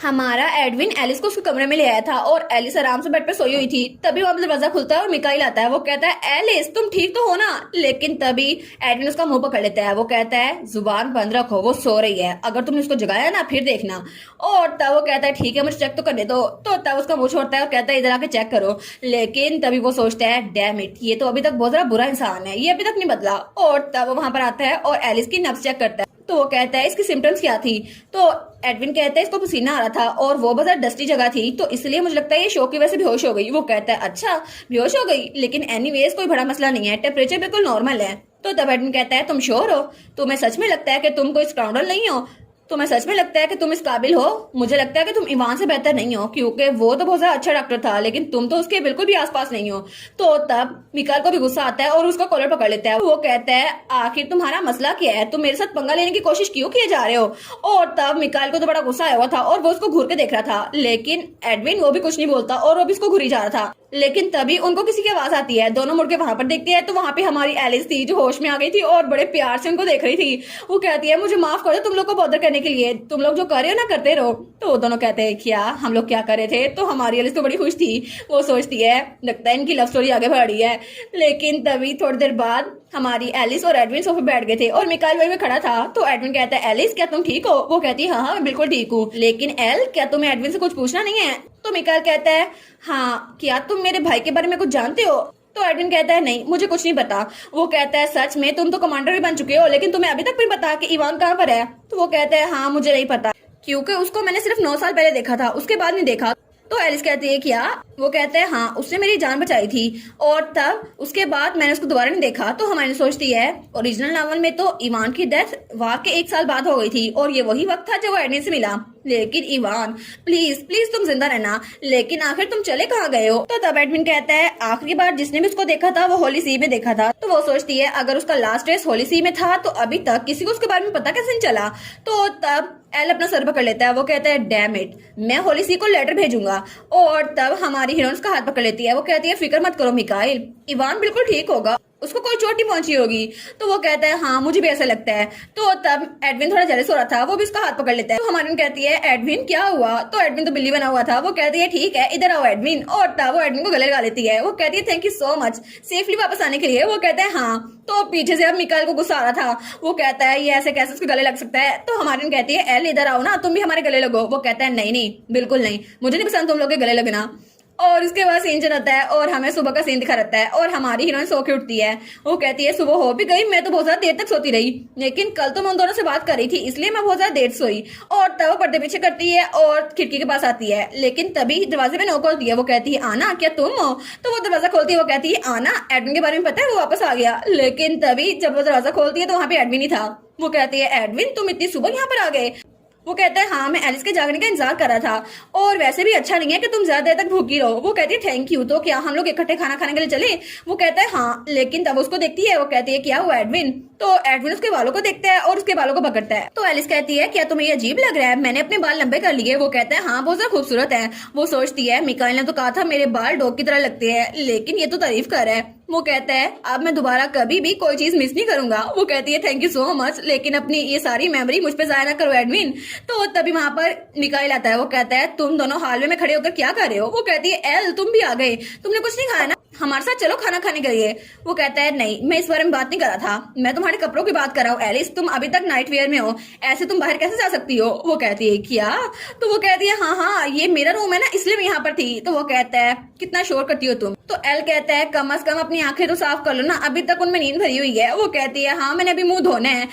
हमारा एडविन एलिस को उसके कमरे में ले आया था और एलिस आराम से बेड पे सोई हुई थी। तभी वहां पर दरवाजा खुलता है और मिकाइल आता है। वो कहता है एलिस तुम ठीक तो हो ना? लेकिन तभी एडविन उसका मुंह पकड़ लेता है। वो कहता है जुबान बंद रखो, वो सो रही है, अगर तुमने उसको जगाया ना फिर देखना। और तब वो कहता है ठीक है मुझे चेक तो करने दो। तो तब उसका मुंह छोड़ता है और कहता है इधर आके चेक करो। लेकिन तभी वो सोचता है डैम इट, ये तो अभी तक बहुत ज्यादा बुरा इंसान है, ये अभी तक नहीं बदला। और तब वो वहां पर आता है और एलिस की नब्ज चेक करता है। तो वो कहता है इसकी सिम्टम्स क्या थी? तो एडविन कहता है इसको पसीना आ रहा था और वो बहुत डस्टी जगह थी तो इसलिए मुझे लगता है ये शौक की वजह से बेहोश हो गई। वो कहता है अच्छा बेहोश हो गई, लेकिन एनीवेज कोई बड़ा मसला नहीं है, टेम्परेचर बिल्कुल नॉर्मल है। तो तब एडविन कहता है तुम श्योर हो? तुम्हें सच में लगता है कि तुम कोई स्काउंडल नहीं हो? तुम्हें सच में लगता है कि तुम इस काबिल हो? मुझे लगता है कि तुम इवान से बेहतर नहीं हो क्योंकि वो तो बहुत ज्यादा अच्छा डॉक्टर था लेकिन तुम तो उसके बिल्कुल भी आसपास नहीं हो। तो तब मिकाइल को भी गुस्सा आता है और उसका कॉलर पकड़ लेता है। वो कहता है आखिर तुम्हारा मसला क्या है, तुम मेरे साथ पंगा लेने की कोशिश क्यों किए जा रहे हो? और तब मिकाइल को तो बड़ा गुस्सा आया हुआ था और वो उसको घूर के देख रहा था। लेकिन एडविन वो भी कुछ नहीं बोलता और वो भी उसको घूरी जा रहा था। लेकिन तभी उनको किसी की आवाज आती है। दोनों मुड़ के वहां पर देखते हैं तो वहां पे हमारी एलिस थी जो होश में आ गई थी और बड़े प्यार से उनको देख रही थी। वो कहती है मुझे माफ कर दो तुम लोग को बॉदर करने के लिए, तुम लोग जो कर रहे हो ना करते रहो। तो वो दोनों कहते हैं क्या हम लोग क्या कर रहे थे? तो हमारी एलिस तो बड़ी खुश थी। वो सोचती है लगता है इनकी लव स्टोरी आगे बढ़ रही है। लेकिन तभी थोड़ी देर बाद हमारी एलिस और एडविन सोफे बैठ गए थे और मिकाइल वहीं में खड़ा था। तो एडविन कहता है एलिस क्या तुम ठीक हो? वो कहती है हाँ मैं बिल्कुल ठीक हूँ। लेकिन एल क्या तुम्हें एडविन से कुछ पूछना नहीं है? तो मिकाइल कहता है हाँ क्या तुम मेरे भाई के बारे में कुछ जानते हो? तो एडविन कहता है नहीं मुझे कुछ नहीं पता। वो कहता है सच में तुम तो कमांडर भी बन चुके हो लेकिन तुम्हें अभी तक भी पता कि इवान कहाँ पर है? तो वो कहता है हाँ मुझे नहीं पता क्योंकि उसको मैंने सिर्फ 9 साल पहले देखा था, उसके बाद नहीं देखा। तो एलिस कहती है क्या? वो कहता है हाँ उसने मेरी जान बचाई थी और तब उसके बाद मैंने उसको दोबारा नहीं देखा। तो हमारी सोचती है ओरिजिनल नॉवल में तो इवान की डेथ वार के 1 साल बाद हो गई थी और ये वही वक्त था जब वो एडविन से मिला। लेकिन इवान प्लीज प्लीज तुम जिंदा रहना, लेकिन आखिर तुम चले कहाँ गए हो? तो तब एडविन कहता है आखिरी बार जिसने भी उसको देखा था वो होली सी में देखा था। तो वो सोचती है अगर उसका लास्ट रेस होली सी में था तो अभी तक किसी को उसके बारे में पता कैसे नहीं चला? तो तब एल अपना सर पकड़ लेता है। वो कहता है डैम इट, मैं होली सी को लेटर भेजूंगा। और तब हमारी हीरोइन उसका हाथ पकड़ लेती है। वो कहती है फिक्र मत करो मिकाइल, इवान बिल्कुल ठीक होगा, उसको कोई चोट नहीं पहुंची होगी। तो वो कहता है हाँ मुझे भी ऐसा लगता है। तो तब एडविन थोड़ा जेलस हो रहा था, वो भी उसका हाथ पकड़ लेता है। तो हमारी कहती है एडविन क्या हुआ? तो एडविन तो बिल्ली बना हुआ था। वो कहती है ठीक है इधर आओ एडविन। और तब वो एडविन को गले लगा लेती है। वो कहती है thank you so much safely वापस आने के लिए। वो कहता है हाँ। तो पीछे से अब मिकाइल को गुस्सा आ रहा था। वो कहता है ये ऐसे कैसे उसके गले लग सकता है? तो हमारी कहती है एल इधर आओ ना, तुम भी हमारे गले लगो। वो कहता है नहीं नहीं बिल्कुल नहीं, मुझे नहीं पसंद तुम लोग के गले लगना। और उसके बाद सीन चलता है और हमें सुबह का सीन दिखा रहता है और हमारी हीरोइन सो के उठती है। वो कहती है सुबह हो भी गई, मैं तो बहुत ज्यादा देर तक सोती रही, लेकिन कल तो मैं उन दोनों से बात कर रही थी इसलिए मैं बहुत ज्यादा देर सोई। और तब वो पर्दे पीछे करती है और खिड़की के पास आती है। लेकिन तभी दरवाजे में नौकर होती है। वो कहती है आना क्या तुम हो? तो वो दरवाजा खोलती है। वो कहती है आना एडविन के बारे में पता है, वो वापस आ गया। लेकिन तभी जब वो दरवाजा खोलती है तो वहां पे एडविन ही था। वो कहती है एडविन तुम इतनी सुबह यहाँ पर आ गए? वो कहता है हाँ मैं एलिस के जागने का इंतजार कर रहा था, और वैसे भी अच्छा नहीं है कि तुम ज्यादा देर तक भूखी रहो। वो कहती है थैंक यू, तो क्या हम लोग इकट्ठे खाना खाने के लिए चले? वो कहता है हाँ, लेकिन तब उसको देखती है, वो कहती है क्या हुआ एडविन? तो एडविन उसके बालों को देखता है और उसके बालों को पकड़ता है। तो एलिस कहती है क्या तुम्हें ये अजीब लग रहा है? मैंने अपने बाल लंबे कर लिए। वो कहता है हाँ बहुत ज्यादा खूबसूरत है। वो सोचती है मिकाइल ने तो कहा था मेरे बाल डॉग की तरह लगते हैं, लेकिन ये तो तारीफ कर रहा है। वो कहता है अब मैं दोबारा कभी भी कोई चीज मिस नहीं करूंगा। वो कहती है थैंक यू सो मच, लेकिन अपनी ये सारी मेमोरी मुझ पे जाया ना करो एडविन। तो तभी वहां पर मिकाइल आता है। वो कहता है तुम दोनों हालवे में खड़े होकर क्या कर रहे हो? वो कहती है एल तुम भी आ गए, तुमने कुछ नहीं खाया ना, हमारे साथ चलो खाना खाने के लिए। वो कहता है नहीं मैं इस बारे में बात नहीं कर रहा था, मैं तुम्हारे कपड़ों की बात कर रहा हूँ एलिस, तुम अभी तक नाइट वेयर में हो, ऐसे तुम बाहर कैसे जा सकती हो? वो कहती है क्या? तो वो कहती है हाँ ये मेरा रूम है ना, इसलिए मैं यहाँ पर थी। तो वो कहता है कितना शोर करती हो तुम? तो एल कहता है कम अज कम अपनी आंखें तो साफ कर लो ना, अभी तक उनमें नींद भरी हुई है। वो कहती है हाँ मैंने अभी मुंह धोना है।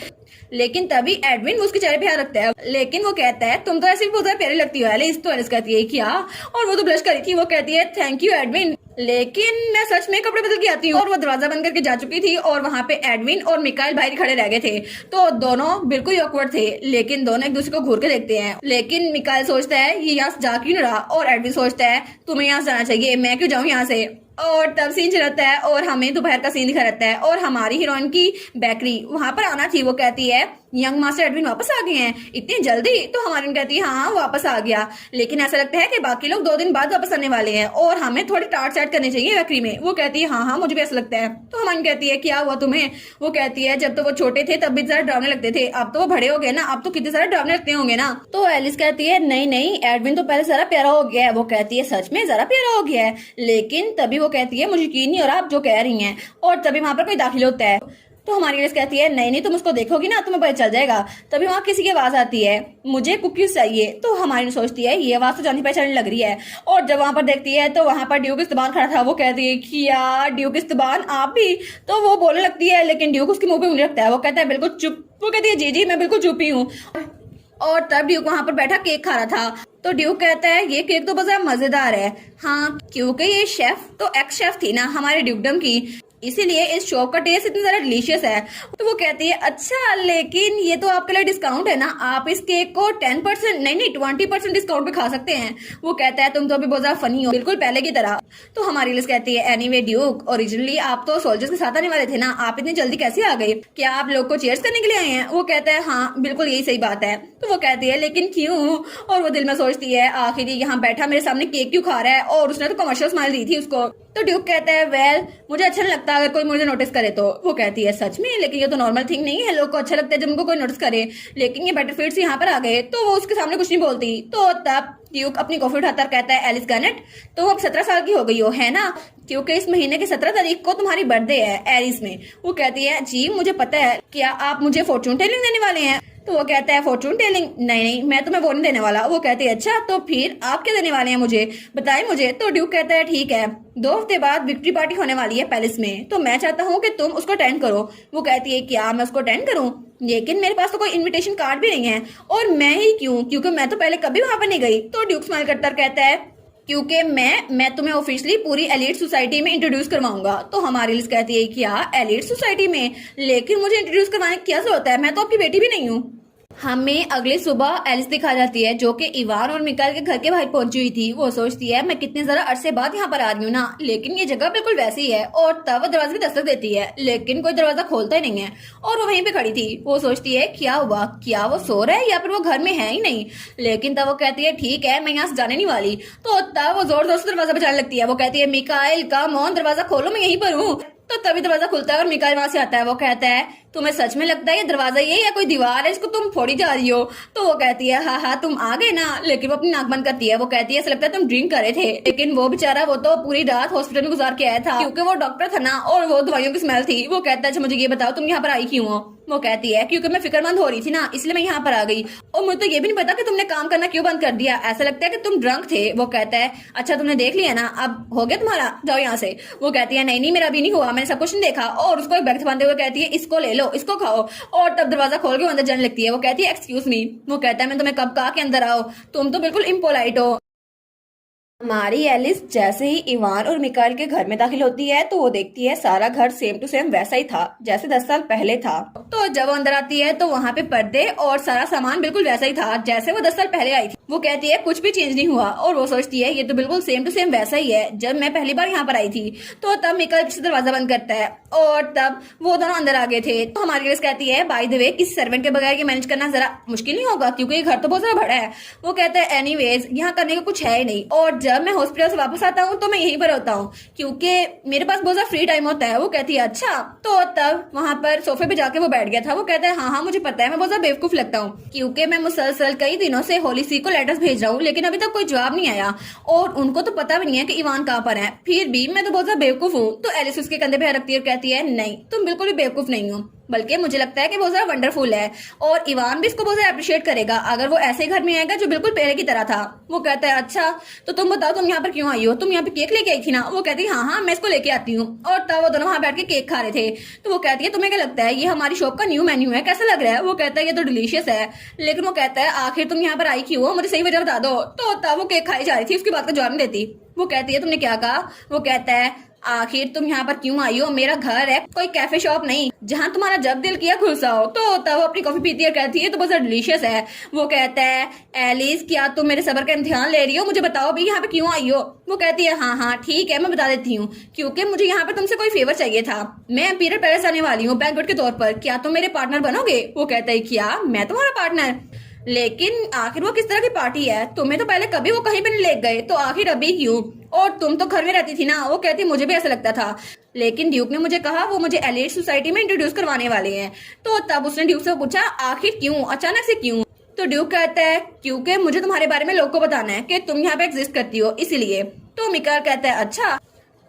लेकिन तभी एडविन उसके चेहरे पे हाथ रखता है, लेकिन वो कहता है तुम तो ऐसे भी बहुत ज्यादा प्यारी लगती हो एलिस। तो एलिस कहती है क्या? और वो तो ब्लश करी थी। वो कहती है थैंक यू एडविन, लेकिन मैं सच में कपड़े बदल के आती हूँ। और वो दरवाजा बंद करके जा चुकी थी और वहां पे एडविन और मिकाइल बाहर खड़े रह गए थे। तो दोनों बिल्कुल ऑकवर्ड थे, लेकिन दोनों एक दूसरे को घूर के देखते हैं। लेकिन मिकाइल सोचता है ये यहाँ जा क्यों नहीं रहा, और एडविन सोचता है तुम्हें यहाँ जाना चाहिए, मैं क्यों जाऊँ यहाँ से। और तब सीन चलता है और हमें दोपहर का सीन दिखा रहता है और हमारी हीरोइन की बेकरी वहां पर आना थी। वो कहती है यंग मास्टर एडविन वापस आ गए हैं इतनी जल्दी? तो हमारी कहती है हाँ वापस आ गया, लेकिन ऐसा लगता है कि बाकी लोग 2 दिन बाद वापस आने वाले हैं और हमें थोड़ी टाट सेट करनी चाहिए बेकरी में। वो कहती है हाँ हाँ मुझे भी ऐसा लगता है। तो हमारी कहती है क्या हुआ तुम्हें? वो कहती है जब तो वो छोटे थे तब भी जरा डरावने लगते थे, अब तो वो बड़े हो गए ना, अब तो कितने सारे डरावने लगते होंगे ना। तो एलिस कहती है नहीं नहीं एडविन तो पहले जरा प्यारा हो गया है। वो कहती है सच में जरा प्यारा हो गया है, लेकिन तभी वो कहती है मुझे यकीन नहीं हो रहा आप जो कह रही हैं। और तभी वहां पर कोई दाखिल होता है। तो हमारी एलिस कहती है नहीं नहीं तुम उसको देखोगी ना तुम्हें पता चल जाएगा। तभी वहां किसी की आवाज आती है मुझे कुकीज चाहिए। तो हमारी सोचती है ये आवाज तो जानी पहचानी लग रही है, और जब वहां पर देखती है तो वहां पर ड्यूक इस्तेमाल खड़ा था। वो कहती है क्या ड्यूक इस्तेमाल आप भी? तो वो बोलने लगती है, लेकिन ड्यूक उसके मुंह पे उंगली रखता है। वो कहता है बिल्कुल चुप। वो कहती है जी जी मैं बिल्कुल चुप ही हूँ। और तब ड्यूक वहां पर बैठा केक खा रहा था। तो ड्यूक कहता है ये केक तो बहुत मजेदार है। हाँ क्योंकि ये शेफ तो एक्स शेफ थी ना हमारे ड्यूकडम की, इसीलिए इस शॉप का टेस्ट इतना ज्यादा डिलीशियस है। तो वो कहती है अच्छा लेकिन ये तो आपके लिए डिस्काउंट है ना, आप इस केक को 10% नहीं 20% डिस्काउंट पे खा सकते हैं। वो कहता है तुम तो अभी बहुत ज्यादा फनी हो बिल्कुल पहले की तरह। तो हमारी लिस्ट कहती है एनीवे ड्यूक ओरिजिनली आप तो सोल्जर्स के साथ आने वाले थे ना, आप इतनी जल्दी कैसे आ गए? क्या आप लोग को चीयर्स करने के लिए आए हैं? वो कहता है हाँ बिल्कुल यही सही बात है। तो वो कहती है लेकिन क्यों? और वो दिल में सोचती है आखिर यहाँ बैठा मेरे सामने केक क्यों खा रहा है, और उसने तो कमर्शियल स्माइल दी थी उसको। तो ड्यूक कहता है वेल मुझे अच्छा नहीं लगता अगर कोई मुझे नोटिस करे। तो वो कहती है सच में, लेकिन ये तो नॉर्मल थिंग नहीं है, लोग को अच्छा लगता है जब उनको कोई नोटिस करे, लेकिन ये बैटलफील्ड से यहाँ पर आ गए। तो वो उसके सामने कुछ नहीं बोलती। तो तब ड्यूक अपनी कॉफी उठाकर कहता है एलिस गार्नेट तुम अब 17 साल की हो गई हो है ना, क्योंकि इस महीने की 17 तारीख को तुम्हारी बर्थडे है एरिस में। वो कहती है जी मुझे पता है, क्या आप मुझे फॉर्चून टेलिंग देने वाले हैं? तो वो कहता है फॉर्चून टेलिंग नहीं नहीं मैं तुम्हें वो नहीं देने वाला। वो कहती है अच्छा तो फिर आप क्या देने वाले हैं मुझे बताएं मुझे। तो ड्यूक कहता है ठीक है 2 हफ्ते बाद विक्ट्री पार्टी होने वाली है पैलेस में, तो मैं चाहता हूँ कि तुम उसको अटेंड करो। वो कहती है क्या मैं उसको अटेंड करूँ? लेकिन मेरे पास तो कोई इनविटेशन कार्ड भी नहीं है, और मैं ही क्यों, क्योंकि मैं तो पहले कभी वहां पर नहीं गई। तो ड्यूक स्माइल करता कहता है क्योंकि मैं तुम्हें ऑफिशियली पूरी एलिट सोसाइटी में इंट्रोड्यूस करवाऊंगा। तो हमारी लिस्ट कहती है क्या एलिट सोसाइटी में? लेकिन मुझे इंट्रोड्यूस करवाने की क्या जरूरत है, मैं तो आपकी बेटी भी नहीं हूँ। हमें अगली सुबह एलिस दिखा जाती है जो कि इवान और मिकाइल के घर के बाहर पहुंची हुई थी। वो सोचती है मैं कितने जरा अरसे बाद यहाँ पर आ रही हूँ ना, लेकिन ये जगह बिल्कुल वैसी है। और तब वो दरवाजे पे दस्तक देती है, लेकिन कोई दरवाजा खोलता ही नहीं है, और वो वहीं पे खड़ी थी। वो सोचती है क्या हुआ, क्या वो सो रहा है या फिर वो घर में है ही नहीं। लेकिन तब वो कहती है ठीक है मैं यहाँ से जाने नहीं वाली। तो तब वो जोर जोर से दरवाजा बजाने लगती है। वो कहती है मिकाइल कम ऑन दरवाजा खोलो मैं यहीं पर हूँ। तो तभी दरवाजा खुलता है और मिकाइल वहां से आता है। वो कहता है तुम्हें सच में लगता है ये दरवाजा ये या कोई दीवार है इसको तुम फोड़ी जा रही हो? तो वो कहती है हाँ हाँ तुम आ गए ना, लेकिन वो अपनी नाक बंद करती है। वो कहती है ऐसा लगता है तुम ड्रिंक कर रहे थे, लेकिन वो बेचारा वो तो पूरी रात हॉस्पिटल में गुजार के आया था क्योंकि वो डॉक्टर था ना, और वो दवाइयों की स्मेल थी। वो कहता है अच्छा मुझे ये बताओ तुम यहाँ पर आई क्यों हो? वो कहती है क्योंकि मैं फिक्रमंद हो रही थी ना, इसलिए मैं यहाँ पर आ गई, और मुझे तो ये भी नहीं पता कि तुमने काम करना क्यों बंद कर दिया, ऐसा लगता है कि तुम ड्रंक थे। वो कहता है अच्छा तुमने देख लिया ना, अब हो गया तुम्हारा, जाओ यहाँ से। वो कहती है नहीं नहीं मेरा अभी नहीं हुआ, मैंने सब कुछ नहीं देखा। और उसको एक बैग से बांधे हुए कहती है इसको ले लो इसको खाओ। और तब दरवाजा खोल के अंदर जाने लगती है। वो कहती है एक्सक्यूज मी। वो कहता है मैं तुम्हें कब कहा कि अंदर आओ, तुम तो बिल्कुल इम्पोलाइट हो। हमारी एलिस जैसे ही इवान और मिकाइल के घर में दाखिल होती है तो वो देखती है सारा घर सेम टू सेम वैसा ही था जैसे 10 साल पहले था। तो जब वो अंदर आती है तो वहाँ पे पर्दे और सारा सामान बिल्कुल वैसा ही था जैसे वो 10 साल पहले आई थी। वो कहती है कुछ भी चेंज नहीं हुआ और वो सोचती है ये तो बिल्कुल सेम टू सेम वैसा ही है जब मैं पहली बार यहाँ पर आई थी। तो तब मिकाइल से दरवाजा बंद करता है और तब वो दोनों अंदर आ गए थे। तो हमारी एलिस कहती है बाय द वे किसी सर्वेंट के बगैर ये मैनेज करना जरा मुश्किल नहीं होगा क्योंकि ये घर तो बहुत ज्यादा बड़ा है। वो कहता है एनीवेज यहाँ करने का कुछ है ही नहीं और जब मैं हॉस्पिटल से वापस आता हूँ तो मैं यहीं पर होता हूँ क्योंकि मेरे पास बहुत ज्यादा फ्री टाइम होता है। वो कहती है अच्छा। तो तब वहां पर सोफे पे जाके वो बैठ गया था। वो कहता है हाँ मुझे पता है मैं बहुत ज्यादा बेवकूफ लगता हूँ क्योंकि मैं मुसलसल कई दिनों से होली सी को लेटर्स भेज रहा हूँ लेकिन अभी तक कोई जवाब नहीं आया और उनको तो पता भी नहीं है कि इवान कहाँ पर है। फिर भी मैं तो बहुत ज्यादा बेवकूफ हूँ। तो एलिस उसके कंधे पे हाथ रखती है और कहती है नहीं तुम बिल्कुल भी बेवकूफ नहीं हो बल्कि मुझे लगता है कि बहुत ज्यादा वंडरफुल है और इवान भी इसको बहुत ज्यादा अप्रिशिएट करेगा अगर वो ऐसे घर में आएगा जो बिल्कुल पहले की तरह था। वो कहता है अच्छा तो तुम बताओ तुम यहाँ पर क्यों आई हो, तुम यहाँ पे केक लेके आई थी ना। वो कहती है हाँ मैं इसको लेके आती हूँ। और तब वो दोनों वहां बैठ के केक खा रहे थे। तो वो कहती है तुम्हें क्या लगता है ये हमारी शॉप का न्यू मेन्यू है कैसा लग रहा है। वो कहता है ये तो डिलीशियस है। लेकिन वो कहता है आखिर तुम यहाँ पर आई क्यों हो, मुझे सही वजह बता दो। तो तब वो केक खाई जा रही थी उसकी बात का जवाब नहीं देती। वो कहती है तुमने क्या कहा। वो कहता है आखिर तुम यहाँ पर क्यों आई हो, मेरा घर है कोई कैफे शॉप नहीं जहाँ तुम्हारा जब दिल किया खुल आओ। तो तब वो अपनी कॉफी पीती है कहती है तो बहुत डिलीशियस है। वो कहता है एलिस क्या तुम मेरे सबर का इम्तिहान ले रही हो, मुझे बताओ भी यहाँ पे क्यों आई हो। वो कहती है हाँ ठीक है मैं बता देती हूँ क्योंकि मुझे यहाँ पर तुमसे कोई फेवर चाहिए था। मैं एम्पीरियल पैलेस आने वाली हूँ बैंक्वेट के तौर पर, क्या तुम मेरे पार्टनर बनोगे। वो कहता है क्या मैं तुम्हारा पार्टनर, लेकिन आखिर वो किस तरह की पार्टी है, तुम्हें तो पहले कभी वो कहीं पे नहीं ले गए तो आखिर अभी क्यों, और तुम तो घर में रहती थी ना। वो कहती मुझे भी ऐसा लगता था लेकिन ड्यूक ने मुझे कहा वो मुझे एलिट सोसाइटी में इंट्रोड्यूस करवाने वाले हैं। तो तब उसने ड्यूक से पूछा आखिर क्यों, अचानक से क्यों। तो ड्यूक कहता है क्योंकि मुझे तुम्हारे बारे में लोगों को बताना है कि तुम यहाँ पे एग्जिस्ट करती हो इसलिए। तो मिकाइल कहता है अच्छा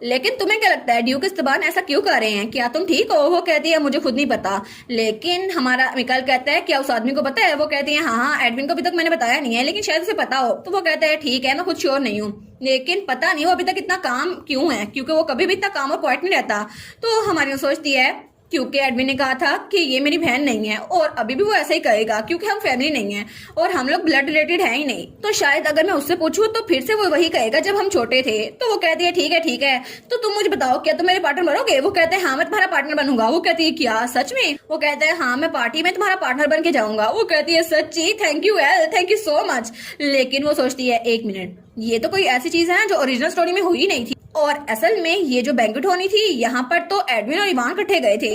लेकिन तुम्हें क्या लगता है ड्यूक इस्तेबान ऐसा क्यों कर रहे हैं, क्या तुम ठीक हो। वो कहती है मुझे खुद नहीं पता। लेकिन हमारा मिकाइल कहता है क्या उस आदमी को पता है। वो कहती है हाँ एडविन को अभी तक मैंने बताया नहीं है लेकिन शायद उसे पता हो। तो वो कहता है ठीक है मैं खुद श्योर नहीं हूँ लेकिन पता नहीं वो अभी तक इतना काम क्यों है क्योंकि वो कभी भी इतना काम और क्वाइट नहीं रहता। तो हमारी सोचती है क्योंकि एडमिन ने कहा था कि ये मेरी बहन नहीं है और अभी भी वो ऐसा ही कहेगा क्योंकि हम फैमिली नहीं है और हम लोग ब्लड रिलेटेड है ही नहीं। तो शायद अगर मैं उससे पूछूं तो फिर से वो वही कहेगा जब हम छोटे थे। तो वो कहती है ठीक है तो तुम मुझे बताओ क्या तुम मेरे पार्टनर बनोगे। वो कहते हैं हाँ मैं तुम्हारा पार्टनर बनूंगा। वो कहती है क्या सच में। वो कहता है हाँ मैं पार्टी में तुम्हारा पार्टनर बन के जाऊंगा। वो कहती है सच्ची, thank U L, thank you so much. लेकिन वो सोचती है एक मिनट ये तो कोई ऐसी चीज है जो ओरिजिनल स्टोरी में हुई नहीं थी और असल में ये जो बैंक्वेट होनी थी यहाँ पर तो एडविन और इवान इकट्ठे गए थे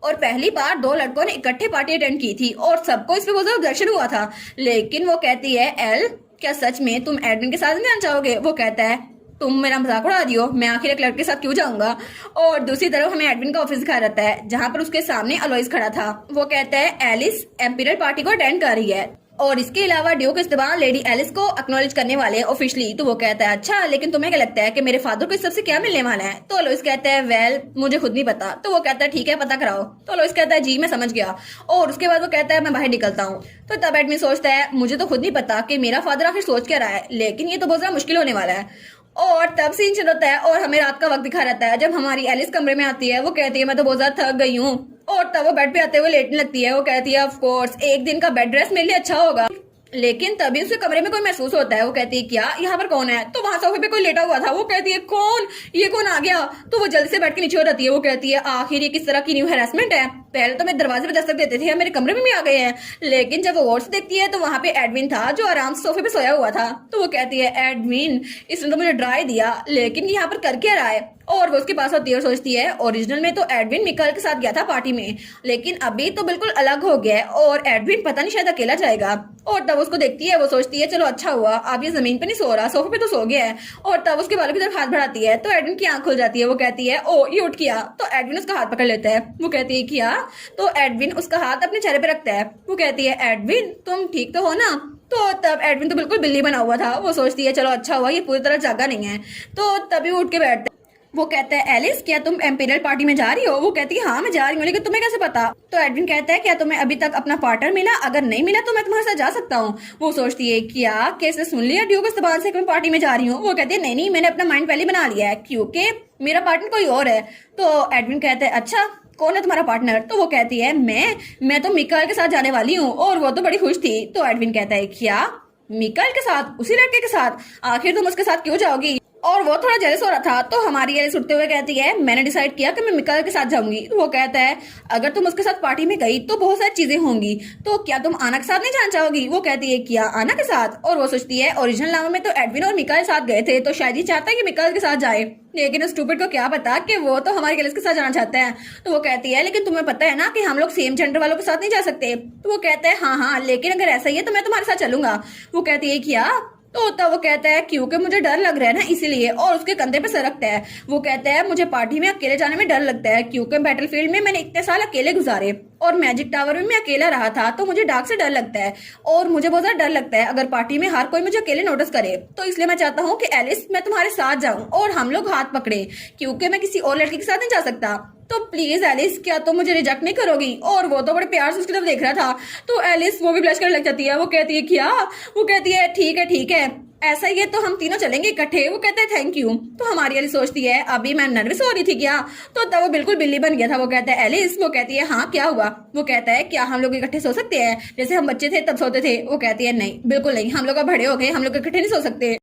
और पहली बार दो लड़कों ने इकट्ठे पार्टी अटेंड की थी और सबको इसमें बहुत ज्यादा दर्शन हुआ था। लेकिन वो कहती है एल क्या सच में तुम एडविन के साथ नहीं जाना चाहोगे। वो कहता है तुम मेरा मजाक उड़ा दियो, मैं आखिर एक लड़के के साथ क्यों जाऊंगा। और दूसरी तरफ हमें एडविन का ऑफिस दिखाया रहता है जहाँ पर उसके सामने अलोइस खड़ा था। वो कहता है एलिस एम्पीरियल पार्टी को अटेंड कर रही है और इसके अलावा ड्यूक इस्तेमाल लेडी एलिस को एक्नॉलेज करने वाले हैं ऑफिशियली। तो वो कहता है अच्छा लेकिन तुम्हें क्या लगता है कि मेरे फादर को इस सबसे क्या मिलने वाला है। तो अलोइस कहता है वेल मुझे खुद नहीं पता। तो वो कहता है ठीक है पता कराओ। तो अलोइस कहता है जी मैं समझ गया और उसके बाद वो कहता है मैं बाहर निकलता हूँ। तो तब एडमिन सोचता है मुझे तो खुद नहीं पता कि मेरा फादर आखिर सोच क्या रहा है लेकिन ये तो बहुत ज्यादा मुश्किल होने वाला है। और तब सीन शुरू होता है और हमें रात का वक्त दिखा रहता है जब हमारी एलिस कमरे में आती है। वो कहती है मैं तो बहुत ज्यादा थक गई हूँ और तब वो बेड पे आते हुए लेटने लगती है। वो कहती है ऑफ कोर्स एक दिन का बेड रेस्ट मेरे लिए अच्छा होगा। लेकिन तभी उसके कमरे में कोई महसूस होता है। वो कहती है क्या यहाँ पर कौन है। तो वहां सोफे पे कोई लेटा हुआ था। वो कहती है कौन, ये कौन आ गया। तो वो जल्दी से बैठ के नीचे हो जाती है। वो कहती है आखिर ये किस तरह की न्यू हैरेसमेंट है, पहले तो मेरे दरवाजे पे दस्तक देते थे मेरे कमरे में भी आ गए हैं। लेकिन जब वो गौर से देखती है तो वहां पे एडविन था जो आराम से सोफे पे सोया हुआ था। तो वो कहती है एडविन इसने तो मुझे डरा ही दिया लेकिन यहाँ पर कर क्या रहा है। और वो उसके पास होती है और सोचती है ओरिजिनल में तो एडविन मिकाइल के साथ गया था पार्टी में लेकिन अभी तो बिल्कुल अलग हो गया है और एडविन पता नहीं शायद अकेला जाएगा। और तब उसको देखती है वो सोचती है चलो अच्छा हुआ अब ये जमीन पे नहीं सो रहा, सोफे पे तो सो गया है। और तब उसके बालों की तरफ हाथ बढ़ाती है तो एडविन की आंख खुल जाती है। वो कहती है ओ ये उठ गया। तो एडविन उसका हाथ पकड़ लेता है। वो कहती है क्या। तो एडविन उसका हाथ अपने चेहरे पे रखता है। वो कहती है एडविन तुम ठीक तो हो ना। तो तब एडविन तो बिल्कुल बिल्ली बना हुआ था। वो सोचती है चलो अच्छा हुआ ये पूरी तरह जागा नहीं है। तो तभी वो उठ के बैठता है। वो कहता है एलिस क्या तुम एम्पीरियल पार्टी में जा रही हो। वो कहती है हाँ मैं जा रही हूँ लेकिन तुम्हें कैसे पता। तो एडविन कहता है क्या तुम्हें अभी तक अपना पार्टनर मिला, अगर नहीं मिला तो मैं तुम्हारे साथ जा सकता हूँ। वो सोचती है क्या कैसे सुन लिया ड्यूक इस जबान से मैं पार्टी में जा रही हूँ। वो कहती है नहीं मैंने अपना माइंड पहले बना लिया है क्योंकि मेरा पार्टनर कोई और है। तो एडविन कहता है अच्छा कौन है तुम्हारा पार्टनर। तो वो कहती है मैं तो मिकाइल के साथ जाने वाली हूँ और वो तो बड़ी खुश थी। तो एडविन कहता है क्या मिकाइल के साथ, उसी लड़के के साथ? आखिर तुम उसके साथ क्यों जाओगी? और वो थोड़ा जेलस हो रहा था तो हमारी एलिस उठते हुए कहती है मैंने डिसाइड किया कि मैं मिकाइल के साथ जाऊंगी। तो वो कहता है अगर तुम उसके साथ पार्टी में गई तो बहुत सारी चीजें होंगी, तो क्या तुम आना के साथ नहीं जाना चाहोगी? वो कहती है क्या आना के साथ? और वो सोचती है ओरिजिनल नाम में तो एडविन और मिकाइल साथ गए थे, तो शायद ही चाहता है कि मिकाइल के साथ जाए, लेकिन उस स्टूपिड को क्या पता कि वो तो हमारी एलिस के साथ जाना चाहते हैं। तो वो कहती है लेकिन तुम्हें पता है ना कि हम लोग सेम जेंडर वालों के साथ नहीं जा सकते। तो वो कहता है हाँ, लेकिन अगर ऐसा ही है तो मैं तुम्हारे साथ चलूंगा। वो कहती है क्या? तो तब वो कहता है क्योंकि मुझे डर लग रहा है ना इसीलिए, और उसके कंधे पे सर रखता है। वो कहता है मुझे पार्टी में अकेले जाने में डर लगता है क्योंकि बैटलफील्ड में मैंने इतने साल अकेले गुजारे और मैजिक टावर में मैं अकेला रहा था, तो मुझे डार्क से डर लगता है और मुझे बहुत ज्यादा डर लगता है अगर पार्टी में हर कोई मुझे अकेले नोटिस करे। तो इसलिए मैं चाहता हूँ कि एलिस मैं तुम्हारे साथ जाऊं और हम लोग हाथ पकड़े क्योंकि मैं किसी और लड़की के साथ नहीं जा सकता। तो प्लीज एलिस क्या तुम मुझे रिजेक्ट नहीं करोगी? और वो तो बड़े प्यार से उसकी तरफ देख रहा था। तो एलिस वो भी ब्लश करने लग जाती है। वो कहती है क्या? वो कहती है ठीक है ऐसा ही है तो हम तीनों चलेंगे इकट्ठे। वो कहते हैं थैंक यू। तो हमारी एलिस सोचती है अभी मैं नर्वस हो रही थी क्या? तो तब वो बिल्कुल बिल्ली बन गया था। वो कहता है एलिस, वो कहती है हाँ क्या हुआ? वो कहता है क्या हम लोग इकट्ठे सो सकते हैं जैसे हम बच्चे थे तब सोते थे? वो कहती है नहीं बिल्कुल नहीं, हम लोग अब बड़े हो गए, हम लोग इकट्ठे नहीं सो सकते।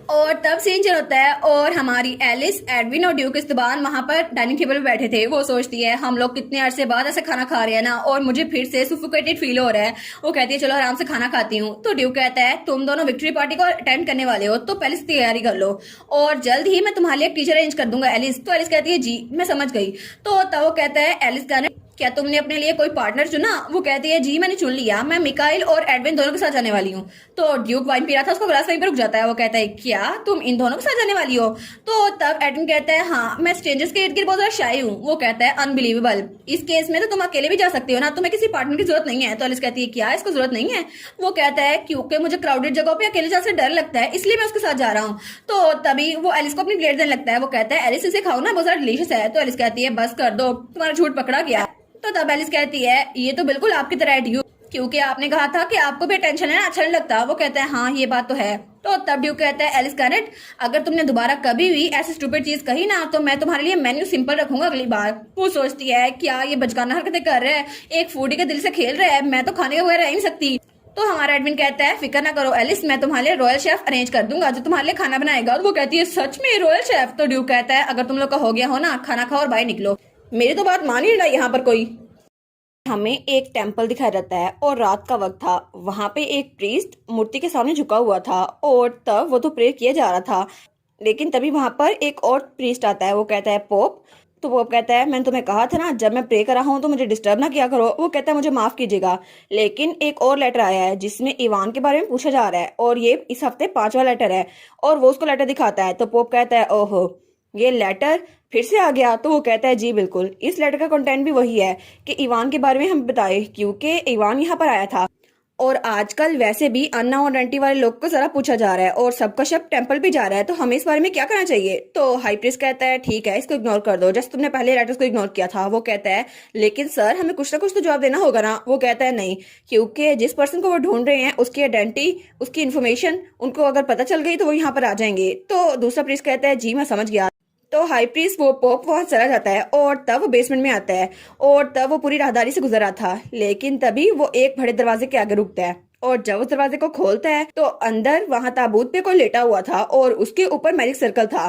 और तब सीन चल होता है और हमारी एलिस, एडविन और ड्यूक इस्तबान वहां पर डाइनिंग टेबल पे बैठे थे। वो सोचती है हम लोग कितने अरसे बाद ऐसे खाना खा रहे हैं ना, और मुझे फिर से सुफोकेटेड फील हो रहा है। वो कहती है चलो आराम से खाना खाती हूँ। तो ड्यूक कहता है तुम दोनों विक्ट्री पार्टी को अटेंड करने वाले हो तो पहले से तैयारी कर लो और जल्द ही मैं तुम्हारे लिए एक टीचर अरेंज कर दूंगा एलिस। तो एलिस कहती है जी मैं समझ गई। तो तब वो कहता है एलिस का क्या तुमने अपने लिए कोई पार्टनर चुना? वो कहती है जी मैंने चुन लिया, मैं मिकाइल और एडविन दोनों के साथ जाने वाली हूँ। तो ड्यूक वाइन पी रहा था, उसको ग्लास वहीं पर रुक जाता है। वो कहता है क्या तुम इन दोनों के साथ जाने वाली हो? तो तब एडविन कहता है हाँ मैं स्ट्रेंजर्स के इर्द गिर्द बहुत ज्यादा शाई हूँ। वो कहता है अनबिलीवेबल, इस केस में तो तुम अकेले भी जा सकते हो ना, तुम्हें किसी पार्टनर की जरूरत नहीं है। तो एलिस कहती है क्या इसको जरूरत नहीं है? वो कहता है क्योंकि मुझे क्राउडेड जगह पे अकेले जाने से डर लगता है इसलिए मैं उसके साथ जा रहा हूँ। तो तभी वो एलिस को अपनी प्लेट देने लगता है। वो कहता है एलिस इसे खाओ ना, बहुत ज्यादा डिलीशियस है। तो एलिस कहती है बस कर दो, तुम्हारा झूठ पकड़ा गया। तो तब एलिस कहती है ये तो बिल्कुल आपकी तरह है ड्यूक, क्योंकि आपने कहा था कि आपको भी टेंशन लेना अच्छा नहीं लगता। वो कहता है हाँ ये बात तो है। तो तब ड्यूक कहता है एलिस करेक्ट, अगर तुमने दोबारा कभी भी ऐसी स्टूपिड चीज कही ना तो मैं तुम्हारे लिए मेन्यू सिंपल रखूंगा अगली बार। वो सोचती है क्या ये बचकाना हरकतें कर रहा है, एक फूडी के दिल से खेल रहा है, मैं तो खाने के बगैर रह ही नहीं सकती। तो हमारा एडमिन कहता है फिक्र ना करो एलिस, मैं तुम्हारे लिए रॉयल शेफ अरेंज कर दूंगा जो तुम्हारे लिए खाना बनाएगा। और वो कहती है सच में रॉयल शेफ? तो ड्यूक कहता है अगर तुम लोग का हो गया हो ना, खाना खाओ और बाहर निकलो, मेरी तो बात मान ही नहीं यहाँ पर कोई। हमें एक टेम्पल दिखाया जाता है और रात का वक्त था। वहां पे एक प्रीस्ट मूर्ति के सामने झुका हुआ था और तब वो तो प्रे किया जा रहा था, लेकिन तभी वहां पर एक और प्रीस्ट आता है। वो कहता है पोप। तो पोप कहता है मैंने तुम्हें कहा था ना जब मैं प्रे कर रहा हूँ तो मुझे डिस्टर्ब ना किया करो। वो कहता है मुझे माफ कीजिएगा, लेकिन एक और लेटर आया है जिसमें इवान के बारे में पूछा जा रहा है और ये इस हफ्ते 5वां लेटर है। और वो उसको लेटर दिखाता है। तो पोप कहता है ओहो ये लेटर फिर से आ गया? तो वो कहता है जी बिल्कुल, इस लेटर का कंटेंट भी वही है कि इवान के बारे में हम बताए क्योंकि इवान यहाँ पर आया था और आजकल वैसे भी अन्ना और रंटी वाले लोग को जरा पूछा जा रहा है और सबका शब टेंपल भी जा रहा है, तो हमें इस बारे में क्या करना चाहिए? तो हाई प्रीस्ट कहता है ठीक है इसको इग्नोर कर दो जैसे तुमने पहले लेटर्स को इग्नोर किया था। वो कहता है लेकिन सर हमें कुछ ना कुछ तो जवाब देना होगा ना। वो कहता है नहीं, क्योंकि जिस पर्सन को वो ढूंढ रहे हैं उसकी आइडेंटिटी, उसकी इन्फॉर्मेशन उनको अगर पता चल गई तो वो यहाँ पर आ जाएंगे। तो दूसरा प्रीस्ट कहता है जी मैं समझ गया। तो हाई प्रीस्ट वो पोप वहां चला जाता है और तब वो बेसमेंट में आता है और तब वो पूरी राहदारी से गुजरा था, लेकिन तभी वो एक बड़े दरवाजे के आगे रुकता है और जब उस दरवाजे को खोलता है तो अंदर वहां ताबूत पे कोई लेटा हुआ था और उसके ऊपर मैजिक सर्कल था।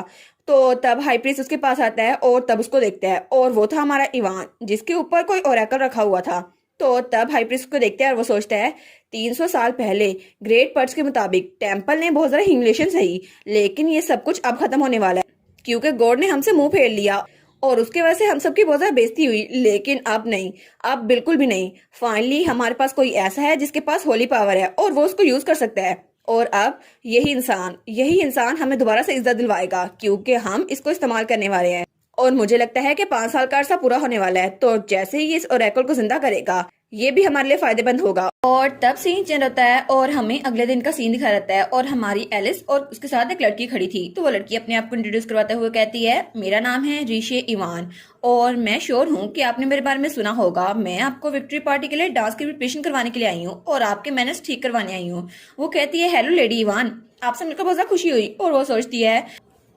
तो तब हाई प्रीस्ट उसके पास आता है और तब उसको देखता है और वो था हमारा इवान जिसके ऊपर कोई ओरेकल रखा हुआ था। तो तब हाई प्रीस्ट को देखता है और वो सोचता है 300 साल पहले ग्रेट पर्ट्स के मुताबिक टेम्पल ने बहुत ज्यादा ह्यूमिलिएशन सही, लेकिन ये सब कुछ अब खत्म होने वाला है क्योंकि गॉड ने हमसे मुंह फेर लिया और उसके वजह से हम सबकी बहुत ज्यादा बेइज्जती हुई, लेकिन अब नहीं, अब बिल्कुल भी नहीं। फाइनली हमारे पास कोई ऐसा है जिसके पास होली पावर है और वो उसको यूज कर सकता है और अब यही इंसान हमें दोबारा से इज्जत दिलवाएगा क्योंकि हम इसको इस्तेमाल करने वाले हैं। और मुझे लगता है कि 5 साल का अरसा पूरा होने वाला है, तो जैसे ही इस ओरेकल को जिंदा करेगा ये भी हमारे लिए फायदेमंद होगा। और तब सीन चेंज होता है और हमें अगले दिन का सीन दिखाया जाता है और हमारी एलिस और उसके साथ एक लड़की खड़ी थी। तो वो लड़की अपने आप को इंट्रोड्यूस करवाते हुए कहती है मेरा नाम है ऋषि इवान और मैं श्योर हूँ कि आपने मेरे बारे में सुना होगा। मैं आपको विक्ट्री पार्टी के लिए डांस की प्रिपरेशन करवाने के लिए आई हूँ और आपके मैनर्स ठीक करवाने आई हूँ। वो कहती है हेलो लेडी इवान, आपसे मिलकर बहुत ज्यादा खुशी हुई। और वो सोचती है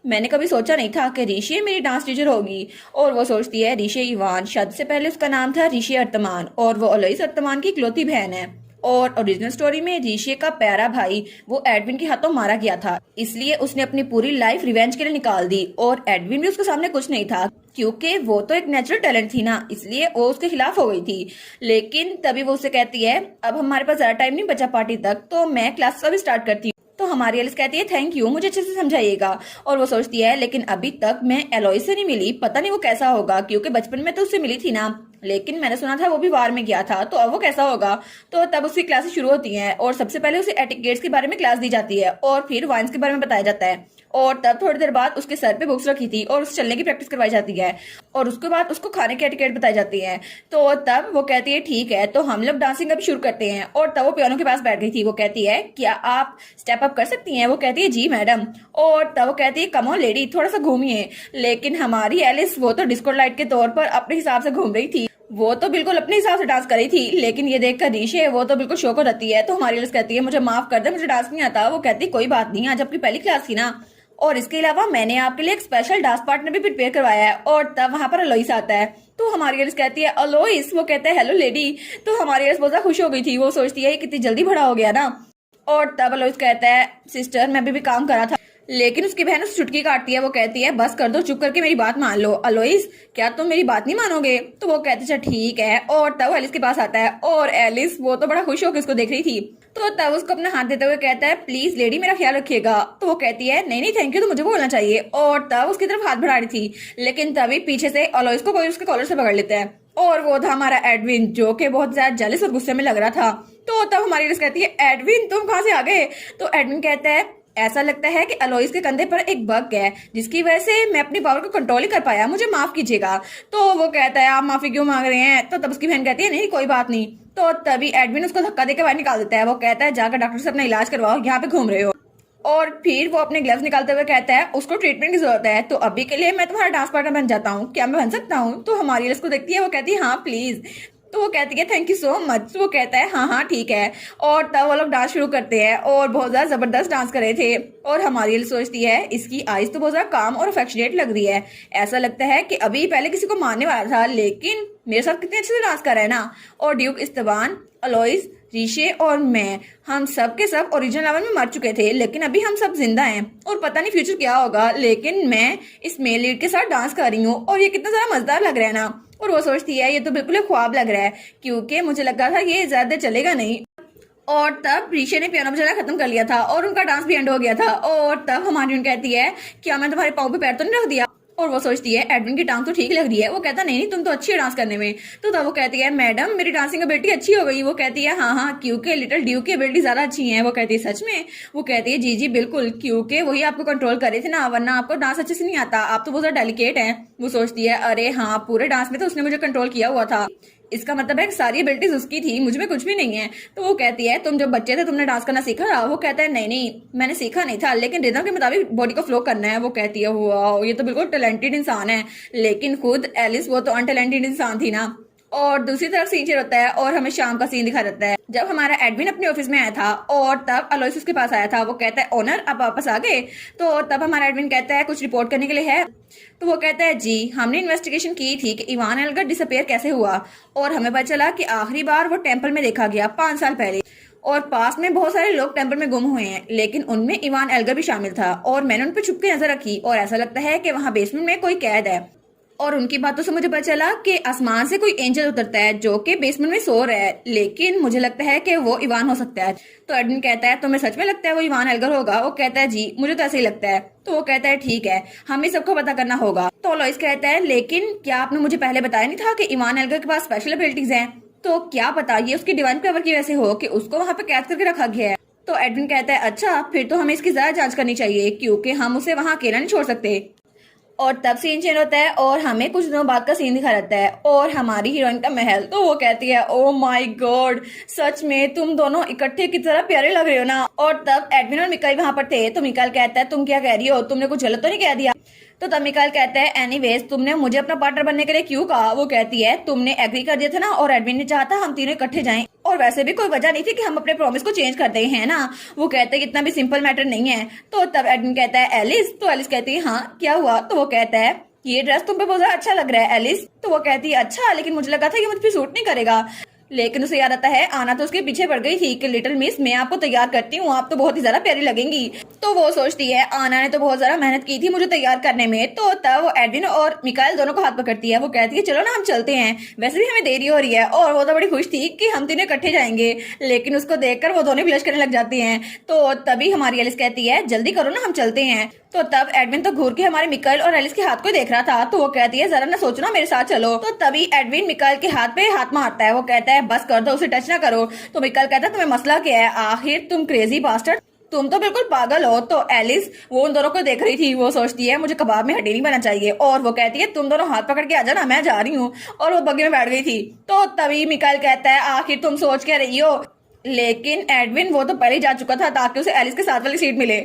मैंने कभी सोचा नहीं था कि ऋषि मेरी डांस टीचर होगी। और वो सोचती है ऋषि इवान, शब्द से पहले उसका नाम था ऋषि अर्तमान और वो अलोइस अर्तमान की इकलौती बहन है। और ओरिजिनल स्टोरी में ऋषि का प्यारा भाई वो एडविन के हाथों मारा गया था, इसलिए उसने अपनी पूरी लाइफ रिवेंज के लिए निकाल दी और एडविन भी उसके सामने कुछ नहीं था क्योंकि वो तो एक नेचुरल टैलेंट थी ना, इसलिए वो उसके खिलाफ हो गई थी। लेकिन तभी वो उसे कहती है अब हमारे पास ज्यादा टाइम नहीं बचा पार्टी तक, तो मैं क्लास का भी स्टार्ट करती हूँ। तो हमारी एलिस कहती है थैंक यू, मुझे अच्छे से समझाइएगा। और वो सोचती है लेकिन अभी तक मैं एलोइस से नहीं मिली, पता नहीं वो कैसा होगा क्योंकि बचपन में तो उससे मिली थी ना, लेकिन मैंने सुना था वो भी वार में गया था, तो अब वो कैसा होगा। तो तब उसकी क्लासेस शुरू होती हैं और सबसे पहले उसे एटिकेट्स के बारे में क्लास दी जाती है और फिर वाइन्स के बारे में बताया जाता है और तब थोड़ी देर बाद उसके सर पे बुक्स रखी थी और उसे चलने की प्रैक्टिस करवाई जाती है और उसके बाद उसको खाने की एटिकेट बताई जाती है। तो तब वो कहती है ठीक है तो हम लोग डांसिंग अभी शुरू करते हैं। और तब वो पियानो के पास बैठ गई थी। वो कहती है क्या आप स्टेप अप कर सकती हैं? वो कहती है जी मैडम। और तब वो कहती है कम ऑन लेडी थोड़ा सा घूमिए। लेकिन हमारी एलिस वो तो डिस्को लाइट के तौर पर अपने हिसाब से घूम रही थी, वो तो बिल्कुल अपने हिसाब से डांस कर रही थी। लेकिन ये देखकर ऋषि वो तो बिल्कुल शौक हो जाती है। तो हमारी एलिस कहती है मुझे माफ कर दे, मुझे डांस नहीं आता। वो कहती कोई बात नहीं, आज आपकी पहली क्लास थी ना, और इसके अलावा मैंने आपके लिए एक स्पेशल डांस पार्टनर भी प्रिपेयर करवाया है। और तब वहां पर अलोइस आता है। तो हमारी एलिस कहती है अलोइस। वो कहता है हेलो लेडी। तो हमारी एलिस बहुत ज्यादा खुश हो गई थी, वो सोचती है कितनी जल्दी बड़ा हो गया ना। और तब अलोइस कहता है सिस्टर मैं भी काम कर रहा था। लेकिन उसकी बहन उसे चुटकी काटती है। वो कहती है बस कर दो, चुप करके मेरी बात मान लो। अलोइस क्या तुम मेरी बात नहीं मानोगे? तो वो कहती है ठीक है। और तब एलिस के पास आता है और एलिस वो तो बड़ा खुश होकर उसको देख रही थी। तो तब उसको अपना हाथ देते हुए कहता है प्लीज लेडी मेरा ख्याल रखिएगा। तो वो कहती है नहीं नहीं थैंक यू, तो मुझे बोलना चाहिए। और तब उसकी तरफ हाथ बढ़ा रही थी, लेकिन तभी पीछे से अलोइस को कोई उसके कॉलर से पकड़ लेता है और वो था हमारा एडविन, जो कि बहुत ज्यादा जेलस और गुस्से में लग रहा था। तो तब हमारी एलिस कहती है एडविन तुम कहाँ से आ गए? तो एडविन कहता है ऐसा लगता है कि अलोइस के कंधे पर एक बग है जिसकी वजह से मैं अपनी पावर को कंट्रोल ही कर पाया, मुझे माफ कीजिएगा। तो वो कहता है आप माफी क्यों मांग रहे हैं? तो तब उसकी बहन कहती है नहीं कोई बात नहीं। तो तभी एडविन उसको धक्का देकर बाहर निकाल देता है। वो कहता है जाकर डॉक्टर से अपना इलाज करवाओ, यहाँ पे घूम रहे हो। और फिर वो अपने ग्लव्स निकालते हुए कहता है उसको ट्रीटमेंट की जरूरत है, तो अभी के लिए मैं तुम्हारा डांस पार्टनर बन जाता हूँ, क्या मैं बन सकता हूँ? तो हमारी उसको देखती है, वो कहती है हाँ प्लीज। तो वो कहती है थैंक यू सो मच। वो कहता है हाँ हाँ ठीक है। और तब वो लोग डांस शुरू करते हैं और बहुत ज्यादा जबरदस्त डांस कर रहे थे। और हमारी एलिस सोचती है इसकी आइज तो बहुत ज्यादा काम और अफेक्शनेट लग रही है, ऐसा लगता है कि अभी पहले किसी को मारने वाला था, लेकिन मेरे साथ कितने अच्छे से डांस कर रहा है ना। और ड्यूक, इस्तबान, अलोइस, ऋषि और मैं, हम सब के सब ओरिजिनल लेवल में मर चुके थे, लेकिन अभी हम सब जिंदा हैं और पता नहीं फ्यूचर क्या होगा। लेकिन मैं इस मेल लीड के साथ डांस कर रही हूँ और ये कितना ज्यादा मजेदार लग रहा है ना। और वो सोचती है ये तो बिल्कुल एक ख्वाब लग रहा है क्योंकि मुझे लगा था ये ज्यादा देर चलेगा नहीं। और तब ऋषि ने पियानो बजाना खत्म कर लिया था और उनका डांस भी एंड हो गया था। और तब हमारी कहती है क्या मैं तुम्हारे पाँव पे पैर तो नहीं रख दिया? और वो सोचती है एडविन की टांग तो ठीक लग रही है। वो कहता नहीं तुम तो अच्छी है डांस करने में। तो तब वो कहती है मैडम मेरी डांसिंग एबिलिटी अच्छी हो गई। वो कहती है हाँ हाँ क्योंकि लिटिल ड्यू की एबिलिटी ज्यादा अच्छी है। वो कहती है सच में? वो कहती है जी जी बिल्कुल, क्योंकि वही आपको कंट्रोल करे थे ना, वरना आपको डांस अच्छे से नहीं आता, आप तो बहुत ज्यादा डेलिकेट है। वो सोचती है अरे हाँ पूरे डांस में तो उसने मुझे कंट्रोल किया हुआ था, इसका मतलब है सारी एबिलिटीज उसकी थी, मुझ में कुछ भी नहीं है। तो वो कहती है तुम जब बच्चे थे तुमने डांस करना सीखा था? वो कहता है नहीं नहीं मैंने सीखा नहीं था, लेकिन रिदम के मुताबिक बॉडी को फ्लो करना है। वो कहती है वाह ये तो बिल्कुल टैलेंटेड इंसान है। लेकिन खुद एलिस वो तो अनटैलेंटेड इंसान थी ना। और दूसरी तरफ सीन चेंज होता है और हमें शाम का सीन दिखा देता है जब हमारा एडविन अपने ऑफिस में आया था और तब अलोइस उसके पास आया था। वो कहता है ओनर आप वापस आ गए? तो तब हमारा एडविन कहता है कुछ रिपोर्ट करने के लिए है? तो वो कहता है जी हमने इन्वेस्टिगेशन की थी कि इवान एल्गर डिसअपियर कैसे हुआ और हमें पता चला कि आखिरी बार वो टेम्पल में देखा गया 5 साल पहले और पास में बहुत सारे लोग टेम्पल में गुम हुए हैं, लेकिन उनमें इवान एल्गर भी शामिल था और मैंने उन पर छुप के नजर रखी और ऐसा लगता है कि वहाँ बेसमेंट में कोई कैद है। और उनकी बातों से मुझे पता चला कि आसमान से कोई एंजल उतरता है जो कि बेसमेंट में सो रहा है, लेकिन मुझे लगता है कि वो इवान हो सकता है। तो एडविन कहता है तुम्हें सच में लगता है वो इवान एल्गर होगा? वो कहता है जी मुझे तो ऐसे ही लगता है। तो वो कहता है ठीक है हमें सबको पता करना होगा। तो लॉइस कहता है लेकिन क्या आपने मुझे पहले बताया नहीं था कि इवान एल्गर के पास स्पेशल एबिलिटीज हैं? तो क्या पता ये उसकी डिवाइन पावर की वजह से हो कि उसको वहाँ पे कैद करके रखा गया है। तो एडविन कहता है अच्छा फिर तो हमें इसकी ज्यादा जांच करनी चाहिए क्योंकि हम उसे वहाँ अकेला नहीं छोड़ सकते। और तब सीन चेंज होता है और हमें कुछ दिनों बाद का सीन दिखा जाता है और हमारी हीरोइन का महल। तो वो कहती है ओ माय गॉड सच में तुम दोनों इकट्ठे की तरह प्यारे लग रहे हो ना। और तब एडविन और मिकाइल वहां पर थे। तो मिकाइल कहता है तुम क्या कह रही हो, तुमने कुछ गलत तो नहीं कह दिया? तो तब मिकाइल कहता है एनीवेज तुमने मुझे अपना पार्टनर बनने के लिए क्यों कहा? वो कहती है तुमने एग्री कर दिया था ना और एडविन ने चाहा था हम तीनों इकट्ठे जाएं और वैसे भी कोई वजह नहीं थी कि हम अपने प्रॉमिस को चेंज कर दे हैं ना। वो कहते हैं इतना भी सिंपल मैटर नहीं है। तो तब एडविन कहता है एलिस? तो एलिस कहती है हाँ क्या हुआ? तो वो कहता है ये ड्रेस तुम पे बहुत ज्यादा अच्छा लग रहा है एलिस। तो वो कहती है अच्छा लेकिन मुझे लगा था ये मुझ पे सूट नहीं करेगा। लेकिन उसे याद आता है आना तो उसके पीछे पड़ गई थी कि लिटिल मिस मैं आपको तैयार करती हूँ, आप तो बहुत ही ज्यादा प्यारी लगेंगी। तो वो सोचती है आना ने तो बहुत ज्यादा मेहनत की थी मुझे तैयार करने में। तो तब वो एडविन और मिकाइल दोनों को हाथ पकड़ती है। वो कहती है चलो ना हम चलते हैं, वैसे भी हमें देरी हो रही है। और वो तो बड़ी खुश थी कि हम तीनों इकट्ठे जाएंगे, लेकिन उसको देखकर वो दोनों ब्लश करने लग जाती हैं। तो तभी हमारी एलिस कहती है जल्दी करो ना हम चलते हैं। तो तब एडविन तो घूर के हमारे मिकाइल और एलिस के हाथ को देख रहा था। तो वो कहती है जरा ना सोचो ना मेरे साथ चलो। तो तभी एडविन मिकाइल के हाथ पे हाथ मारता है। वो कहता है बस कर दो, उसे टच ना करो। तो मिकाइल कहता है तुम्हें मसला क्या है, आखिर तुम क्रेजी बास्टर्ड, तुम तो बिल्कुल पागल हो। तो एलिस वो उन दोनों को देख रही थी। वो सोचती है मुझे कबाब में हड्डी नहीं बना चाहिए। और वो कहती है तुम दोनों हाथ पकड़ के आ जाना, मैं जा रही हूँ। और वो बग्गी में बैठ गई थी। तो तभी मिकाइल कहता है आखिर तुम सोच क्या रही हो। लेकिन एडविन वो तो पहले ही जा चुका था ताकि उसे एलिस के साथ वाली सीट मिले।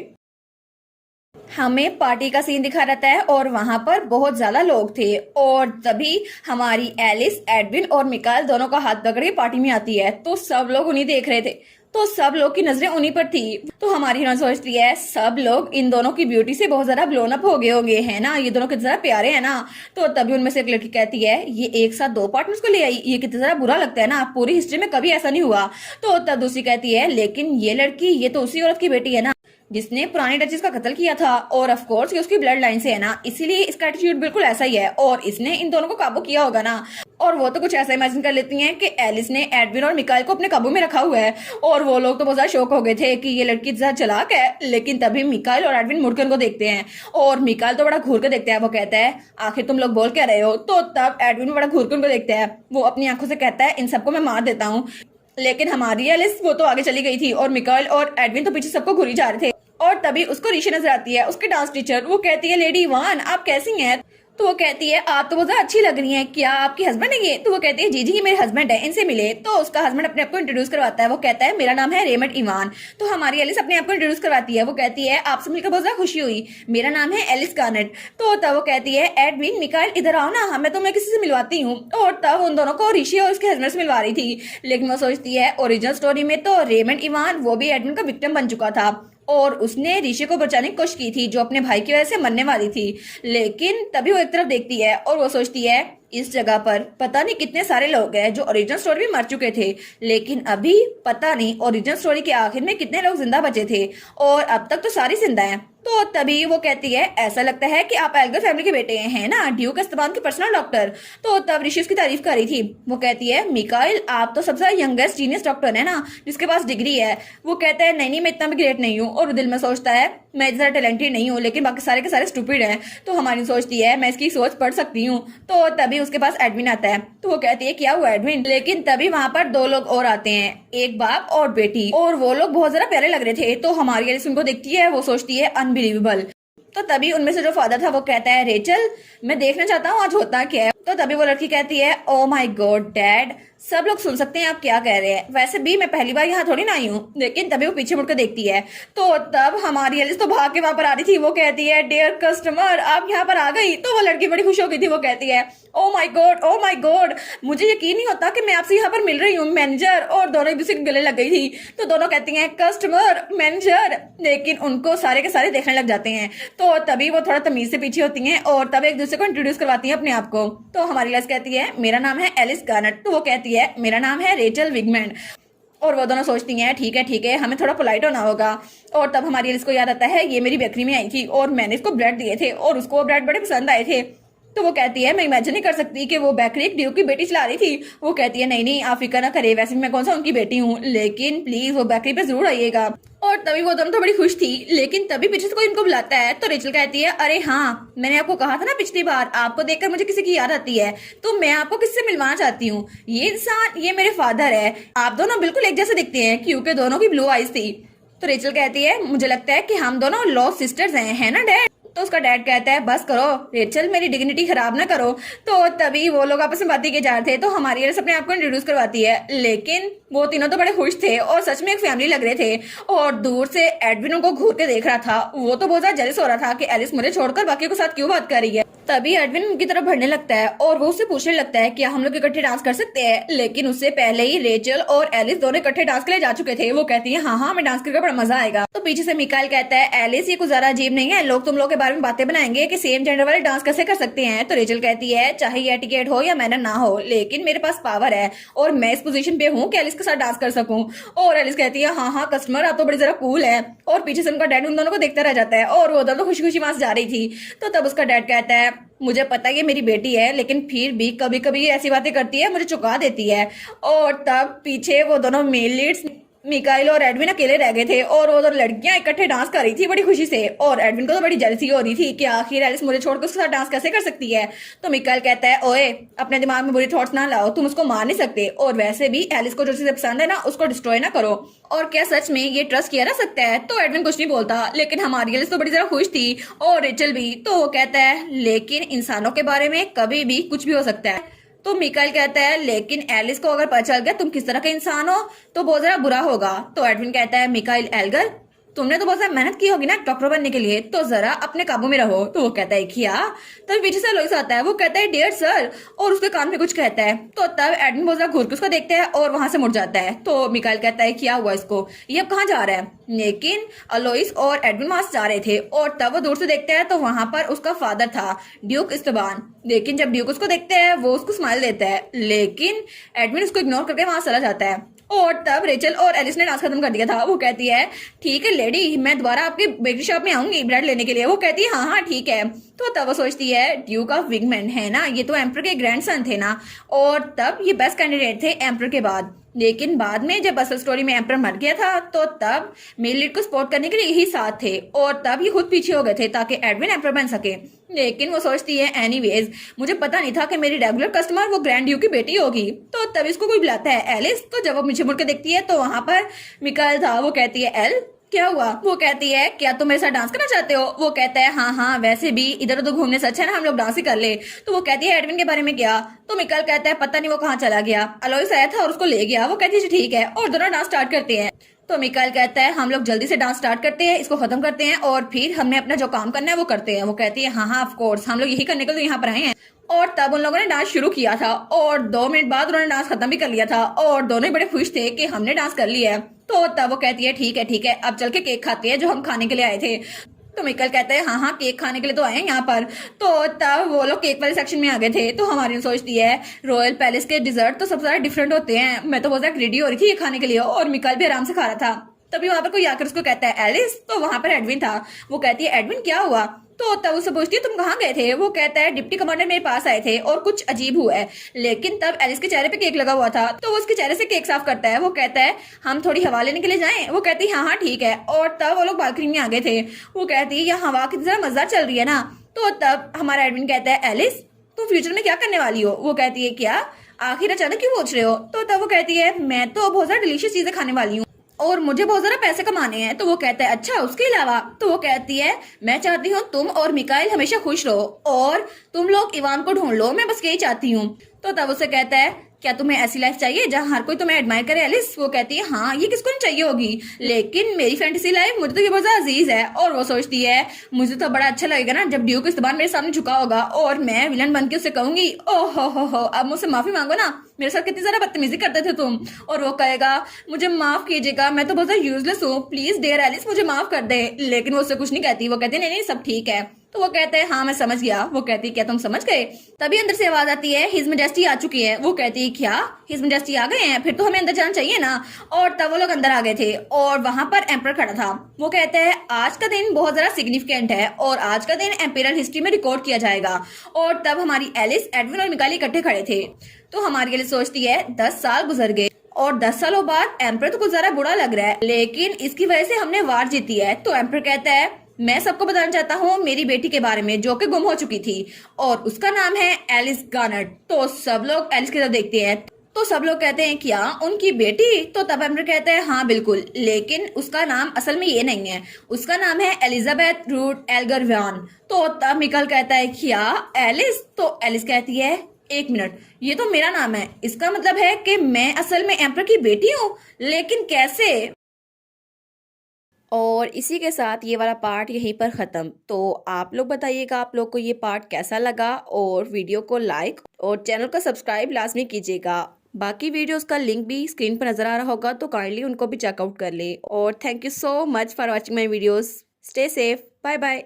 हमें पार्टी का सीन दिखा रहता है और वहां पर बहुत ज्यादा लोग थे। और तभी हमारी एलिस एडविन और मिकाइल दोनों का हाथ पकड़ के पार्टी में आती है। तो सब लोग उन्हीं देख रहे थे। तो सब लोग की नजरें उन्हीं पर थी। तो हमारी हीरोइन सोचती है सब लोग इन दोनों की ब्यूटी से बहुत ज्यादा ब्लोन अप हो गए होंगे, है ना, ये दोनों कितने ज्यादा प्यारे हैं ना। तो तभी उनमें से एक लड़की कहती है ये एक साथ दो पार्टनर्स को ले आई, ये कितना ज्यादा बुरा लगता है ना, पूरी हिस्ट्री में कभी ऐसा नहीं हुआ। तो तब दूसरी कहती है लेकिन ये लड़की ये तो उसी औरत की बेटी है ना जिसने पुरानी डचेस का कत्ल किया था, और ऑफ कोर्स ये उसकी ब्लड लाइन से है ना, इसीलिए इसका एटीट्यूड बिल्कुल ऐसा ही है और इसने इन दोनों को काबू किया होगा ना। और वो तो कुछ ऐसा इमेजिन कर लेती हैं कि एलिस ने एडविन और मिकाइल को अपने काबू में रखा हुआ है। और वो लोग तो बहुत ज्यादा शौक हो गए थे कि ये लड़की ज्यादा चालाक है। लेकिन तभी मिकाइल और एडविन मुड़कर उनको देखते हैं और मिकाइल तो बड़ा घूर के देखता है। वो कहता है आखिर तुम लोग बोल क्या रहे हो। तो तब एडविन बड़ा घूर के उनको देखता है। वो अपनी आंखों से कहता है इन सबको मैं मार देता हूँ। लेकिन हमारी एलिस वो तो आगे चली गई थी और मिकाइल और एडविन तो पीछे सबको घूरी जा रहे थे। और तभी उसको ऋषि नजर आती है, उसके डांस टीचर। वो कहती है लेडी इवान आप कैसी हैं। तो वो कहती है आप तो बहुत ज्यादा अच्छी लग रही हैं, क्या आपकी हस्बैंड है ये। तो वो कहती है जी जी ये मेरे हस्बैंड है, इनसे मिले। तो उसका हस्बैंड अपने आप को इंट्रोड्यूस करवाता है। वो कहता है मेरा नाम है रेमंड इवान। तो हमारी एलिस अपने आप को इंट्रोड्यूस करवाती है। वो कहती है आपसे मिलकर बहुत ज्यादा खुशी हुई, मेरा नाम है एलिस गार्नेट। तो तब वो कहती है एडविन मिकाइल इधर आओ ना, मैं तुम्हें किसी से मिलवाती हूँ। और तब उन दोनों को ऋषि और उसके हस्बैंड से मिलवा रही थी। लेकिन वो सोचती है ओरिजिनल स्टोरी में तो रेमंड इवान वो भी एडविन का विक्टिम बन चुका था और उसने ऋषि को बचाने की कोशिश की थी जो अपने भाई की वजह से मरने वाली थी। लेकिन तभी वो एक तरफ देखती है और वो सोचती है इस जगह पर पता नहीं कितने सारे लोग हैं जो ओरिजिनल स्टोरी में मर चुके थे, लेकिन अभी पता नहीं ओरिजिनल स्टोरी के आखिर में कितने लोग जिंदा बचे थे और अब तक तो सारी जिंदा हैं। तो तभी वो कहती है ऐसा लगता है कि आप एल्गर फैमिली के बेटे हैं ना, ड्यूक एस्टेबान के पर्सनल डॉक्टर। तो तब ऋषि उसकी तारीफ कर रही थी। वो कहती है मिकाइल आप तो सबसे यंगेस्ट जीनियस डॉक्टर है ना जिसके पास डिग्री है। वो कहता है नहीं नहीं मैं इतना भी ग्रेट नहीं हूँ। और दिल में सोचता है मैं इतना टैलेंटेड नहीं हूँ लेकिन बाकी सारे के सारे स्टूपिड हैं। तो हमारी सोचती है मैं इसकी सोच पढ़ सकती हूँ। तो तभी उसके पास एडविन आता है। तो वो कहती है क्या हुआ एडविन। लेकिन तभी वहां पर दो लोग और आते हैं, एक बाप और बेटी, और वो लोग बहुत ज्यादा प्यारे लग रहे थे। तो हमारी एलिस उनको देखती है। वो सोचती है अनबिलीवेबल। तो तभी उनमें से जो फादर था वो कहता है रेचल मैं देखना चाहता हूँ आज होता क्या है। तो तभी वो लड़की कहती है ओ माय गॉड डैड, सब लोग सुन सकते हैं आप क्या कह रहे हैं, वैसे भी मैं पहली बार यहाँ थोड़ी ना आई हूँ। लेकिन तभी वो पीछे मुड़कर देखती है। तो तब हमारी एलिस तो भाग के वहां पर आ रही थी। वो कहती है डियर कस्टमर आप यहाँ पर आ गई। तो वो लड़की बड़ी खुश हो गई थी। वो कहती है ओ माय गॉड मुझे यकीन नहीं होता कि मैं आपसे यहाँ पर मिल रही हूँ मैनेजर। और दोनों एक दूसरे के गले लग गई थी। तो दोनों कहती हैं कस्टमर मैनेजर, लेकिन उनको सारे के सारे देखने लग जाते हैं। तो तभी वो थोड़ा तमीज से पीछे होती हैं और तब एक दूसरे को इंट्रोड्यूस करवाती हैं अपने आप को। तो हमारी एलिस कहती है मेरा नाम है एलिस गार्नेट। तो वो कहती है मेरा नाम है रेचल विगमैन। और वो दोनों सोचती हैं ठीक है हमें थोड़ा पोलाइट होना होगा। और तब हमारी एलिस को याद आता है ये मेरी बेकरी में आई थी और मैंने इसको ब्रेड दिए थे और उसको ब्रेड बड़े पसंद आए थे। तो वो कहती है मैं इमेजिन नहीं कर सकती कि वो बेकरी एक ड्यूक की बेटी चला रही थी। वो कहती है नहीं आप फिक्र ना करे, वैसे मैं कौन सा उनकी बेटी हूँ, लेकिन प्लीज वो बेकरी पे जरूर आइएगा। और तभी वो दोनों तो बड़ी खुश थी। लेकिन तभी पीछे से कोई इनको बुलाता है। तो रेचल कहती है अरे हाँ मैंने आपको कहा था ना पिछली बार, आपको देखकर मुझे किसी की याद आती है तो मैं आपको किससे मिलवाना चाहती हूँ। ये इंसान ये मेरे फादर है। आप दोनों बिल्कुल एक जैसे दिखते हैं क्योंकि दोनों की ब्लू आईज थी। तो रेचल कहती है मुझे लगता है कि हम दोनों लॉस्ट सिस्टर्स हैं, है ना डैड। तो उसका डैड कहता है बस करो रेचल मेरी डिग्निटी खराब ना करो। तो तभी वो लोग आपस में बातें किए जा रहे थे। तो हमारी एलिस अपने आप को इंट्रोड्यूस करवाती है। लेकिन वो तीनों तो बड़े खुश थे और सच में एक फैमिली लग रहे थे। और दूर से एडविन को घूर के देख रहा था। वो तो बहुत ज्यादा जेलस हो रहा था कि एलिस मुझे छोड़कर बाकी के साथ क्यों बात कर रही है। तभी एडविन उनकी तरफ बढ़ने लगता है और वो उससे पूछने लगता है क्या हम लोग इकट्ठे डांस कर सकते हैं। लेकिन उससे पहले ही रेचल और एलिस दोनों इकट्ठे डांस के लिए जा चुके थे। वो कहती है हाँ हाँ मैं डांस करके बड़ा मजा आएगा। तो पीछे से मिकाइल कहता है एलिस ये कुछ ज्यादा अजीब नहीं है, लोग तुम लोग के बारे में बातें बनाएंगे कि सेम जेंडर वाले डांस कैसे कर सकते हैं। तो रेचल कहती है चाहे ये एटिकेट हो या मैनर ना हो, लेकिन मेरे पास पावर है और मैं इस पोजीशन पे हूँ कि एलिस के साथ डांस कर सकूं। और एलिस कहती है हाँ हाँ कस्टमर आप तो बड़ी जरा कूल है। और पीछे से उनका डैड उन दोनों को देखता रह जाता है और वो दोनों खुशी खुशी वहां से जा रही थी। तो तब उसका डैड कहता है मुझे पता है ये मेरी बेटी है, लेकिन फिर भी कभी कभी ऐसी बातें करती है, मुझे चुका देती है। और तब पीछे वो दोनों मेल लीड्स मिकाइल और एडविन अकेले रह गए थे और वो दोनों लड़कियां इकट्ठे डांस कर रही थी बड़ी खुशी से। और एडविन को तो बड़ी जेलसी हो रही थी कि आखिर एलिस मुझे छोड़कर उसके साथ डांस कैसे कर सकती है। तो मिकाइल कहता है ओए अपने दिमाग में बुरी थॉट्स ना लाओ, तुम उसको मार नहीं सकते और वैसे भी एलिस को जो चीजें पसंद है ना उसको डिस्ट्रॉय ना करो। और क्या सच में ये ट्रस्ट किया जा सकता है। तो एडविन कुछ नहीं बोलता, लेकिन हमारी एलिस तो बड़ी जरा खुश थी और रेचल भी। तो वो कहता है लेकिन इंसानों के बारे में कभी भी कुछ भी हो सकता है। तो मिकाइल कहता है लेकिन एलिस को अगर पता चल गया तुम किस तरह के इंसान हो तो बहुत ज्यादा बुरा होगा। तो एडविन कहता है मिकाइल एल्गर तुमने तो बहुत ज्यादा मेहनत की होगी ना डॉक्टर बनने के लिए, तो जरा अपने काबू में रहो। तो वो कहता है किया। तब पीछे से लोइस आता है, वो कहता है डियर सर, और उसके कान में कुछ कहता है। तो तब एडविन बहुत ज्यादा घूर के उसको देखता है और वहां से मुड़ जाता है। तो मिकाइल कहता है क्या हुआ इसको, ये अब कहाँ जा रहा है। लेकिन अलोइस और एडविन वहां से जा रहे थे और तब वो दूर से देखते हैं तो वहां पर उसका फादर था ड्यूक इस्टबान। लेकिन जब ड्यूक उसको देखते हैं वो उसको स्माइल देता है, लेकिन एडविन उसको इग्नोर करके वहां चला जाता है। और तब रेचल और एलिस ने डांस खत्म कर दिया था। वो कहती है ठीक है लेडी, मैं दोबारा आपके बेकरी शॉप में आऊंगी ब्रेड लेने के लिए। वो कहती है हाँ हाँ ठीक है। तो तब वो सोचती है ड्यूक ऑफ विंगमैन है ना, ये तो एम्पर के ग्रैंडसन थे ना, और तब ये बेस्ट कैंडिडेट थे एम्पर के बाद। लेकिन बाद में जब असल स्टोरी में एम्पर मर गया था तो तब मेल लीड को सपोर्ट करने के लिए यही साथ थे और तब ये खुद पीछे हो गए थे ताकि एडविन एम्पर बन सके। लेकिन वो सोचती है एनीवेज मुझे पता नहीं था कि मेरी रेगुलर कस्टमर वो ग्रैंड ड्यू की बेटी होगी। तो तब इसको कोई बुलाता है एलिस। तो जब वो मुझे मुड़ के देखती है तो वहां पर मिकाइल था। वो कहती है एल क्या हुआ। वो कहती है क्या तुम मेरे साथ डांस करना चाहते हो। वो कहता है हाँ हाँ वैसे भी इधर उधर घूमने से अच्छा है ना हम लोग डांस ही कर ले। तो वो कहती है एडविन के बारे में क्या। तो मिकाइल कहता है पता नहीं वो कहाँ चला गया, अलोइस आया था और उसको ले गया। वो कहती है ठीक है और दोनों डांस स्टार्ट करते हैं। तो मिकाइल कहता है हम लोग जल्दी से डांस स्टार्ट करते हैं, इसको खत्म करते हैं और फिर हमने अपना जो काम करना है वो करते हैं। वो कहती है हाँ हाँ ऑफ कोर्स हम लोग यही करने के लिए यहाँ पर आए हैं। और तब उन लोगों ने डांस शुरू किया था और 2 मिनट बाद उन्होंने डांस खत्म भी कर लिया था और दोनों ही बड़े खुश थे कि हमने डांस कर लिया है। तो तब वो कहती है ठीक है अब चल के केक खाते हैं जो हम खाने के लिए आए थे। तो मिकाइल कहता है हाँ हाँ केक खाने के लिए तो आए हैं यहाँ पर। तो तब वो लोग केक वाले सेक्शन में आ गए थे। तो हमारी सोचती है रॉयल पैलेस के डिजर्ट तो सबसे ज्यादा डिफरेंट होते हैं, मैं तो बहुत ज्यादा रेडी हो रही थी ये खाने के लिए और मिकाइल भी आराम से खा रहा था। तभी वहां पर कोई आकर उसको कहता है एलिस। तो वहां पर एडविन था। वो कहती है एडविन क्या हुआ। तो तब उससे पूछती है तुम कहाँ गए थे। वो कहता है डिप्टी कमांडर मेरे पास आए थे और कुछ अजीब हुआ है। लेकिन तब एलिस के चेहरे पे केक लगा हुआ था तो वो उसके चेहरे से केक साफ करता है। वो कहता है हम थोड़ी हवा लेने के लिए जाएं। वो कहती है हाँ हाँ ठीक है। और तब वो लोग बालकनी में आ गए थे। वो कहती है यहाँ हवा की जरा मजा चल रही है ना। तो तब हमारा एडमिन कहता है एलिस तुम फ्यूचर में क्या करने वाली हो। वो कहती है क्या आखिर अचानक क्यों पूछ रहे हो। तो तब वो कहती है मैं तो बहुत ज्यादा डिलीशियस चीजें खाने वाली हूँ और मुझे बहुत ज्यादा पैसे कमाने हैं। तो वो कहता है अच्छा उसके अलावा। तो वो कहती है मैं चाहती हूँ तुम और मिकाइल हमेशा खुश रहो और तुम लोग इवान को ढूंढ लो, मैं बस यही चाहती हूँ। तो तब उसे कहता है क्या तुम्हें ऐसी लाइफ चाहिए जहाँ हर कोई तुम्हें एडमायर करे एलिस। वो कहती है हाँ ये किसको नहीं चाहिए होगी, लेकिन मेरी फैंटेसी लाइफ मुझे तो ये बहुत ज्यादा अजीज है। और वो सोचती है मुझे तो बड़ा अच्छा लगेगा ना जब ड्यूक इस्तेमाल मेरे सामने झुका होगा और मैं विलन बन के उसे कहूंगी ओह हो अब मुझसे माफी मांगो ना, मेरे साथ कितनी ज्यादा बदतमीजी करते थे तुम। और वो कहेगा मुझे माफ कीजिएगा मैं तो बहुत ज्यादा यूजलेस हूँ, प्लीज डियर एलिस मुझे माफ कर दे। लेकिन वो उससे कुछ नहीं कहती। वो कहती नहीं सब ठीक है। तो वो कहते हैं हाँ मैं समझ गया। वो कहती है क्या तुम समझ गए। तभी अंदर से आवाज आती है हिज मैजेस्टी आ चुकी है। वो कहती है क्या हिज मैजेस्टी आ गए हैं, फिर तो हमें अंदर जाना चाहिए ना। और तब वो लोग अंदर आ गए थे और वहां पर एम्पर खड़ा था। वो कहते हैं आज का दिन बहुत ज्यादा सिग्निफिकेंट है और आज का दिन एम्पेरल हिस्ट्री में रिकॉर्ड किया जाएगा। और तब हमारी एलिस एडविन और मिकाइल इकट्ठे खड़े थे। तो हमारी एलिस सोचती है 10 साल गुजर गए और 10 सालों बाद एम्पर तो कुछ ज्यादा बुरा लग रहा है, लेकिन इसकी वजह से हमने वार जीती है। तो एम्पर कहता है मैं सबको बताना चाहता हूँ मेरी बेटी के बारे में जो कि गुम हो चुकी थी और उसका नाम है एलिस गार्नेट। तो सब लोग एलिस की तरफ देखते हैं। तो सब लोग कहते हैं क्या उनकी बेटी। तो तब एम्पर कहता है हाँ बिल्कुल, लेकिन उसका नाम असल में ये नहीं है, उसका नाम है एलिजाबेथ रूट एल्गर व्यान। तो तब मिकाइल कहता है क्या एलिस। तो एलिस कहती है 1 मिनट ये तो मेरा नाम है, इसका मतलब है कि मैं असल में एम्पर की बेटी हूँ, लेकिन कैसे। और इसी के साथ ये वाला पार्ट यहीं पर ख़त्म। तो आप लोग बताइएगा आप लोग को ये पार्ट कैसा लगा, और वीडियो को लाइक और चैनल को सब्सक्राइब लाजमी कीजिएगा। बाकी वीडियोस का लिंक भी स्क्रीन पर नज़र आ रहा होगा, तो काइंडली उनको भी चेकआउट कर लें। और thank you so much for watching my videos. Stay safe, bye bye.